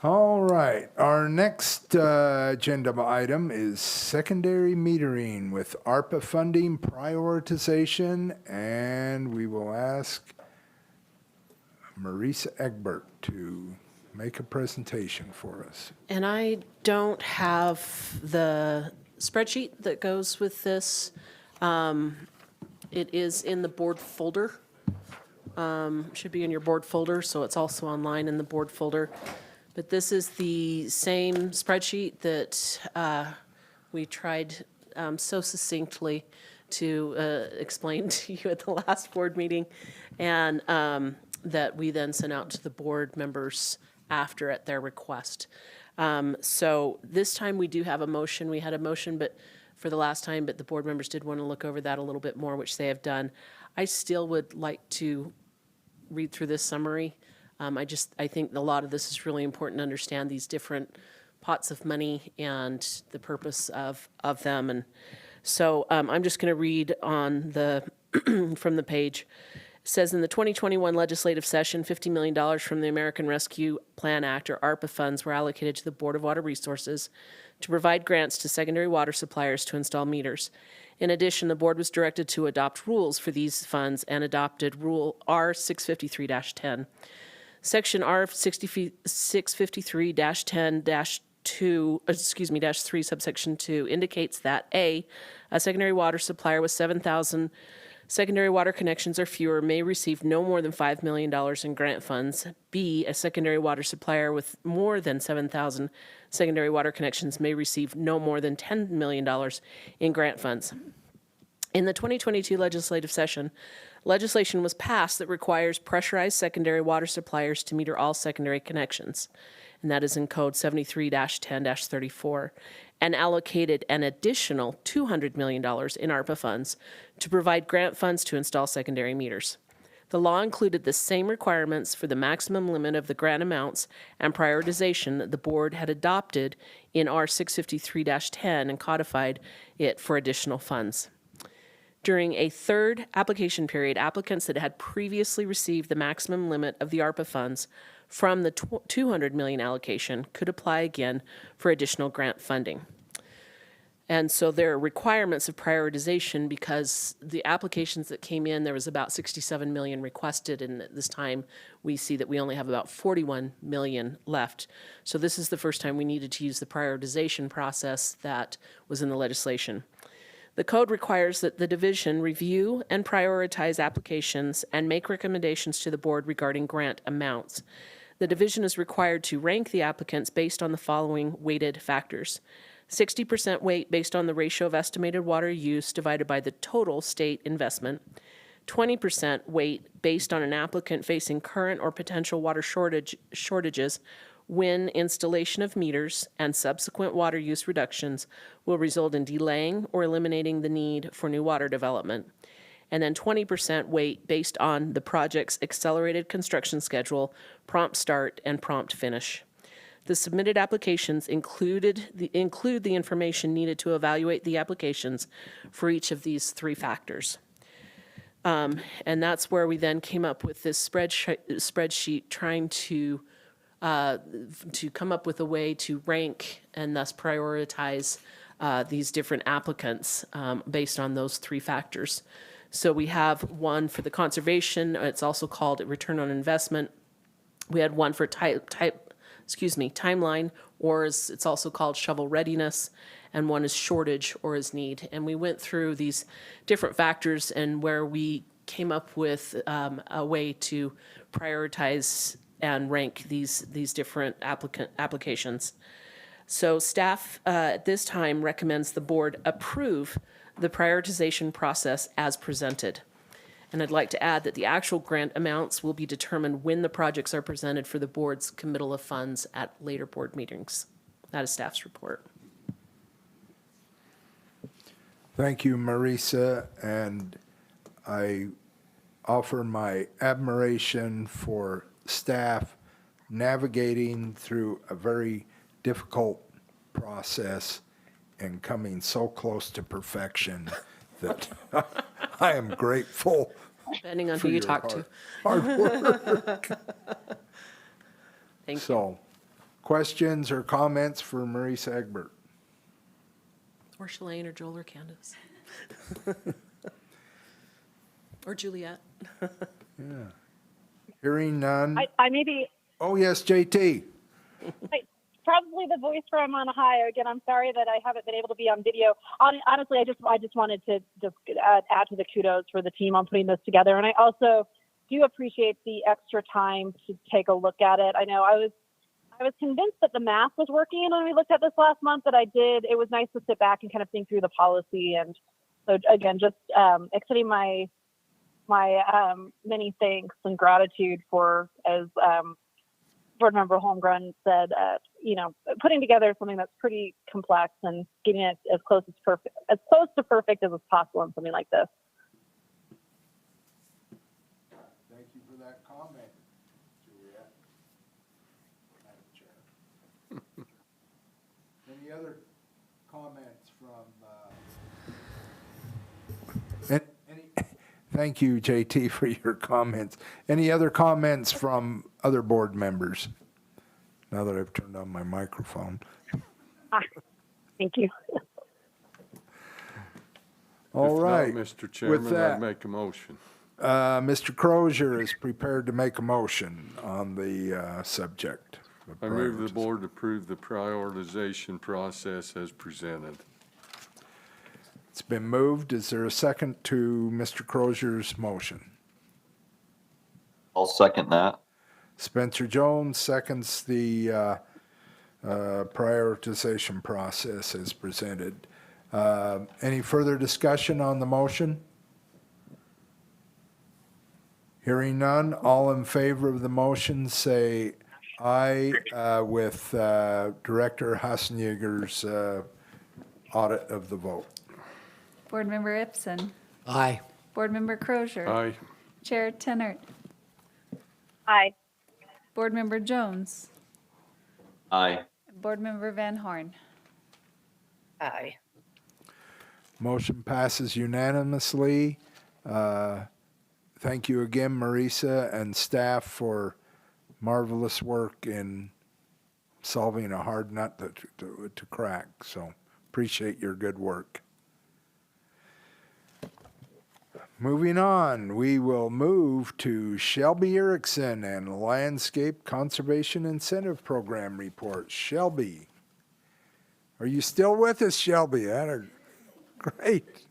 All right, our next agenda item is secondary metering with ARPA funding prioritization, and we will ask Marissa Egbert to make a presentation for us. And I don't have the spreadsheet that goes with this. It is in the board folder. Should be in your board folder, so it's also online in the board folder. But this is the same spreadsheet that we tried so succinctly to explain to you at the last board meeting, and that we then sent out to the board members after at their request. So this time we do have a motion. We had a motion but for the last time, but the board members did want to look over that a little bit more, which they have done. I still would like to read through this summary. I think a lot of this is really important to understand these different pots of money and the purpose of them. And so I'm just going to read on the from the page. says in the 2021 legislative session, $50 million from the American Rescue Plan Act, or ARPA funds, were allocated to the Board of Water Resources to provide grants to secondary water suppliers to install meters. In addition, the board was directed to adopt rules for these funds and adopted Rule R653-10. Section R653-10-3, subsection 2, indicates that A secondary water supplier with 7,000 secondary water connections or fewer may receive no more than $5 million in grant funds. B, a secondary water supplier with more than 7,000 secondary water connections may receive no more than $10 million in grant funds. In the 2022 legislative session, legislation was passed that requires pressurized secondary water suppliers to meter all secondary connections, and that is in Code 73-10-34, and allocated an additional $200 million in ARPA funds to provide grant funds to install secondary meters. The law included the same requirements for the maximum limit of the grant amounts and prioritization that the board had adopted in R653-10 and codified it for additional funds. During a third application period, applicants that had previously received the maximum limit of the ARPA funds from the $200 million allocation could apply again for additional grant funding. And so there are requirements of prioritization because the applications that came in, there was about 67 million requested, and at this time we see that we only have about 41 million left. So this is the first time we needed to use the prioritization process that was in the legislation. The code requires that the division review and prioritize applications and make recommendations to the board regarding grant amounts. The division is required to rank the applicants based on the following weighted factors: 60% weight based on the ratio of estimated water use divided by the total state investment, 20% weight based on an applicant facing current or potential water shortages when installation of meters and subsequent water use reductions will result in delaying or eliminating the need for new water development, and then 20% weight based on the project's accelerated construction schedule, prompt start, and prompt finish. The submitted applications include the information needed to evaluate the applications for each of these three factors. And that's where we then came up with this spreadsheet trying to come up with a way to rank and thus prioritize these different applicants based on those three factors. So we have one for the conservation. It's also called return on investment. We had one for timeline, or as it's also called shovel readiness, and one is shortage or is need. And we went through these different factors and where we came up with a way to prioritize and rank these different applications. So staff at this time recommends the board approve the prioritization process as presented. And I'd like to add that the actual grant amounts will be determined when the projects are presented for the board's committal of funds at later board meetings. That is staff's report. Thank you, Marisa, and I offer my admiration for staff navigating through a very difficult process and coming so close to perfection that I am grateful. Depending on for who you your talk to. hard work. Thank you. So, questions or comments for Marisa Egbert? Or Shalane, or Joel, or Candace. Or Juliet. Yeah. Hearing none. I maybe. Oh, yes, JT. Probably the voice from on high. Again, I'm sorry that I haven't been able to be on video. Honestly, I just wanted to just add to the kudos for the team on putting this together. And I also do appreciate the extra time to take a look at it. I know I was convinced that the math was working when we looked at this last month, but it was nice to sit back and kind of think through the policy. And so again, just extending my many thanks and gratitude for, as Board Member Holmgren said, putting together something that's pretty complex and getting it as close to perfect as is possible in something like this. Thank you for that comment, Juliet. Madam Chair. Any other comments from? Thank you, JT, for your comments. Any other comments from other board members? Now that I've turned on my microphone. Thank you. All right. If not, Mr. With Chairman, that, I'd make a motion. Mr. Crozier is prepared to make a motion on the subject. of I move the priorities. board approve the prioritization process as presented. It's been moved. Is there a second to Mr. Crozier's motion? I'll second that. Spencer Jones seconds the prioritization process as presented. Any further discussion on the motion? Hearing none, all in favor of the motion say aye with Director Hassenjäger's audit of the vote. Board Member Ibsen. Aye. Board Member Crozier. Aye. Chair Tenert. Aye. Board Member Jones. Aye. Board Member Van Horn. Aye. Motion passes unanimously. Thank you again, Marisa and staff, for marvelous work in solving a hard nut to crack. So appreciate your good work. Moving on, we will move to Shelby Erickson and Landscape Conservation Incentive Program report. Shelby, are you still with us, Shelby? Great.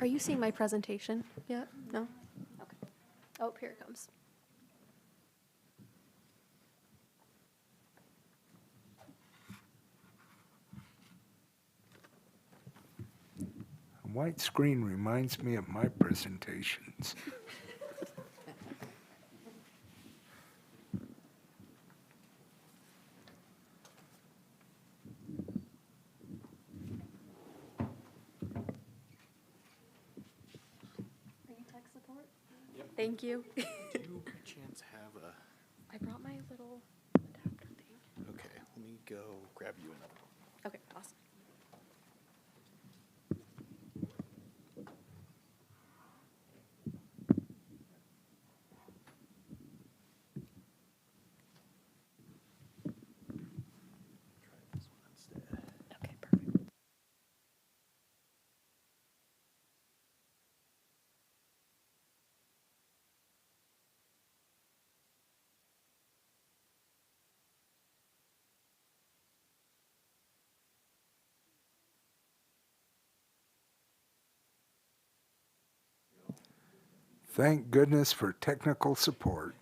Are you seeing my presentation yet? No? Okay. Oh, here it comes. A white screen reminds me of my presentations. Are you tech support? Yep. Thank you. Do you by chance have a, I brought my little adapter thing. okay, let me go grab you another one. Okay, awesome. Try this one instead. Okay, perfect. Thank goodness for technical support.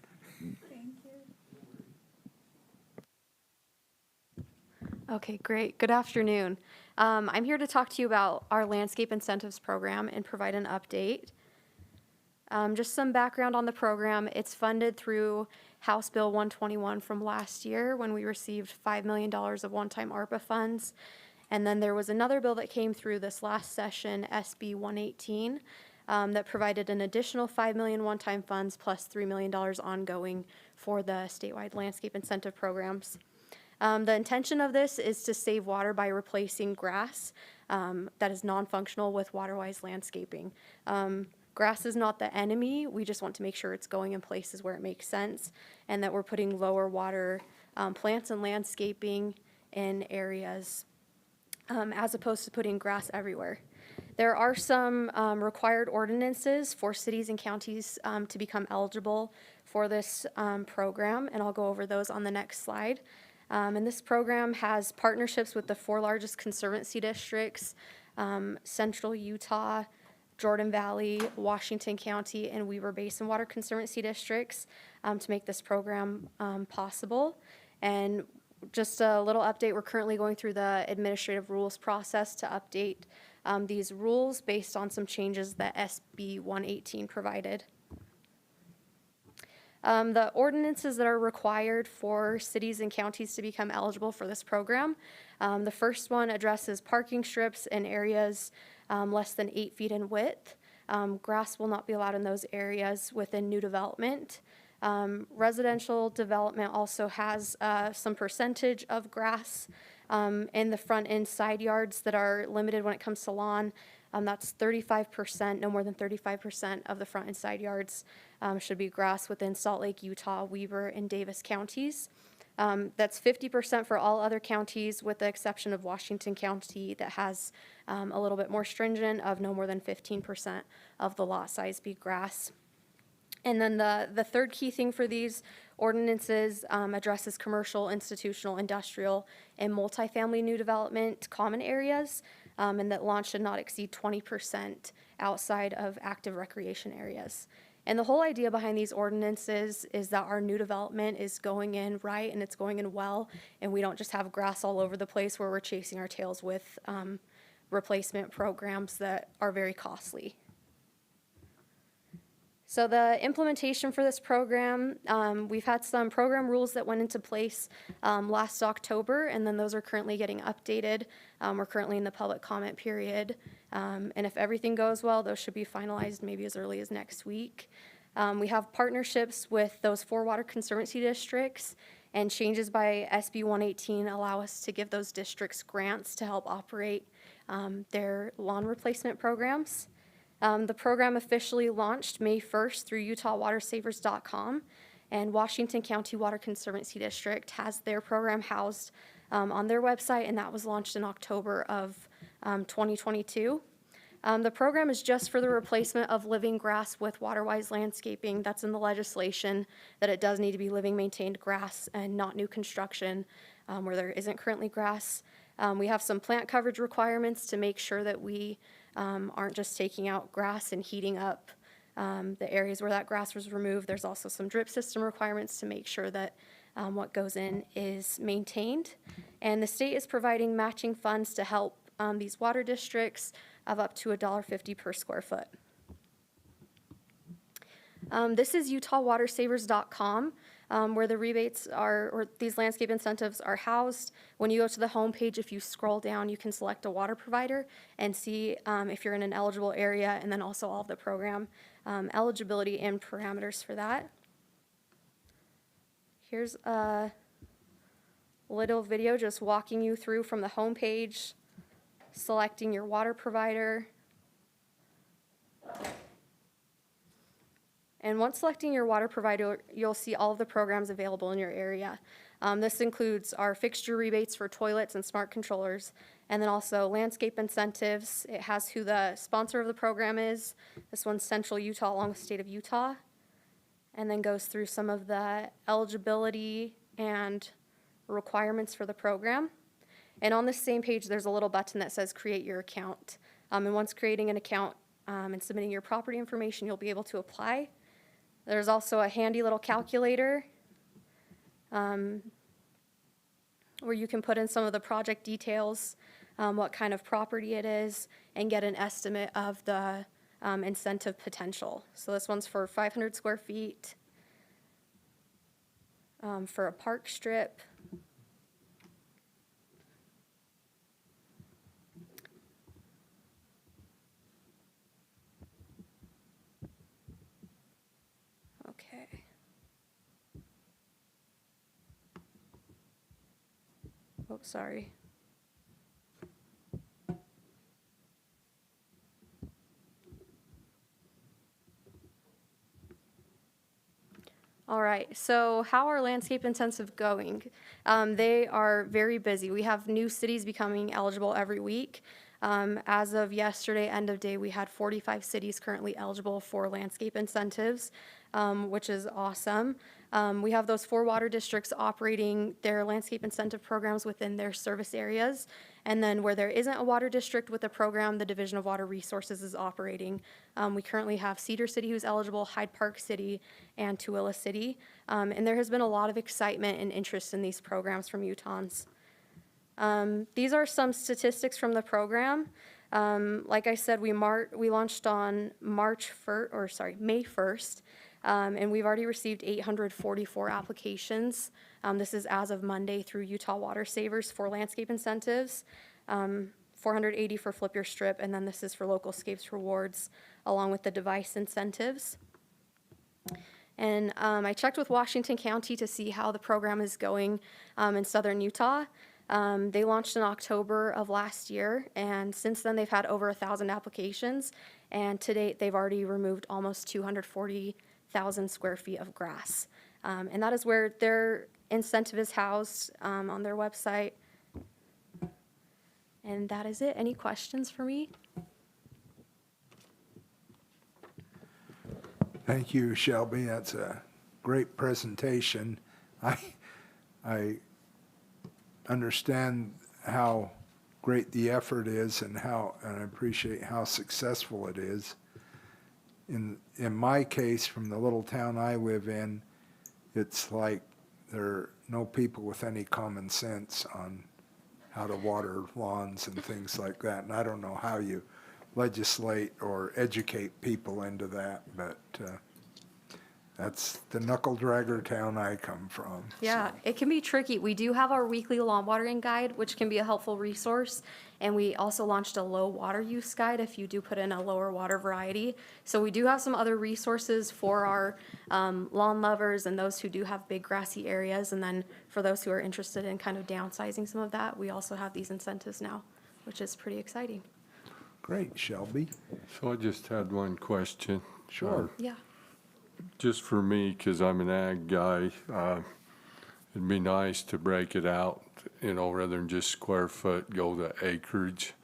Okay, great. Good afternoon. I'm here to talk to you about our landscape incentives program and provide an update. Just some background on the program. It's funded through House Bill 121 from last year when we received $5 million of one-time ARPA funds. And then there was another bill that came through this last session, SB 118, that provided an additional $5 million one-time funds plus $3 million ongoing for the statewide landscape incentive programs. The intention of this is to save water by replacing grass that is non-functional with water-wise landscaping. Grass is not the enemy. We just want to make sure it's going in places where it makes sense and that we're putting lower water plants and landscaping in areas as opposed to putting grass everywhere. There are some required ordinances for cities and counties to become eligible for this program, and I'll go over those on the next slide. And this program has partnerships with the 4 largest conservancy districts, Central Utah, Jordan Valley, Washington County, and Weber Basin Water Conservancy districts to make this program possible. And just a little update, we're currently going through the administrative rules process to update these rules based on some changes that SB 118 provided. The ordinances that are required for cities and counties to become eligible for this program. The first one addresses parking strips in areas less than 8 feet in width. Grass will not be allowed in those areas within new development. Residential development also has some percentage of grass in the front end side yards that are limited when it comes to lawn. That's 35%, no more than 35% of the front and side yards should be grass within Salt Lake, Utah, Weber, and Davis counties. That's 50% for all other counties with the exception of Washington County that has a little bit more stringent of no more than 15% of the lot size be grass. And then the third key thing for these ordinances addresses commercial, institutional, industrial, and multifamily new development common areas, and that lawn should not exceed 20% outside of active recreation areas. And the whole idea behind these ordinances is that our new development is going in right and it's going in well, and we don't just have grass all over the place where we're chasing our tails with replacement programs that are very costly. So the implementation for this program, we've had some program rules that went into place last October, and then those are currently getting updated. We're currently in the public comment period, and if everything goes well, those should be finalized maybe as early as next week. We have partnerships with those 4 water conservancy districts, and changes by SB 118 allow us to give those districts grants to help operate their lawn replacement programs. The program officially launched May 1st through UtahWaterSavers.com, and Washington County Water Conservancy District has their program housed on their website, and that was launched in October of 2022. The program is just for the replacement of living grass with water-wise landscaping. That's in the legislation, that it does need to be living maintained grass and not new construction where there isn't currently grass. We have some plant coverage requirements to make sure that we aren't just taking out grass and heating up the areas where that grass was removed. There's also some drip system requirements to make sure that what goes in is maintained. And the state is providing matching funds to help these water districts of up to $1.50 per square foot. This is UtahWaterSavers.com, where the rebates are, or these landscape incentives are housed. When you go to the home page, if you scroll down, you can select a water provider and see if you're in an eligible area, and then also all of the program eligibility and parameters for that. Here's a little video just walking you through from the home page, selecting your water provider. And once selecting your water provider, you'll see all of the programs available in your area. This includes our fixture rebates for toilets and smart controllers, and then also landscape incentives. It has who the sponsor of the program is. This one's Central Utah along with State of Utah, and then goes through some of the eligibility and requirements for the program. And on this same page, there's a little button that says create your account. And once creating an account and submitting your property information, you'll be able to apply. There's also a handy little calculator where you can put in some of the project details, what kind of property it is, and get an estimate of the incentive potential. So this one's for 500 square feet, for a park strip. Okay. Oh, sorry. All right, so how are landscape intensive going? They are very busy. We have new cities becoming eligible every week. As of yesterday, end of day, we had 45 cities currently eligible for landscape incentives, which is awesome. We have those 4 water districts operating their landscape incentive programs within their service areas. And then where there isn't a water district with a program, the Division of Water Resources is operating. We currently have Cedar City who's eligible, Hyde Park City, and Tooele City. And there has been a lot of excitement and interest in these programs from Utahns. These are some statistics from the program. Like I said, we launched on May 1st. And we've already received 844 applications. This is as of Monday through Utah Water Savers for landscape incentives. 480 for Flip Your Strip, and then this is for Local Scapes Rewards, along with the device incentives. And I checked with Washington County to see how the program is going in southern Utah. They launched in October of last year, and since then they've had over 1,000 applications, and to date they've already removed almost 240,000 square feet of grass. And that is where their incentive is housed on their website. And that is it. Any questions for me? Thank you, Shelby. That's a great presentation. I understand how great the effort is and I appreciate how successful it is. In my case, from the little town I live in, it's like there are no people with any common sense on how to water lawns and things like that. And I don't know how you legislate or educate people into that, but that's the knuckle dragger town I come from. Yeah, it can be tricky. We do have our weekly lawn watering guide, which can be a helpful resource. And we also launched a low water use guide if you do put in a lower water variety. So we do have some other resources for our lawn lovers and those who do have big grassy areas. And then for those who are interested in kind of downsizing some of that, we also have these incentives now, which is pretty exciting. Great, Shelby. So I just had one question. Sure. Yeah. Just for me, because I'm an ag guy, it'd be nice to break it out, rather than just square foot, go to acreage,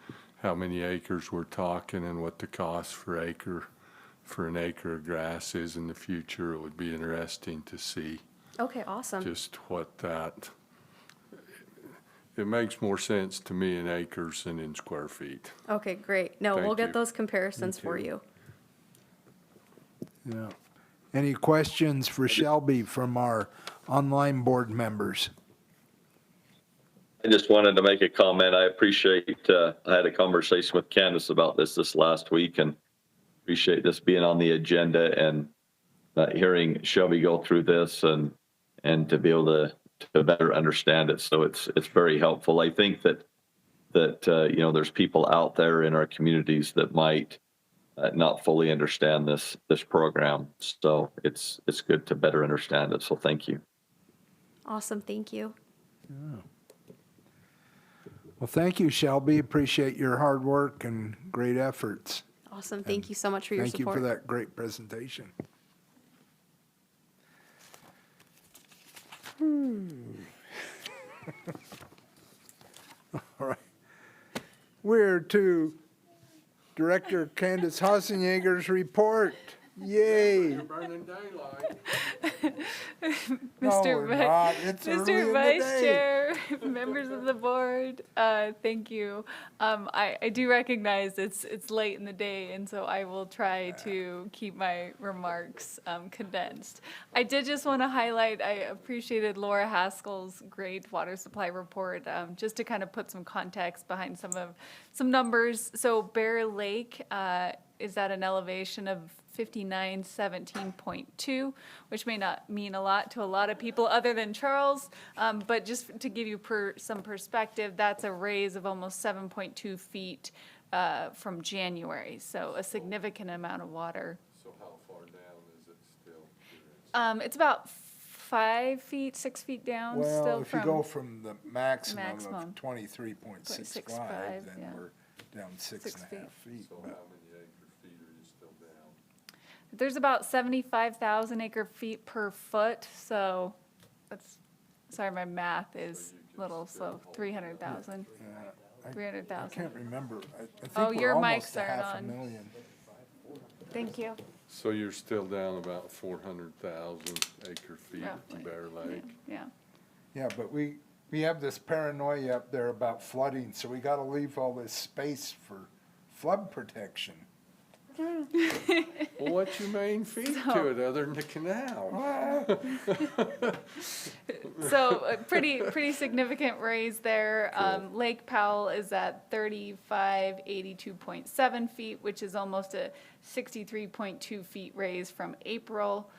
how many acres we're talking and what the cost for an acre of grass is in the future. It would be interesting to see Okay, awesome. just what that, it makes more sense to me in acres than in square feet. Okay, great. No, Thank we'll get you. those comparisons for Thank you. Yeah. Any questions for Shelby from our online board members? I just wanted to make a comment. I appreciate, I had a conversation with Candace about this last week and appreciate this being on the agenda and hearing Shelby go through this and to be able to better understand it. So it's very helpful. I think that there's people out there in our communities that might not fully understand this program. So it's good to better understand it. So thank you. Awesome, thank you. Yeah. Well, thank you, Shelby. Appreciate your hard work and great efforts. Awesome, thank you so much for your Thank you support. for that great presentation. All right. We're to Director Candace Hasenjager's report. Yay. Burning daylight. No, we're not. It's early in Mr. the Vice day. Chair, members of the board, thank you. I do recognize it's late in the day, and so I will try to keep my remarks condensed. I did just want to highlight, I appreciated Laura Haskell's great water supply report, just to kind of put some context behind some numbers. So Bear Lake is at an elevation of 5917.2, which may not mean a lot to a lot of people other than Charles, but just to give you some perspective, that's a raise of almost 7.2 feet from January, so a significant amount of water. So how far down is it still? It's about 5 feet, 6 feet down Well, still if you go from the maximum of maximum. 23.65, then yeah. we're down 6.5 feet. So but- how many acre feet are you still down? There's about 75,000 acre feet per foot, so that's, sorry, my math is little, so 300,000. Yeah, I 300,000. can't remember. I think Oh, we're your almost mics aren't half a on. million. Thank you. So you're still down about 400,000 acre feet Roughly. in Bear Lake? Yeah. Yeah, but we have this paranoia up there about flooding, so we got to leave all this space for flood protection. Well, what's your main feed to it other than the canal? So a pretty significant raise there. Lake Powell is at 3582.7 feet, which is almost a 63.2 feet raise from April.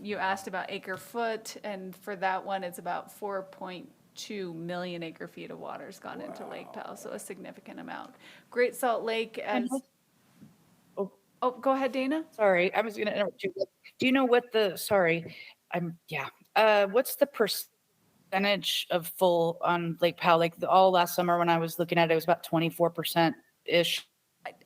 You asked about acre foot, and for that one, it's about 4.2 million acre feet of water's gone into Lake Powell, so a significant amount. Great Salt Lake as, oh, go ahead, Dana. Sorry, I was gonna interrupt you. Do you know what the, sorry, what's the percentage of full on Lake Powell? Like all last summer when I was looking at it, it was about 24%-ish.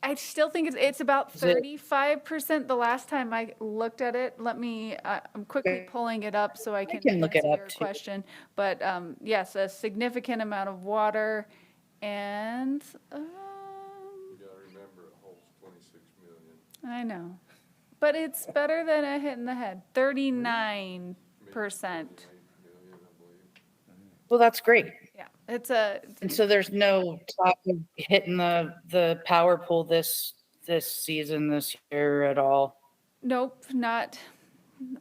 I still think it's about Is it- 35% the last time I looked at it. Let me, I'm quickly pulling it up so I can can look answer it up, your too. question. But yes, a significant amount of water and, You gotta remember, it holds 26 million. I know. But it's better than a hit in the head, 39%. Well, that's great. Yeah, it's a, And so there's no talk of hitting the power pool this season, this year at all. nope, not,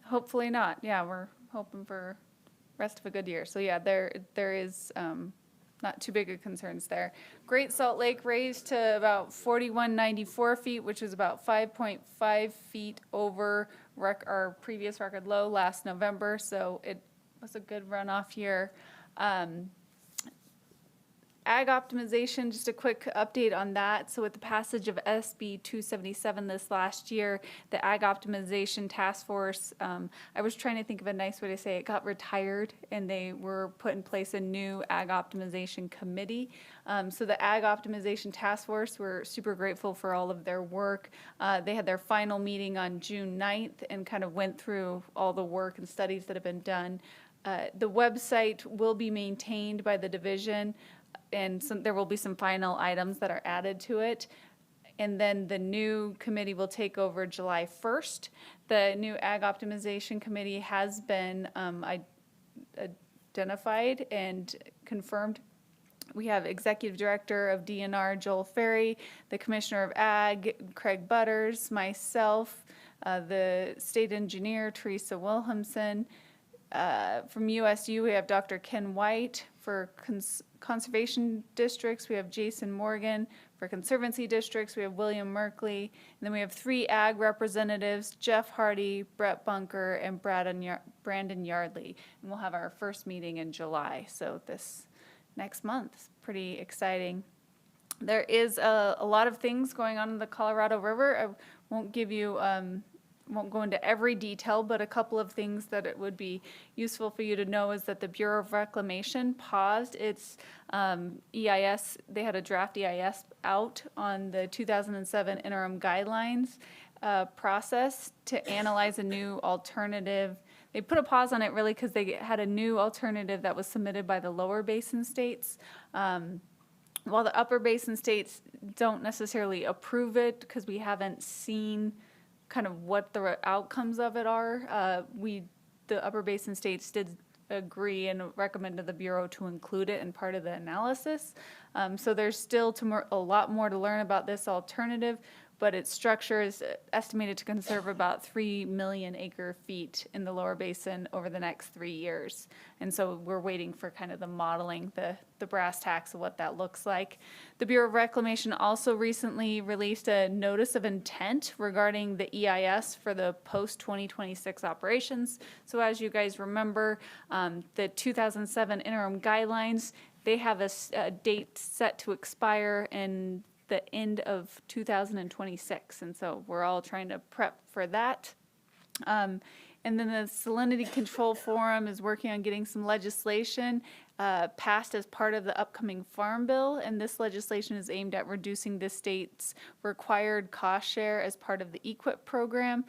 hopefully not. Yeah, we're hoping for rest of a good year. So yeah, there is not too big of concerns there. Great Salt Lake raised to about 4194 feet, which is about 5.5 feet over our previous record low last November. So it was a good runoff year. Ag optimization, just a quick update on that. So with the passage of SB 277 this last year, the Ag Optimization Task Force, I was trying to think of a nice way to say it, got retired, and they were put in place a new Ag Optimization Committee. So the Ag Optimization Task Force, we're super grateful for all of their work. They had their final meeting on June 9th and kind of went through all the work and studies that have been done. The website will be maintained by the division, and there will be some final items that are added to it. And then the new committee will take over July 1st. The new Ag Optimization Committee has been identified and confirmed. We have Executive Director of DNR, Joel Ferry, the Commissioner of Ag, Craig Butters, myself, the State Engineer, Teresa Wilhelmsen. From USU, we have Dr. Ken White. For conservation districts, we have Jason Morgan. For conservancy districts, we have William Merkley. And then we have 3 ag representatives, Jeff Hardy, Brett Bunker, and Brandon Yardley. And we'll have our first meeting in July, so this next month. It's pretty exciting. There is a lot of things going on in the Colorado River. I won't give you won't go into every detail, but a couple of things that it would be useful for you to know is that the Bureau of Reclamation paused its EIS. They had a draft EIS out on the 2007 interim guidelines process to analyze a new alternative. They put a pause on it really because they had a new alternative that was submitted by the lower basin states. While the upper basin states don't necessarily approve it because we haven't seen kind of what the outcomes of it are, the upper basin states did agree and recommended the Bureau to include it in part of the analysis. So there's still a lot more to learn about this alternative, but its structure is estimated to conserve about 3 million acre feet in the lower basin over the next 3 years. And so we're waiting for kind of the modeling, the brass tacks of what that looks like. The Bureau of Reclamation also recently released a notice of intent regarding the EIS for the post-2026 operations. So as you guys remember, the 2007 interim guidelines, they have a date set to expire in the end of 2026, and so we're all trying to prep for that. And then the Salinity Control Forum is working on getting some legislation passed as part of the upcoming Farm Bill, and this legislation is aimed at reducing the state's required cost share as part of the EQIP program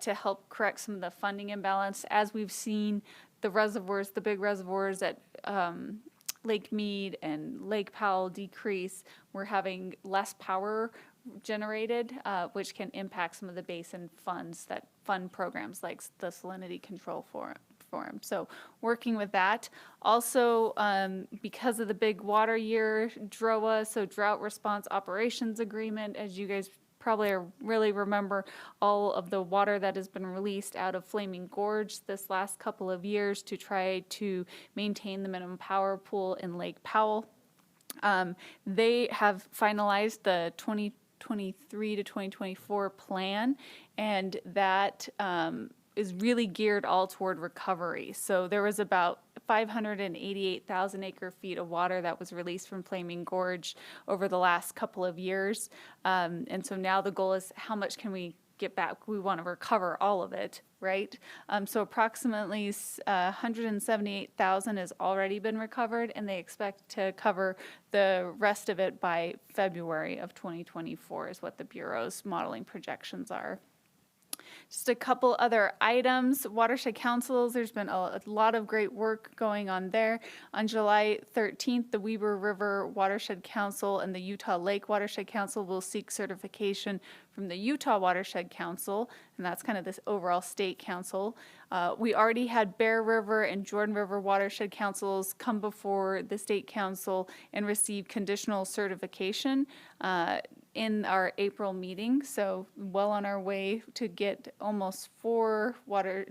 to help correct some of the funding imbalance. As we've seen, the reservoirs, the big reservoirs at Lake Mead and Lake Powell decrease, we're having less power generated, which can impact some of the basin funds that fund programs like the Salinity Control Forum. So working with that. Also, because of the big water year, DROA, so Drought Response Operations Agreement, as you guys probably really remember, all of the water that has been released out of Flaming Gorge this last couple of years to try to maintain the minimum power pool in Lake Powell. They have finalized the 2023 to 2024 plan, and that is really geared all toward recovery. So there was about 588,000 acre feet of water that was released from Flaming Gorge over the last couple of years. And so now the goal is how much can we get back? We want to recover all of it, right? So approximately 178,000 has already been recovered, and they expect to cover the rest of it by February of 2024 is what the Bureau's modeling projections are. Just a couple other items. Watershed councils, there's been a lot of great work going on there. On July 13th, the Weber River Watershed Council and the Utah Lake Watershed Council will seek certification from the Utah Watershed Council, and that's kind of this overall state council. We already had Bear River and Jordan River Watershed Councils come before the state council and receive conditional certification in our April meeting, so well on our way to get almost 4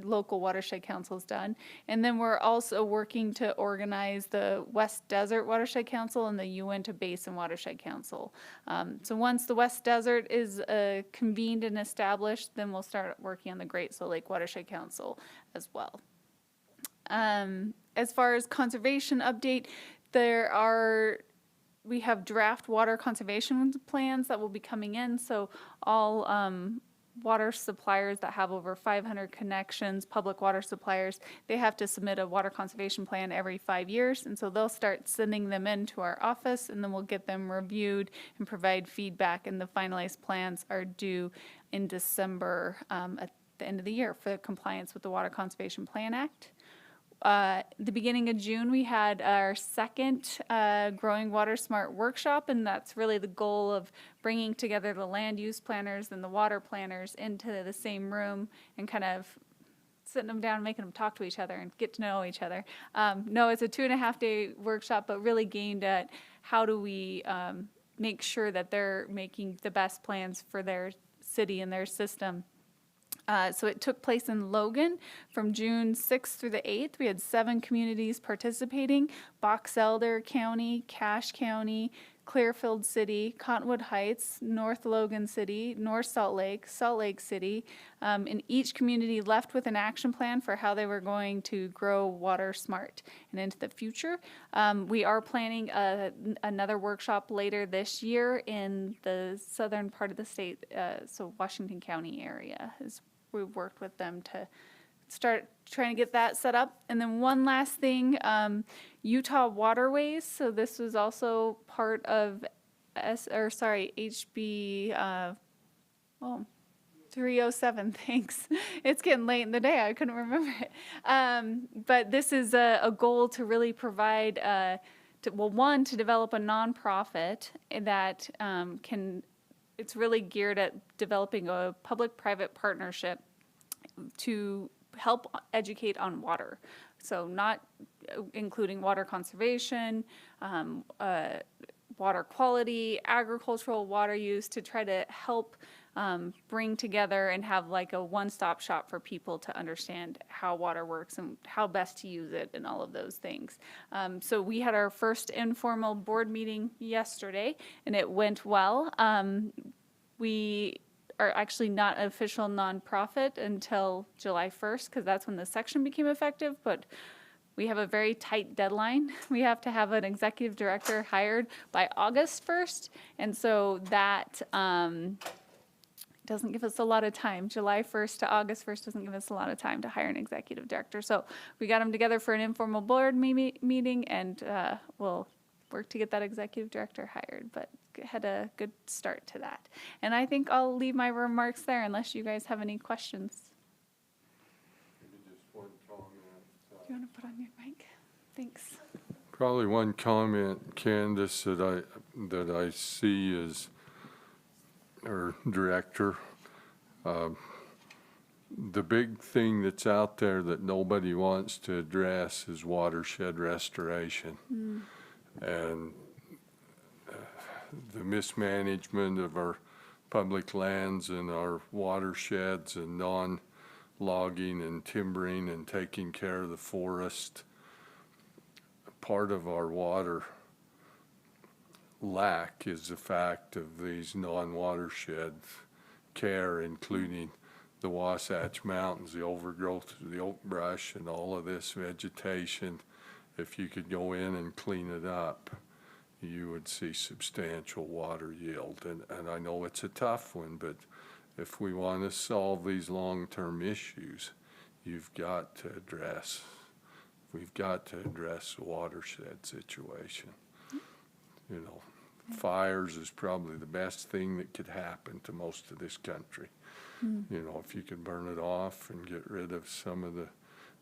local watershed councils done. And then we're also working to organize the West Desert Watershed Council and the Uinta Basin Watershed Council. So once the West Desert is convened and established, then we'll start working on the Great Salt Lake Watershed Council as well. As far as conservation update, we have draft water conservation plans that will be coming in. So all water suppliers that have over 500 connections, public water suppliers, they have to submit a water conservation plan every 5 years. And so they'll start sending them into our office, and then we'll get them reviewed and provide feedback. And the finalized plans are due in December at the end of the year for compliance with the Water Conservation Plan Act. The beginning of June, we had our second Growing Water Smart workshop, and that's really the goal of bringing together the land use planners and the water planners into the same room and kind of sitting them down, making them talk to each other and get to know each other. No, it's a 2.5-day workshop, but really gained at how do we make sure that they're making the best plans for their city and their system. So it took place in Logan from June 6th through the 8th. We had 7 communities participating: Box Elder County, Cache County, Clearfield City, Cottonwood Heights, North Logan City, North Salt Lake City. And each community left with an action plan for how they were going to grow water smart and into the future. We are planning another workshop later this year in the southern part of the state, so Washington County area. We've worked with them to start trying to get that set up. And then one last thing, Utah Waterways. So this was also part of HB 307, thanks. It's getting late in the day, I couldn't remember it. But this is a goal to really provide, to develop a nonprofit that it's really geared at developing a public-private partnership to help educate on water. So not including water conservation, water quality, agricultural water use, to try to help bring together and have like a one-stop shop for people to understand how water works and how best to use it and all of those things. So we had our first informal board meeting yesterday, and it went well. We are actually not an official nonprofit until July 1st, because that's when the section became effective, but we have a very tight deadline. We have to have an executive director hired by August 1st, and so that doesn't give us a lot of time. July 1st to August 1st doesn't give us a lot of time to hire an executive director. So we got them together for an informal board meeting, and we'll work to get that executive director hired, but had a good start to that. And I think I'll leave my remarks there unless you guys have any questions. Maybe just one comment. Do you want to put on your mic? Thanks. Probably one comment, Candace, that I see is our director. The big thing that's out there that nobody wants to address is watershed restoration. And the mismanagement of our public lands and our watersheds and non-logging and timbering and taking care of the forest. Part of our water lack is the fact of these non-watershed care, including the Wasatch Mountains, the overgrowth of the oak brush and all of this vegetation, if you could go in and clean it up, you would see substantial water yield. And I know it's a tough one, but if we want to solve these long-term issues, we've got to address the watershed situation. You know, fires is probably the best thing that could happen to most of this country. You know, if you could burn it off and get rid of some of the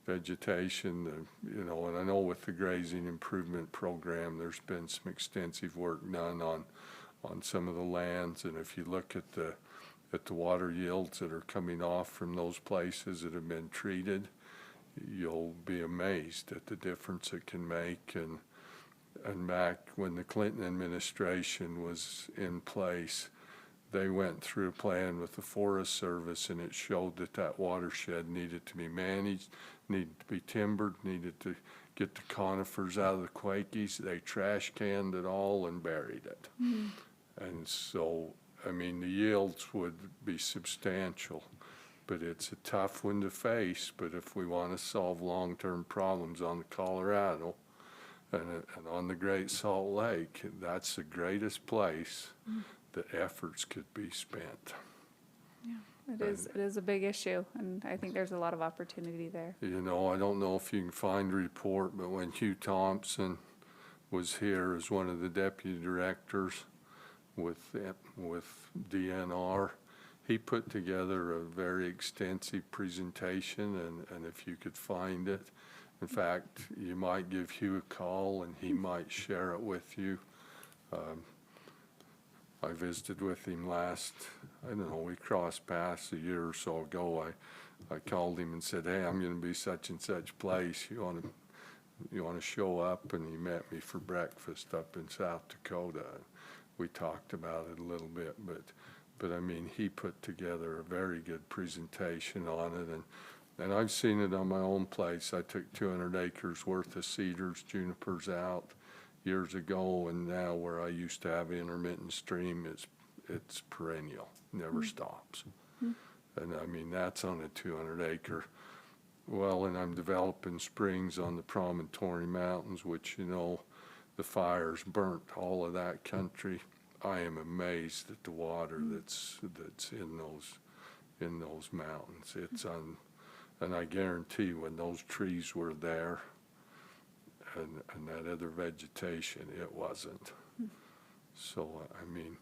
vegetation, you know, and I know with the grazing improvement program, there's been some extensive work done on some of the lands, and if you look at the water yields that are coming off from those places that have been treated, you'll be amazed at the difference it can make. And back when the Clinton administration was in place, they went through a plan with the Forest Service, and it showed that watershed needed to be managed, needed to be timbered, needed to get the conifers out of the Quakies. They trash canned it all and buried it. And so, I mean, the yields would be substantial, but it's a tough one to face. But if we want to solve long-term problems on the Colorado and on the Great Salt Lake, that's the greatest place that efforts could be spent. Yeah, it is a big issue, and I think there's a lot of opportunity there. You know, I don't know if you can find a report, but when Hugh Thompson was here as one of the deputy directors with DNR, he put together a very extensive presentation, and if you could find it, in fact, you might give Hugh a call and he might share it with you. I visited with him last, I don't know, we crossed paths a year or so ago. I called him and said, hey, I'm going to be such and such place. You want to show up? And he met me for breakfast up in South Dakota. We talked about it a little bit, but I mean, he put together a very good presentation on it. And I've seen it on my own place. I took 200 acres worth of cedars, junipers out years ago, and now where I used to have intermittent stream, it's perennial, never stops. And I mean, that's on a 200 acre. Well, and I'm developing springs on the Promontory Mountains, which, you know, the fires burnt all of that country. I am amazed at the water that's in those mountains. And I guarantee when those trees were there, and that other vegetation, it wasn't. So, I mean,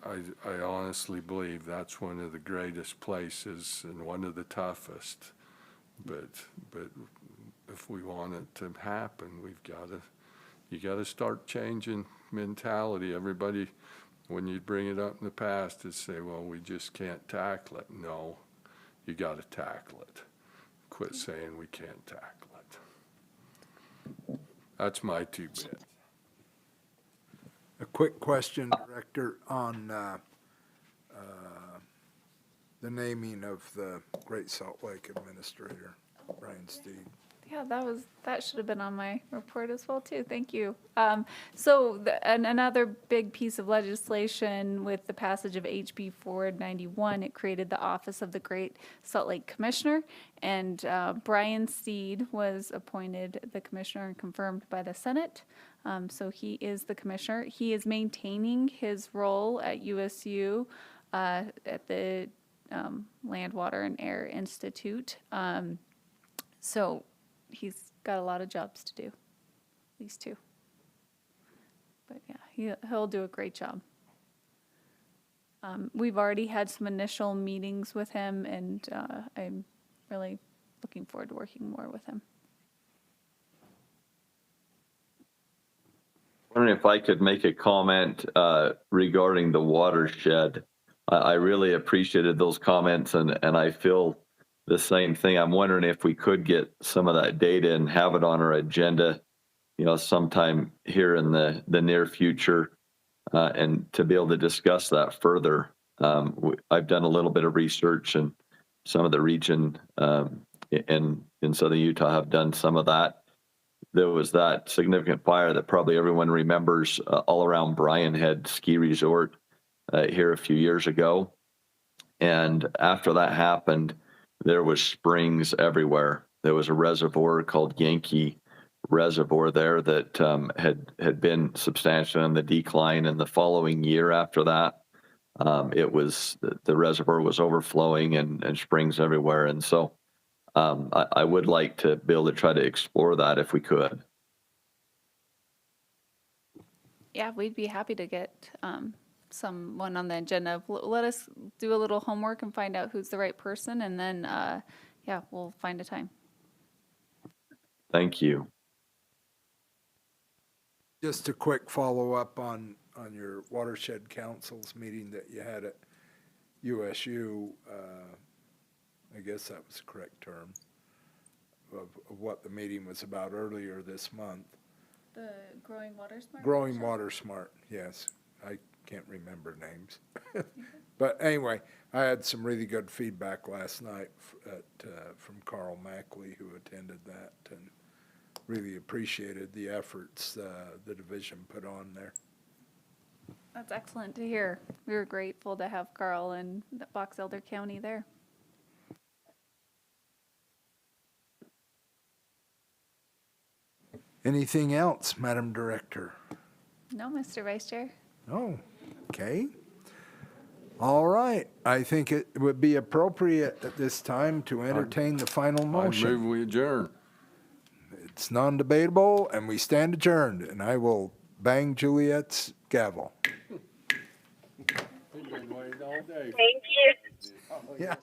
I honestly believe that's one of the greatest places and one of the toughest. But if we want it to happen, you got to start changing mentality. Everybody, when you bring it up in the past, is say, well, we just can't tackle it. No, you got to tackle it. Quit saying we can't tackle it. That's my 2 bits. A quick question, Director, on the naming of the Great Salt Lake Administrator, Brian Steed. Yeah, that should have been on my report as well too. Thank you. Another big piece of legislation with the passage of HB 491, it created the Office of the Great Salt Lake Commissioner, and Brian Steed was appointed the commissioner and confirmed by the Senate. So he is the commissioner. He is maintaining his role at USU at the Land, Water, and Air Institute. So he's got a lot of jobs to do, at least 2. But yeah, he'll do a great job. We've already had some initial meetings with him, and I'm really looking forward to working more with him. Wondering if I could make a comment regarding the watershed. I really appreciated those comments, and I feel the same thing. I'm wondering if we could get some of that data and have it on our agenda, you know, sometime here in the near future, and to be able to discuss that further. I've done a little bit of research, and some of the region in southern Utah have done some of that. There was that significant fire that probably everyone remembers all around Bryan Head Ski Resort here a few years ago. And after that happened, there was springs everywhere. There was a reservoir called Yankee Reservoir there that had been substantially on the decline. And the following year after that, the reservoir was overflowing and springs everywhere. And so I would like to be able to try to explore that if we could. Yeah, we'd be happy to get someone on the agenda. Let us do a little homework and find out who's the right person, and then, yeah, we'll find a time. Thank you. Just a quick follow-up on your Watershed Council's meeting that you had at USU. I guess that was the correct term of what the meeting was about earlier this month. The Growing Water Smart? Growing Water Smart, yes. I can't remember names. But anyway, I had some really good feedback last night from Carl Mackley, who attended that, and really appreciated the efforts the division put on there. That's excellent to hear. We were grateful to have Carl and Box Elder County there. Anything else, Madam Director? No, Mr. Vice Chair. Oh, okay. All right. I think it would be appropriate at this time to entertain the final I motion. move we adjourn. It's non-debatable, and we stand adjourned, and I will bang Juliet's gavel. We've been waiting all day. Thank you. Yeah.